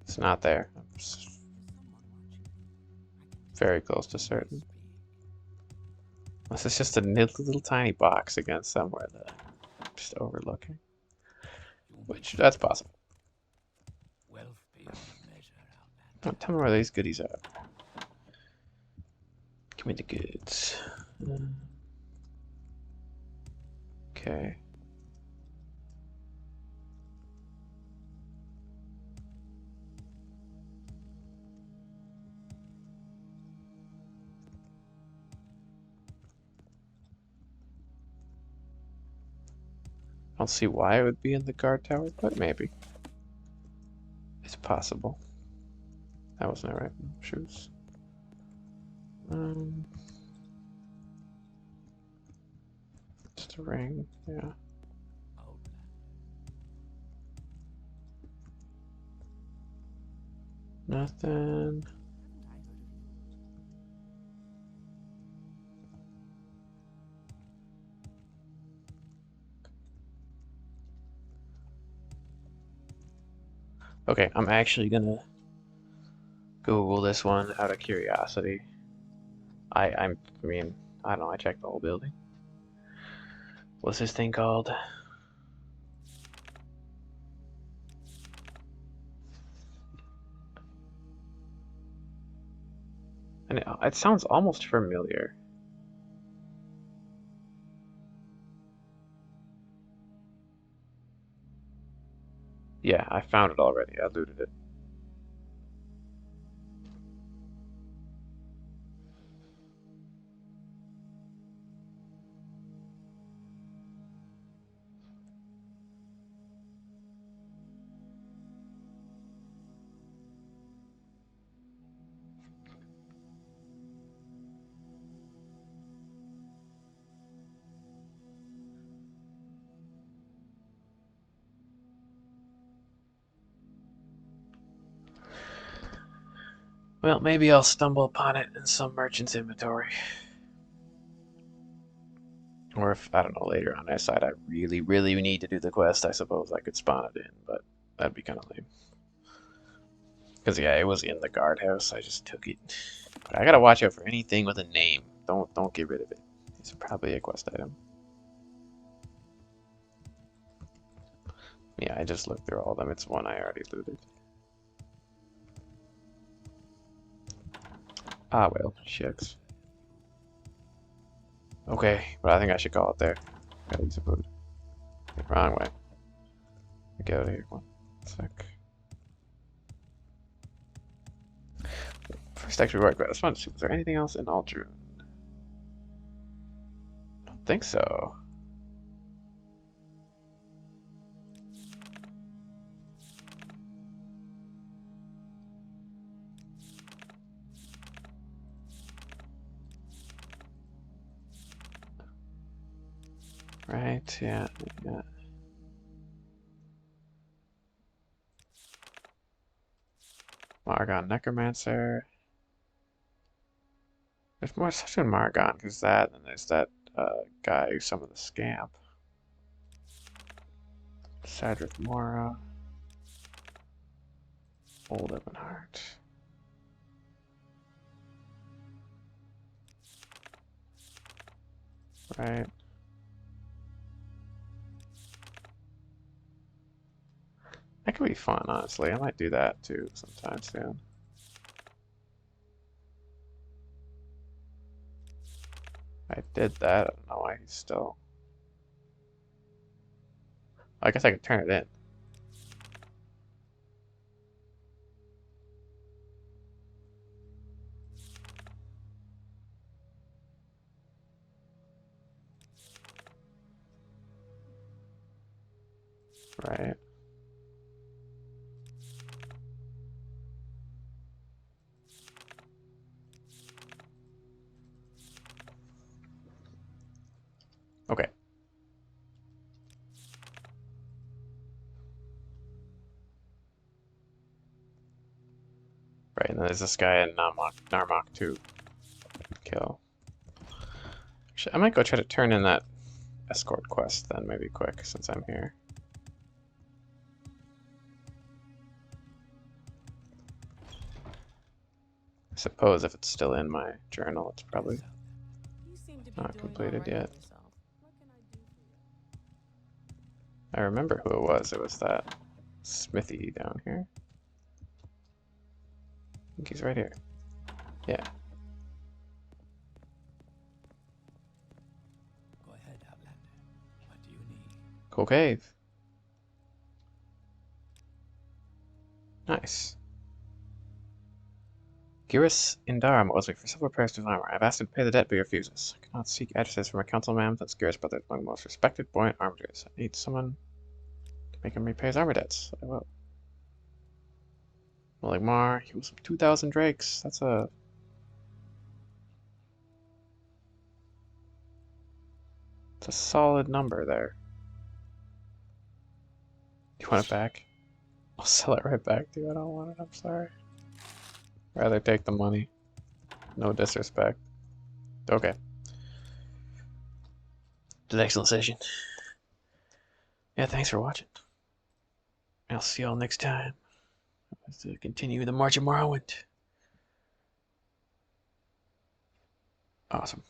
It's not there. Is someone watching? very close to certain. Unless it's just a little tiny box again somewhere that I'm just overlooking. Which, that's possible. Wealth beyond measure, Oh, tell me where these goodies are. Give me the goods. Okay. I don't see why it would be in the guard tower, but maybe. It's possible. That wasn't it, right? No, shoes. Just a ring, yeah. Nothing. Okay, I'm actually gonna Google this one out of curiosity. I mean, I don't know, I checked the whole building. What's this thing called? And it sounds almost familiar. Yeah, I found it already. I looted it. Well, maybe I'll stumble upon it in some merchant's inventory. Or if, I don't know, later on I decide I really need to do the quest, I suppose I could spawn it in, but that'd be kind of lame. Because, yeah, it was in the guardhouse, I just took it. But I gotta watch out for anything with a name. Don't get rid of it. It's probably a quest item. Yeah, I just looked through all of them. It's one I already looted. Ah, well, shucks. Okay, but I think I should call it there. Gotta use a food. Wrong way. Get out of here. One sec. First extra work. I just wanted to see, was there anything else in Aldrune? I don't think so. Right, yeah. Margon Necromancer. There's more stuff in Margon, because that, and there's that guy who's some of the scamp. Cedric Mora. Old Ebonheart. Right. That could be fun, honestly. I might do that too sometime soon. I did that. I don't know why he's still. I guess I could turn it in. Right. Okay. Right, and then there's this guy in Narmak too. Kill. Actually, I might go try to turn in that escort quest then, maybe quick, since I'm here. suppose if it's still in my journal, it's probably You seem to be not doing completed all right yet. for yourself. What can I do for you? I remember who it was. It was that Smithy down here. I think he's right here. Yeah. Go ahead, Outlander. What do you need? Cool cave. Nice. Giris Indara owes me for several pairs of armor. I've asked him to pay the debt, but he refuses. I cannot seek addresses from a councilman since Giris brothers among the most respected buoyant armatures. I need someone to make him repay his armor debts. I will. Maligmar, he owes him 2,000 drakes. That's a... It's a solid number there. Do you want it back? I'll sell it right back to you. I don't want it. I'm sorry. Rather take the money. No disrespect. Okay. It's an excellent session. Yeah, thanks for watching. I'll see y'all next time. Let's continue the March of Morrowind. Awesome.